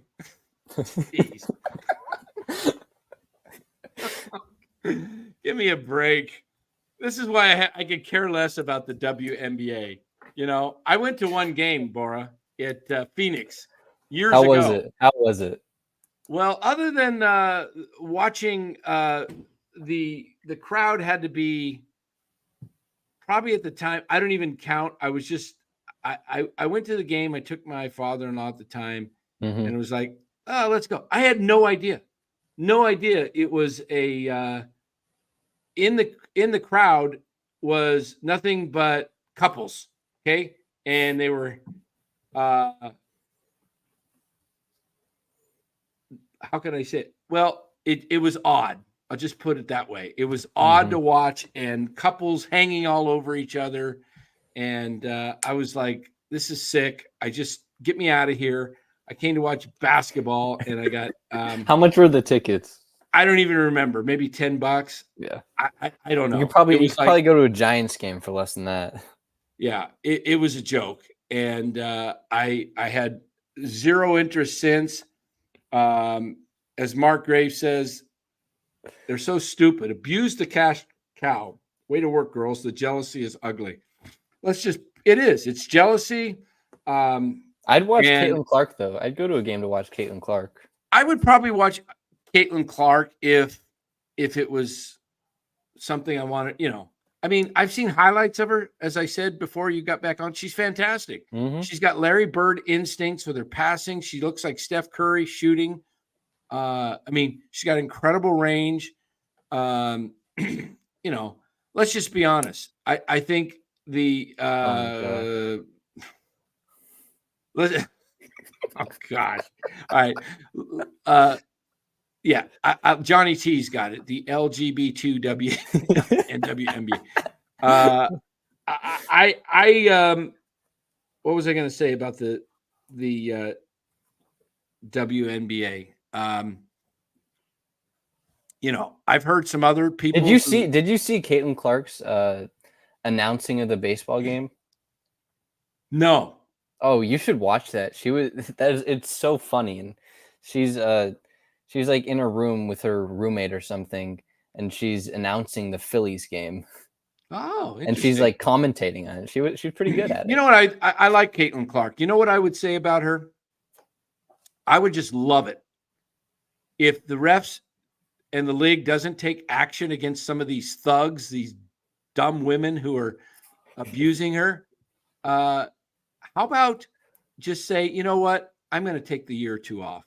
Jeez. Give me a break. This is why I could care less about the WNBA. You know, I went to one game, Bora, at Phoenix years ago. How was it? Well, other than watching, the crowd had to be probably at the time. I don't even count. I was just I went to the game. I took my father-in-law at the time, and it was like, oh, let's go. I had no idea. It was a in the crowd was nothing but couples. Okay, and they were how can I say it? Well, it was odd. I'll just put it that way. It was odd to watch, and couples hanging all over each other. And I was like, this is sick. Get me out of here. I came to watch basketball, and I got how much were the tickets? I don't even remember. Maybe $10. Yeah. I don't know. You could probably go to a Giants game for less than that. Yeah, it was a joke. And I had zero interest since. As Mark Graves says, they're so stupid. Abuse the cash cow. Way to work, girls. The jealousy is ugly. It's jealousy. I'd watch Caitlin Clark, though. I'd go to a game to watch Caitlin Clark. I would probably watch Caitlin Clark if it was something I wanted, you know. I mean, I've seen highlights of her, as I said before you got back on. She's fantastic. She's got Larry Bird instincts with her passing. She looks like Steph Curry shooting. I mean, she's got incredible range. You know, let's just be honest. I think the oh gosh. All right. Yeah, Johnny T's got it. The LGBT and WNBA. What was I going to say about the WNBA? You know, I've heard some other people. Did you see Caitlin Clark's announcing of the baseball game? No. Oh, you should watch that. It's so funny, and she's like in a room with her roommate or something, and she's announcing the Phillies game. Oh, and she's like commentating on it. She's pretty good at it. You know what? I like Caitlin Clark. You know what I would say about her? I would just love it if the refs and the league doesn't take action against some of these thugs, these dumb women who are abusing her. How about just say, you know what? I'm going to take the year or two off.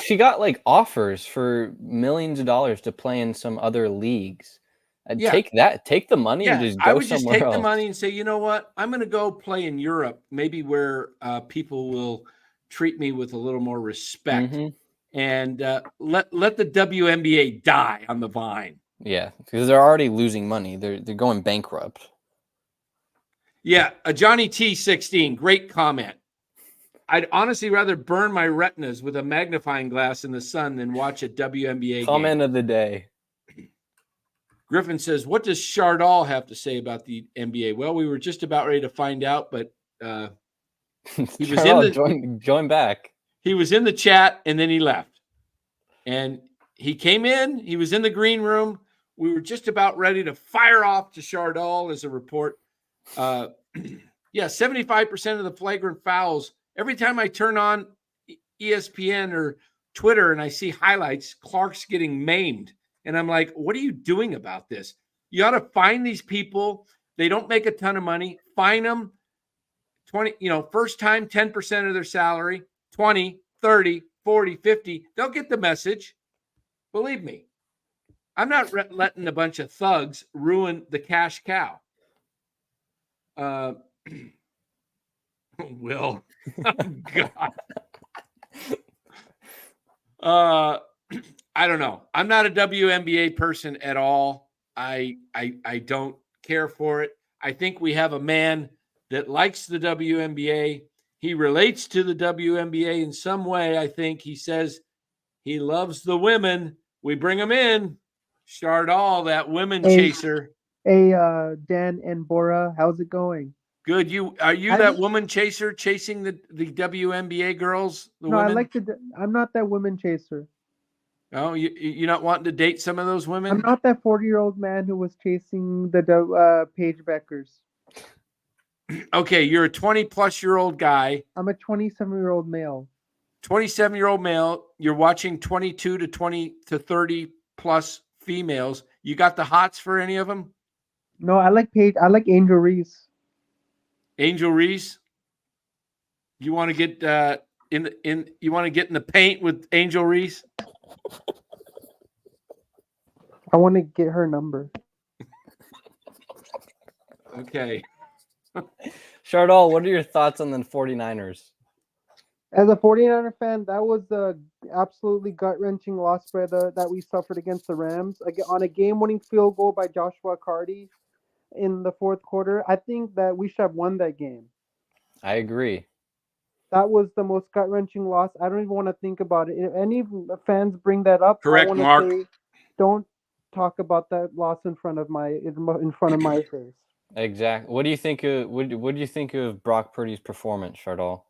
She got like offers for millions of dollars to play in some other leagues. Yeah. Take the money and just go somewhere else. I would just take the money and say, you know what? I'm going to go play in Europe, maybe where people will treat me with a little more respect, and let the WNBA die on the vine. Yeah, because they're already losing money. They're going bankrupt. Yeah, a Johnny T16, great comment. I'd honestly rather burn my retinas with a magnifying glass in the sun than watch a WNBA comment game. of the day. Griffin says, what does Chardal have to say about the NBA? Well, we were just about ready to find out, but he was in the join back. He was in the chat and then he left. And he came in, he was in the green room. We were just about ready to fire off to Chardal as a report. 75% of the flagrant fouls. Every time I turn on ESPN or Twitter and I see highlights, Clark's getting maimed. And I'm like, what are you doing about this? You ought to find these people. They don't make a ton of money. Fine them 20, first time 10% of their salary, 20, 30, 40, 50. They'll get the message. Believe me. I'm not letting a bunch of thugs ruin the cash cow. Will. God. I don't know. I'm not a WNBA person at all. I don't care for it. I think we have a man that likes the WNBA. He relates to the WNBA in some way. I think he says he loves the women. We bring them in. Chardal, that women chaser. Hey, Dan and Bora, how's it going? Good. Are you that woman chaser chasing the WNBA girls? Women? I'm not that woman chaser. Oh, you're not wanting to date some of those women? I'm not that 40-year-old man who was chasing the Paige Beckers. Okay, you're a 20-plus-year-old guy. I'm a 27-year-old male. 27-year-old male. You're watching 22 to 20 to 30-plus females. You got the hots for any of them? No, I like Paige. I like Angel Reese. Angel Reese? You want to get you want to get in the paint with Angel Reese? I want to get her number. Okay. Chardal, what are your thoughts on the 49ers? As a 49er fan, that was the absolutely gut-wrenching loss that we suffered against the Rams. On a game-winning field goal by Joshua Carty in the fourth quarter, I think that we should have won that game. I agree. That was the most gut-wrenching loss. I don't even want to think about it. If any fans bring that up, correct, I want Mark. to say, don't talk about that loss in front of my face. Exactly. What do you think of Brock Purdy's performance, Chardal?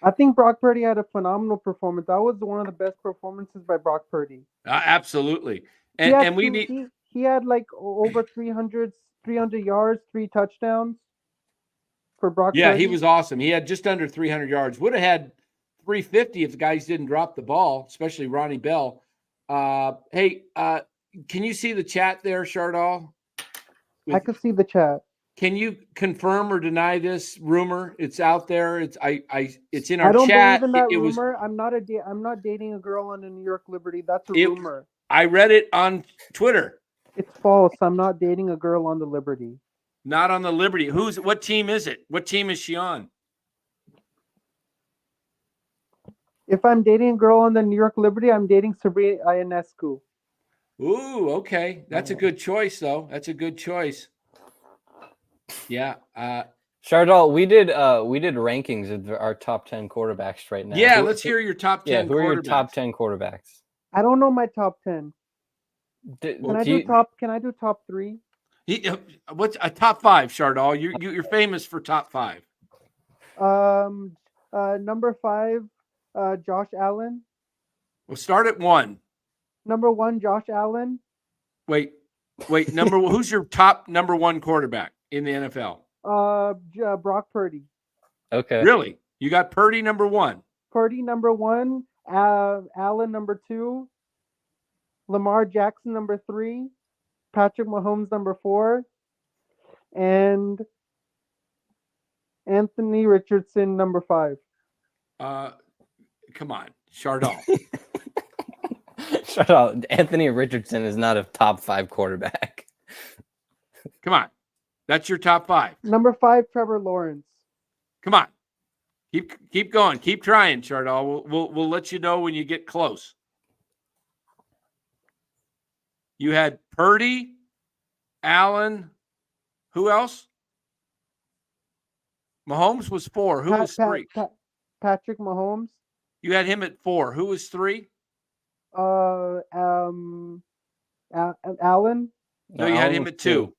I think Brock Purdy had a phenomenal performance. That was one of the best performances by Brock Purdy. Absolutely. He had like over 300 yards, 3 touchdowns for Brock Purdy. Yeah, he was awesome. He had just under 300 yards. Would have had 350 if the guys didn't drop the ball, especially Ronnie Bell. Hey, can you see the chat there, Chardal? I can see the chat. Can you confirm or deny this rumor? It's out there. It's in our chat. I don't believe in that rumor. I'm not dating a girl on the New York Liberty. That's a rumor. I read it on Twitter. It's false. I'm not dating a girl on the Liberty. Not on the Liberty. What team is it? What team is she on? If I'm dating a girl on the New York Liberty, I'm dating Sabrina Ionescu. Ooh, okay. That's a good choice, though. That's a good choice. Yeah. Chardal, we did rankings of our top 10 quarterbacks right now. Yeah, let's hear your top 10 Yeah, who are your top 10 quarterbacks? I don't know my top 10. Can I do top 3? What's a top 5, Chardal? You're famous for top 5. Number 5, Josh Allen. We'll start at 1. Number 1, Josh Allen. Wait. Who's your top number 1 quarterback in the NFL? Brock Purdy. Okay. Really? You got Purdy number 1. Purdy number 1. Allen number 2. Lamar Jackson number 3. Patrick Mahomes number 4. And Anthony Richardson number 5. Come on, Chardal. Chardal, Anthony Richardson is not a top 5 quarterback. Come on. That's your top 5. Number 5, Trevor Lawrence. Come on. Keep going. Keep trying, Chardal. We'll let you know when you get close. You had Purdy, Allen. Who else? Mahomes was 4. Who was 3? Patrick Mahomes. You had him at 4. Who was 3? Allen. No, you had him at 2.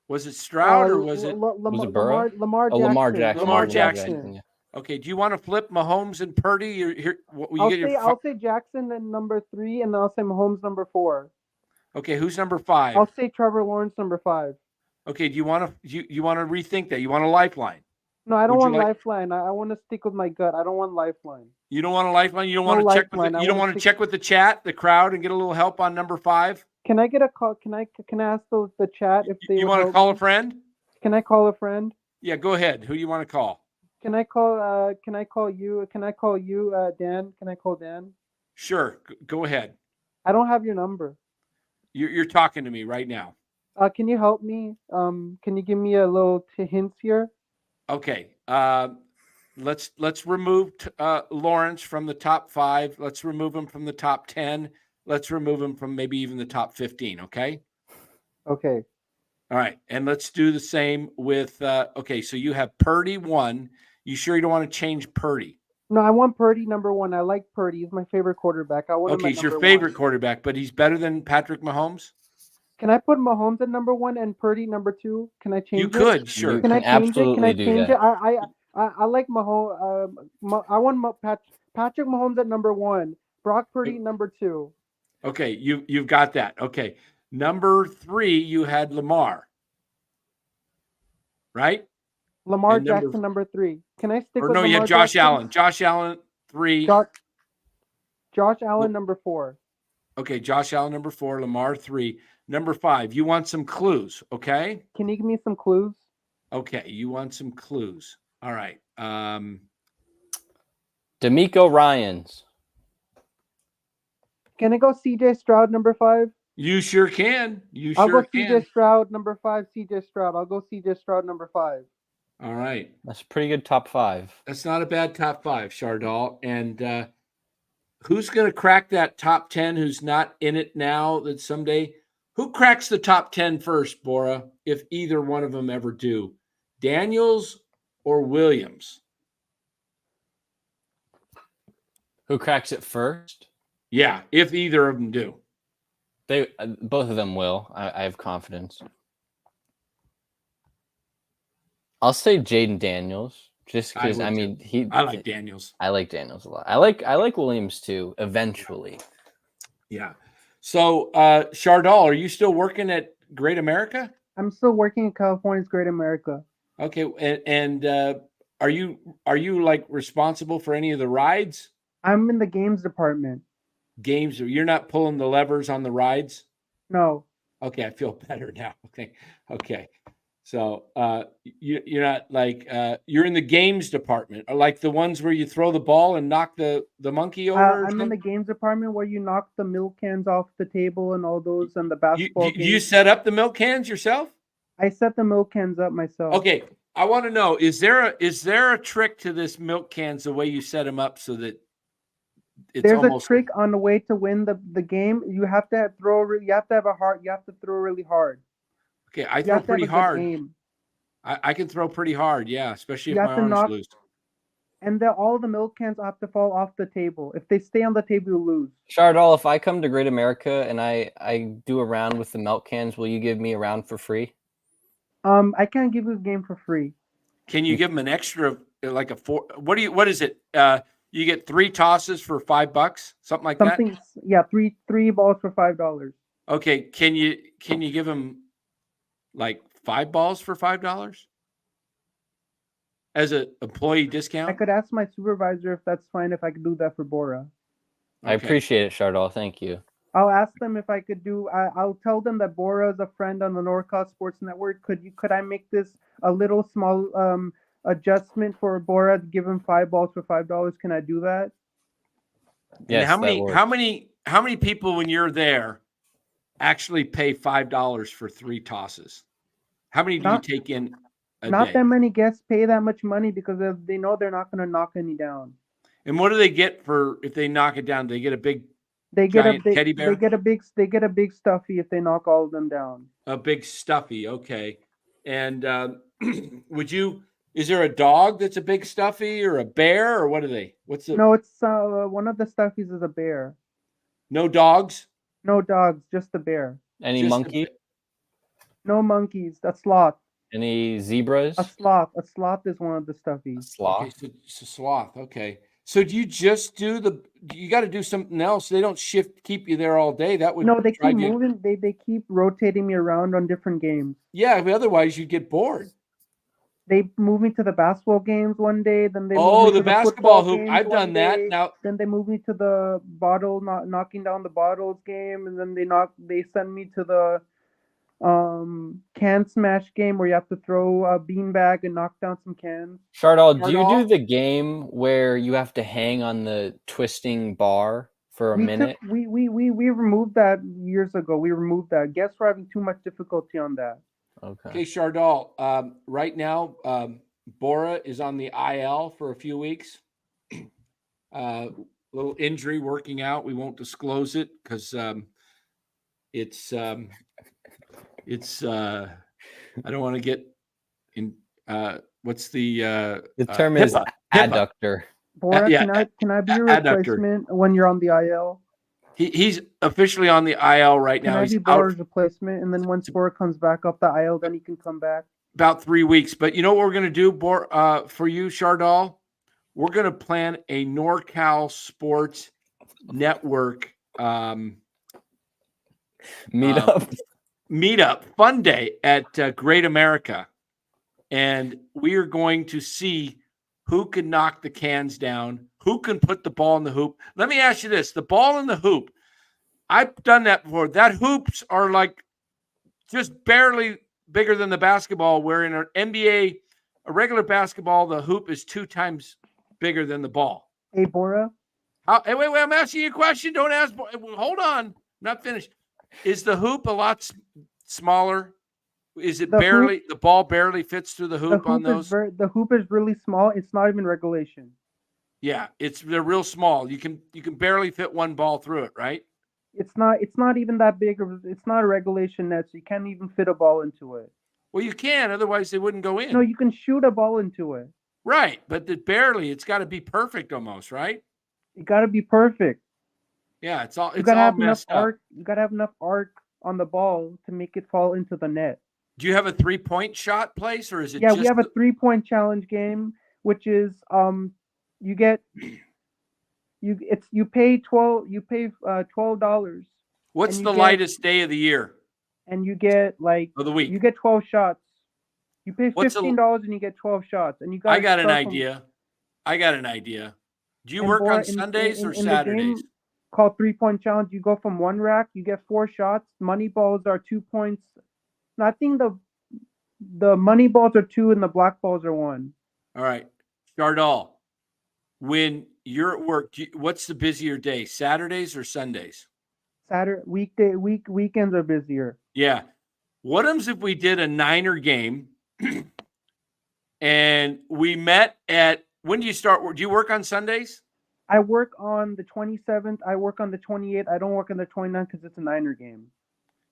Was it Stroud or was it Burrow? Lamar Jackson. Lamar Jackson. Lamar Jackson. Yeah. Okay. Do you want to flip Mahomes and Purdy? I'll say Jackson and number 3, and then I'll say Mahomes number 4. Okay. Who's number 5? I'll say Trevor Lawrence number 5. Okay. Do you want to rethink that? You want a lifeline? No, I don't want lifeline. I want to stick with my gut. I don't want lifeline. You don't want a lifeline. You don't want to check with you don't want to check with the chat, the crowd, and get a little help on number 5. Can I get a call? Can I ask the chat if they? You want to call a friend? Can I call a friend? Yeah, go ahead. Who do you want to call? Can I call? Can I call you? Can I call you, Dan? Can I call Dan? Sure. Go ahead. I don't have your number. You're talking to me right now. Can you help me? Can you give me a little hints here? Okay. Let's remove Lawrence from the top 5. Let's remove him from the top 10. Let's remove him from maybe even the top 15. Okay. Okay. All right. And let's do the same with. Okay. So you have Purdy 1. You sure you don't want to change Purdy? No, I want Purdy number 1. I like Purdy. He's my favorite quarterback. I want him at he's your number favorite 1. quarterback, but he's better than Patrick Mahomes. Can I put Mahomes at number 1 and Purdy number 2? Can I change it? You could, sure. Can I change it? Can I change it? That. I like Mahomes. I want Patrick Mahomes at number 1. Brock Purdy number 2. Okay, you've got that. Okay, number 3, you had Lamar, right? Lamar Jackson number 3. Can I stick with no? Lamar You had Josh Jackson? Allen. Josh Allen 3. Josh Allen number 4. Okay, Josh Allen number 4. Lamar 3. Number 5. You want some clues? Okay. Can you give me some clues? Okay, you want some clues. All right. D'Amico Ryans. Can I go CJ Stroud number 5? You sure can. I'll go CJ Stroud number 5. CJ Stroud. I'll go CJ Stroud number 5. All right. That's a pretty good top 5. That's not a bad top 5, Chardal. And who's going to crack that top 10 who's not in it now that someday? Who cracks the top 10 first, Bora, if either one of them ever do? Daniels or Williams? Who cracks it first? Yeah, if either of them do. They both of them will. I have confidence. I'll say Jaden Daniels, just because I like Daniels. I like Daniels a lot. I like Williams too. Eventually. Yeah. So, Chardal, are you still working at Great America? I'm still working at California's Great America. Okay, and are you like responsible for any of the rides? I'm in the games department. Games? You're not pulling the levers on the rides? No. Okay, I feel better now. Okay. So you're not like you're in the games department, or like the ones where you throw the ball and knock the monkey over. I'm in the games department where you knock the milk cans off the table and all those, and the basketball. You set up the milk cans yourself? I set the milk cans up myself. Okay, I want to know: is there a trick to this milk cans the way you set them up so that there's a trick on the way to win the game? You have to have a heart. You have to throw really hard. Okay, I throw pretty hard. I can throw pretty hard, yeah, especially if my arms loose. And all the milk cans have to fall off the table. If they stay on the table, you lose. Chardal, if I come to Great America and I do a round with the milk cans, will you give me a round for free? I can't give you a game for free. Can you give them an extra, like a 4? What is it? You get 3 tosses for $5, something like that? Yeah, three balls for $5. Okay, can you give them like 5 balls for $5 as an employee discount? I could ask my supervisor if that's fine, if I could do that for Bora. I appreciate it, Chardal. Thank you. I'll ask them if I could do. I'll tell them that Bora is a friend on the NorCal Sports Network. Could I make this a little small adjustment for Bora to give him 5 balls for $5? Can I do that? Yes. How many people when you're there actually pay $5 for 3 tosses? How many do you take in a day? Not that many guests pay that much money because they know they're not going to knock any down. And what do they get if they knock it down? Do they get a big teddy bear? They get a big stuffy if they knock all of them down. A big stuffy, okay. And is there a dog that's a big stuffy or a bear, or what are they? No, it's one of the stuffies is a bear. No dogs? No dogs, just the bear. Any Just monkey? No monkeys. A sloth. Any zebras? A sloth. A sloth is one of the stuffies. Sloth. Okay, so sloth. Okay. So do you just do you got to do something else? They don't keep you there all day. That would No, they keep drive you. moving. They keep rotating me around on different games. Yeah, but otherwise you'd get bored. They move me to the basketball games one day, then they move Oh, me the to the basketball football hoop. games I've one done that. day. Now, Then they move me to the knocking down the bottles game, and then they send me to the can smash game where you have to throw a beanbag and knock down some cans. Chardal, do you do Chardal? the game where you have to hang on the twisting bar for a minute? We removed that years ago. We removed that. Guess we're having too much difficulty on that. Okay, Chardal. Right now, Bora is on the IL for a few weeks. Little injury working out. We won't disclose it because it's I don't want to get in. What's the term is HIPAA. adductor. Bora, Yeah, can I be your adductor. replacement when you're on the IL? He's officially on the IL right now. Can I He's be Bora's replacement? And then once Bora comes back off the IL, then he can come back. About 3 weeks. But you know what we're going to do, for you, Chardal? We're going to plan a NorCal Sports Network meetup fun day at Great America. And we are going to see who can knock the cans down, who can put the ball in the hoop. Let me ask you this. The ball in the hoop, I've done that before. That hoops are like just barely bigger than the basketball, where in an NBA, a regular basketball, the hoop is 2 times bigger than the ball. Hey, Bora. Hey, wait, I'm asking you a question. Don't ask. Hold on. I'm not finished. Is the hoop a lot smaller? Is it the ball barely fits through the hoop on those? The hoop is really small. It's not even regulation. Yeah, they're real small. You can barely fit one ball through it, right? It's not even that big. It's not a regulation net, so you can't even fit a ball into it. Well, you can, otherwise they wouldn't go in. No, you can shoot a ball into it. Right, but it's got to be perfect almost, right? It got to be perfect. Yeah, it's all messed up. You got to have enough arc on the ball to make it fall into the net. Do you have a 3-point shot place, or is it? Yeah, we have a 3-point challenge game, which is you pay $12. What's the lightest day of the year? And you get of the week. You get 12 shots. You pay $15 and you get 12 shots. And you got. I got an idea. Do you work on Sundays or Saturdays? Called 3-point challenge. You go from one rack, you get 4 shots. Money balls are 2 points. No, I think the money balls are 2 and the black balls are 1. All right, Chardal. When you're at work, what's the busier day? Saturdays or Sundays? Weekends are busier. Yeah. What if we did a Niner game and we met at, when do you start? Do you work on Sundays? I work on the 27th. I work on the 28th. I don't work on the 29th because it's a Niner game.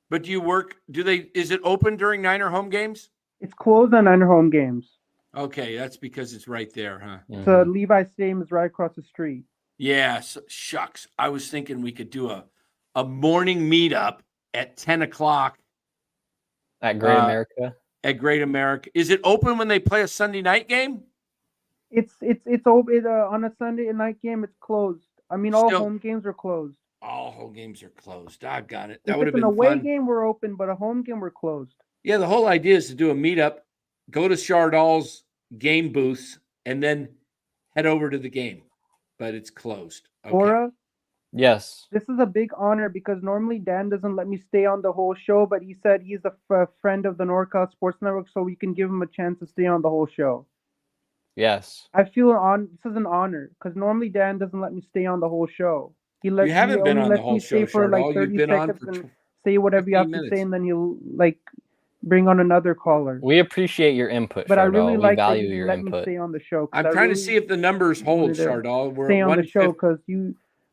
But is it open during Niner home games? It's closed on Niner home games. Okay, that's because it's right there, huh? Mm-hmm. So Levi Stadium is right across the street. Yeah, shucks. I was thinking we could do a morning meetup at 10 o'clock. At Great America? At Great America. Is it open when they play a Sunday night game? It's open on a Sunday night game. It's closed. I mean, all home games are closed. All home games are closed. I got it. That would have been an away game. We're open, but a home game we're closed. Yeah, the whole idea is to do a meetup, go to Chardal's game booths, and then head over to the game. But it's closed. Okay. Bora? Yes. This is a big honor because normally Dan doesn't let me stay on the whole show, but he said he's a friend of the NorCal Sports Network, so we can give him a chance to stay on the whole show. Yes. I feel this is an honor because normally Dan doesn't let me stay on the whole show. You haven't been on the whole show, for like 30 seconds and say whatever you have to say, and then he'll bring on another caller. We appreciate your input, but Chardal. I really like value that you your let input. me stay on the show. I'm trying to see if the numbers hold, Chardal. Stay on the show because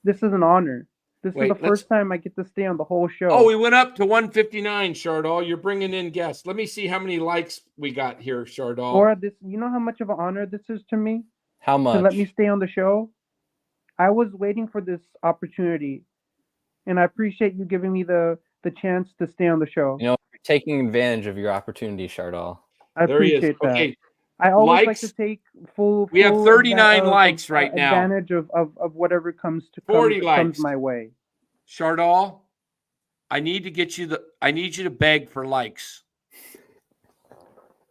this is an honor. This is the first time I get to stay on the whole show. Oh, we went up to 159, Chardal. You're bringing in guests. Let me see how many likes we got here, Chardal. Or you know how much of an honor this is to me? How much? To let me stay on the show? I was waiting for this opportunity. and I appreciate you giving me the chance to stay on the show. You know, you're taking advantage of your opportunity, Shardall. I There he is. appreciate that. Okay. I always like Likes. to take full. We have full 39 likes right now. Advantage of whatever comes 40 likes. comes my way. Shardall, I need to get you I need you to beg for likes.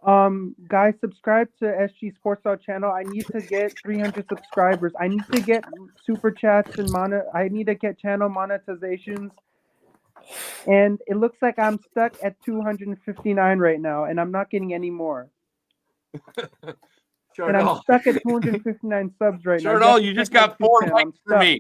Guys, subscribe to SG Sports channel. I need to get 300 subscribers. I need to get super chats and I need to get channel monetizations. And it looks like I'm stuck at 259 right now, and I'm not getting any more. And I'm stuck at 259 subs right now. Shardall, you just got 4 likes for me.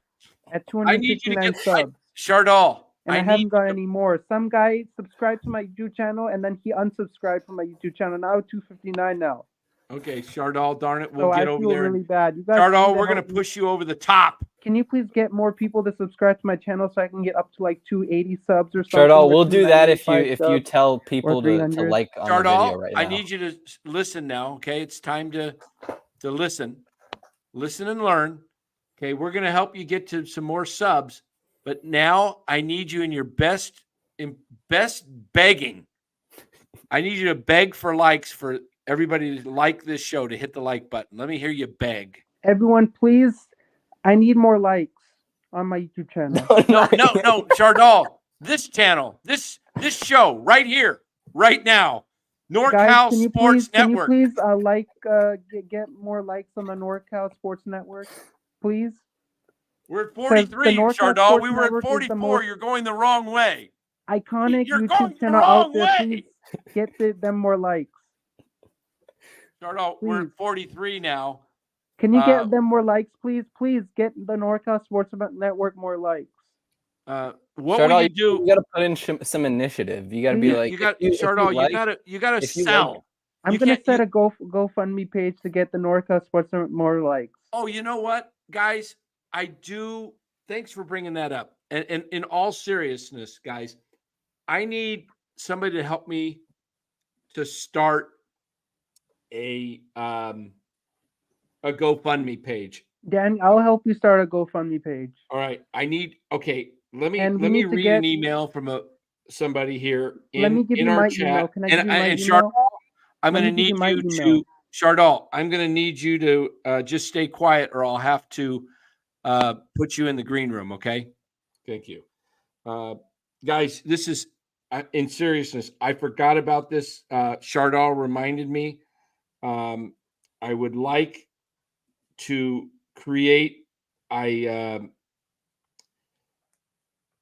At 259 subs. Shardall, and I haven't got any more. Some guy subscribed to my YouTube channel, and then he unsubscribed from my YouTube channel. Now 259 now. Okay, Shardall, darn it, we'll get over there. I feel really bad. You guys, Shardall, we're going to push you over the top. Can you please get more people to subscribe to my channel so I can get up to like 280 subs or something? Shardall, we'll do that if you tell people to like on Shardall, the video right now. I need you to listen now, okay? It's time to listen. Listen and learn. Okay, we're going to help you get to some more subs, but now I need you in your best begging. I need you to beg for likes for everybody to like this show, to hit the like button. Let me hear you beg. Everyone, please. I need more likes on my YouTube channel. No, Shardall. This channel, this show right here, right now. NorCal Sports Network. Can you please get more likes on the NorCal Sports Network, please? We're at 43, Shardall. We were at 44. You're going the wrong way. Iconic YouTube channel out there. Please get them more likes. Shardall, we're at 43 now. Can you get them more likes, please? Please get the NorCal Sports Network more likes. What will you do? You got to put in some initiative. You got to be like, Shardall, you got to sell. I'm going to set a GoFundMe page to get the NorCal Sports Network more likes. Oh, you know what, guys? I do. Thanks for bringing that up. And in all seriousness, guys, I need somebody to help me to start a GoFundMe page. Dan, I'll help you start a GoFundMe page. All right. Let me read an email from somebody here in our chat. Email. Can I give you my email? Shardall, I'm going to need you to Shardall. I'm going to need you to just stay quiet, or I'll have to put you in the green room. Okay. Thank you, guys. This is in seriousness. I forgot about this. Shardall reminded me. I would like to create a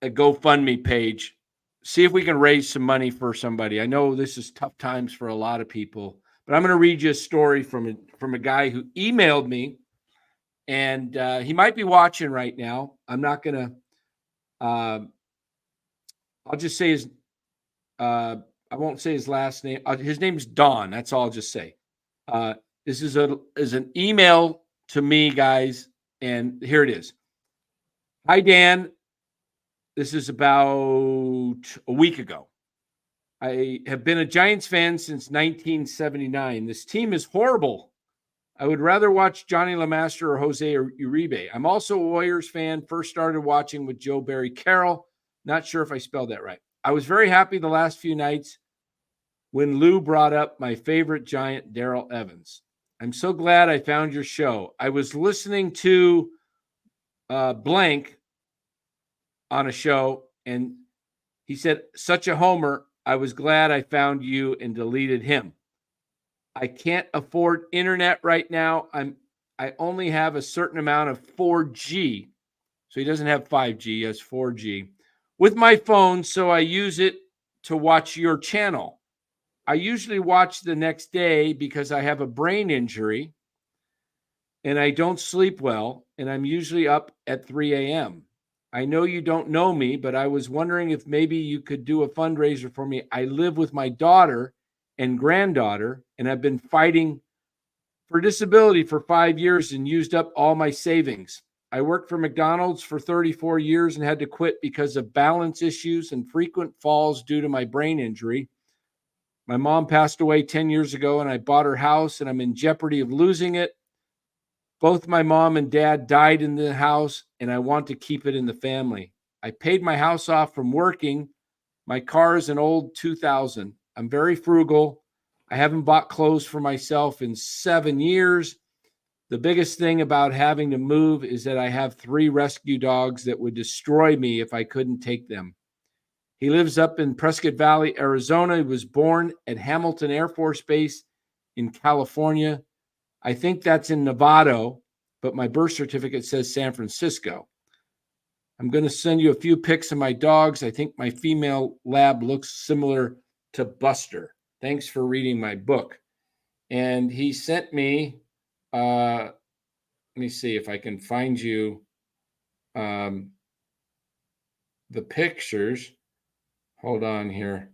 GoFundMe page. See if we can raise some money for somebody. I know this is tough times for a lot of people, but I'm going to read you a story from a guy who emailed me, and he might be watching right now. I'm not going to. I'll just say his. I won't say his last name. His name's Don. That's all I'll just say. This is an email to me, guys, and here it is. Hi, Dan. This is about a week ago. I have been a Giants fan since 1979. This team is horrible. I would rather watch Johnny LeMaster or Jose Uribe. I'm also a Warriors fan. First started watching with Joe Barry Carroll. Not sure if I spelled that right. I was very happy the last few nights when Lou brought up my favorite Giant, Darrell Evans. I'm so glad I found your show. I was listening to blank on a show, and he said, such a homer. I was glad I found you and deleted him. I can't afford internet right now. I only have a certain amount of 4G. So he doesn't have 5G, he has 4G with my phone. So I use it to watch your channel. I usually watch the next day because I have a brain injury and I don't sleep well, and I'm usually up at 3 a.m. I know you don't know me, but I was wondering if maybe you could do a fundraiser for me. I live with my daughter and granddaughter, and I've been fighting for disability for 5 years and used up all my savings. I worked for McDonald's for 34 years and had to quit because of balance issues and frequent falls due to my brain injury. My mom passed away 10 years ago, and I bought her house, and I'm in jeopardy of losing it. Both my mom and dad died in the house, and I want to keep it in the family. I paid my house off from working. My car is an old 2000. I'm very frugal. I haven't bought clothes for myself in 7 years. The biggest thing about having to move is that I have 3 rescue dogs that would destroy me if I couldn't take them. He lives up in Prescott Valley, Arizona. He was born at Hamilton Air Force Base in California. I think that's in Nevada, but my birth certificate says San Francisco. I'm going to send you a few pics of my dogs. I think my female lab looks similar to Buster. Thanks for reading my book. And he sent me, let me see if I can find you the pictures. Hold on here.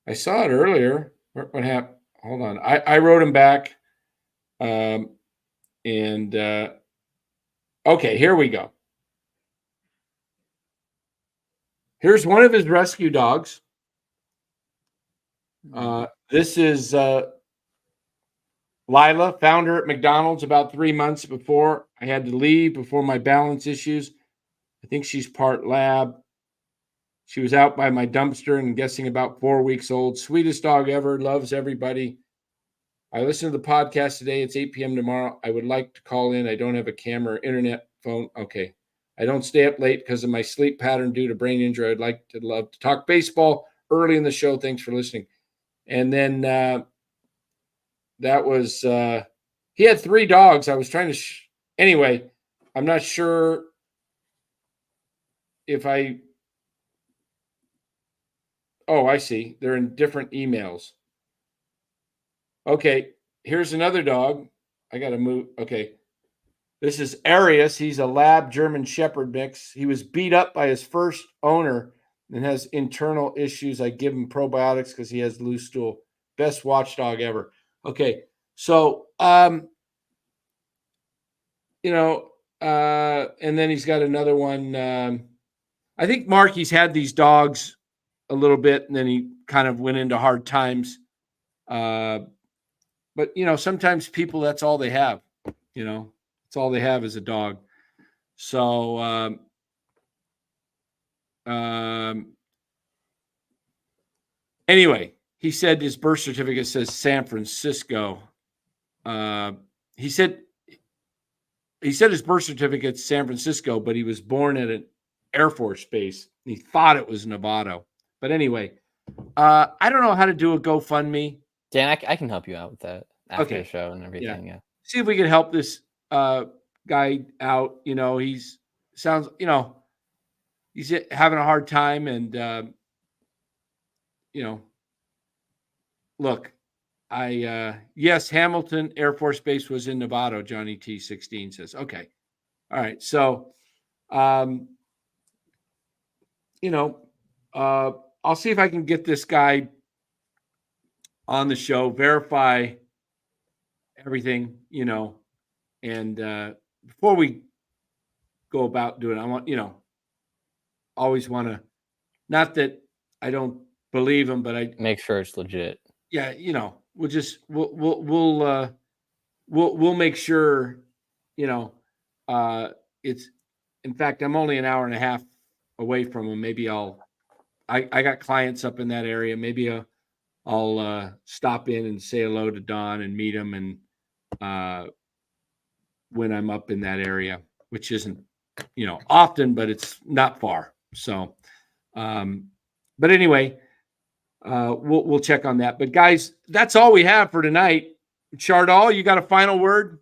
I saw it earlier. What happened? Hold on. I wrote him back. Okay, here we go. Here's one of his rescue dogs. This is Lila. Found her at McDonald's about 3 months before I had to leave, before my balance issues. I think she's part lab. She was out by my dumpster and I'm guessing about 4 weeks old. Sweetest dog ever. Loves everybody. I listened to the podcast today. It's 8 p.m. tomorrow. I would like to call in. I don't have a camera or internet phone. Okay. I don't stay up late because of my sleep pattern due to brain injury. I'd love to talk baseball early in the show. Thanks for listening. And then that was he had 3 dogs. I was trying to anyway, I'm not sure if I see. They're in different emails. Okay, here's another dog. I got to move. Okay. This is Arius. He's a lab German Shepherd mix. He was beat up by his first owner and has internal issues. I give him probiotics because he has loose stool. Best watchdog ever. Okay, so and then he's got another one. I think Marky's had these dogs a little bit, and then he kind of went into hard times. But sometimes people, that's all they have. That's all they have is a dog. So anyway, he said his birth certificate says San Francisco. He said his birth certificate's San Francisco, but he was born at an Air Force base. He thought it was Nevada. But anyway, I don't know how to do a GoFundMe. Dan, I can help you out with that after the show and everything. Yeah. See if we can help this guy out. He's having a hard time, and look, yes, Hamilton Air Force Base was in Nevada. Johnny T16 says, okay, all right, so I'll see if I can get this guy on the show, verify everything, and before we go about doing it, I want, always want to, not that I don't believe him, but I make sure it's legit. Yeah. We'll make sure, it's, in fact, I'm only an hour and a half away from him. Maybe I got clients up in that area. Maybe I'll stop in and say hello to Don and meet him. And when I'm up in that area, which isn't, often, but it's not far. So, but anyway, we'll check on that. But guys, that's all we have for tonight. Chardal, you got a final word?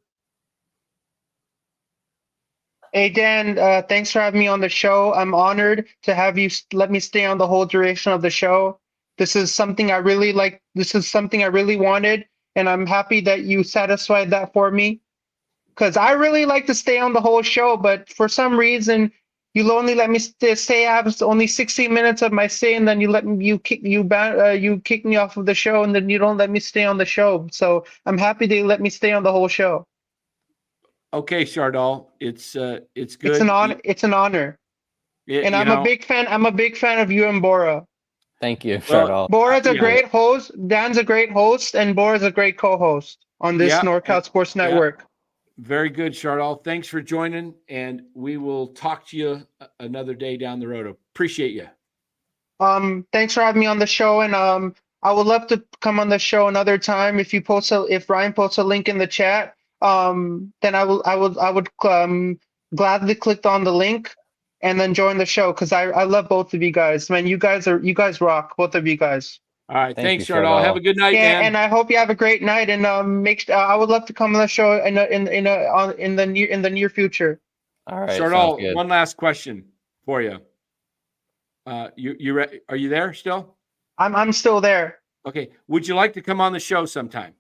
Hey, Dan, thanks for having me on the show. I'm honored to have you let me stay on the whole duration of the show. This is something I really like. This is something I really wanted, and I'm happy that you satisfied that for me. Because I really like to stay on the whole show, but for some reason, you only let me stay. I have only 60 minutes of my stay, and then you kick me off of the show, and then you don't let me stay on the show. So I'm happy they let me stay on the whole show. Okay, Chardal, it's good. It's an honor. It's an honor. And I'm a big fan. I'm a big fan of you and Bora. Thank you, Chardal. Bora's a great host. Dan's a great host, and Bora's a great co-host on this NorCal Sports Network. Very good, Chardal. Thanks for joining, and we will talk to you another day down the road. Appreciate you. Thanks for having me on the show, and I would love to come on the show another time. If Ryan posts a link in the chat, then I would gladly click on the link and then join the show, because I love both of you guys. Man, you guys rock, both of you guys. All right, thanks, Chardal. Have a good night, man. And I hope you have a great night. And I would love to come on the show in the near future. All right, Chardal. One last question for you. Are you there still? I'm still there. Okay. Would you like to come on the show sometime?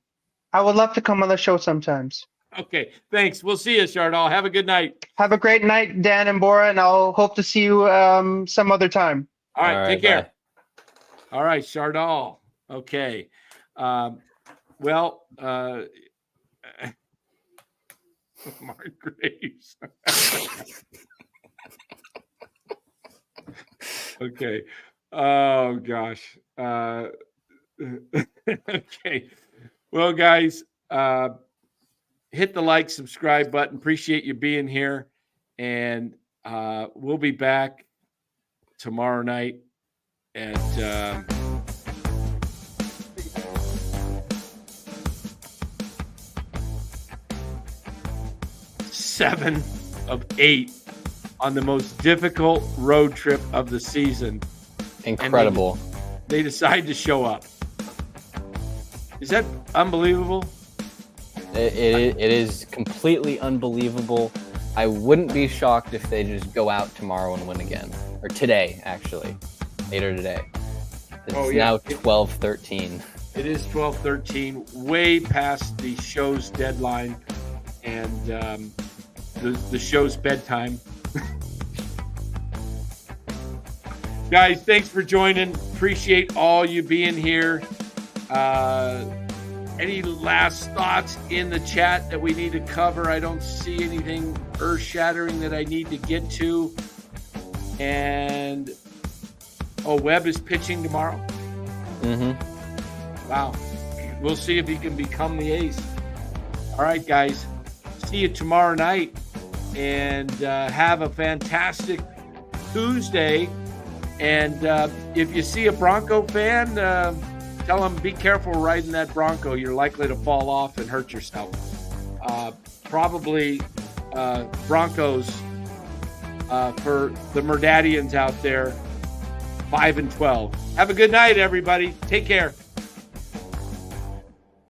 I would love to come on the show sometimes. Okay. Thanks. We'll see you, Chardal. Have a good night. Have a great night, Dan and Bora, and I'll hope to see you some other time. All right. Take care. Bye. All right, Chardal. Okay. Mark Graves. Okay. Oh gosh. Okay. Well, guys, hit the like, subscribe button. Appreciate you being here. And we'll be back tomorrow night at 7 of 8 on the most difficult road trip of the season. Incredible. They decide to show up. Is that unbelievable? It is completely unbelievable. I wouldn't be shocked if they just go out tomorrow and win again. Or today, actually. Later today. It's now 12:13. It is 12:13, way past the show's deadline and the show's bedtime. Guys, thanks for joining. Appreciate all you being here. Any last thoughts in the chat that we need to cover? I don't see anything earth-shattering that I need to get to. And Webb is pitching tomorrow. Mm-hmm. Wow. We'll see if he can become the ace. All right, guys. See you tomorrow night. And have a fantastic Tuesday. And if you see a Bronco fan, tell them be careful riding that Bronco. You're likely to fall off and hurt yourself. Probably Broncos for the Merdadians out there, 5-12. Have a good night, everybody. Take care.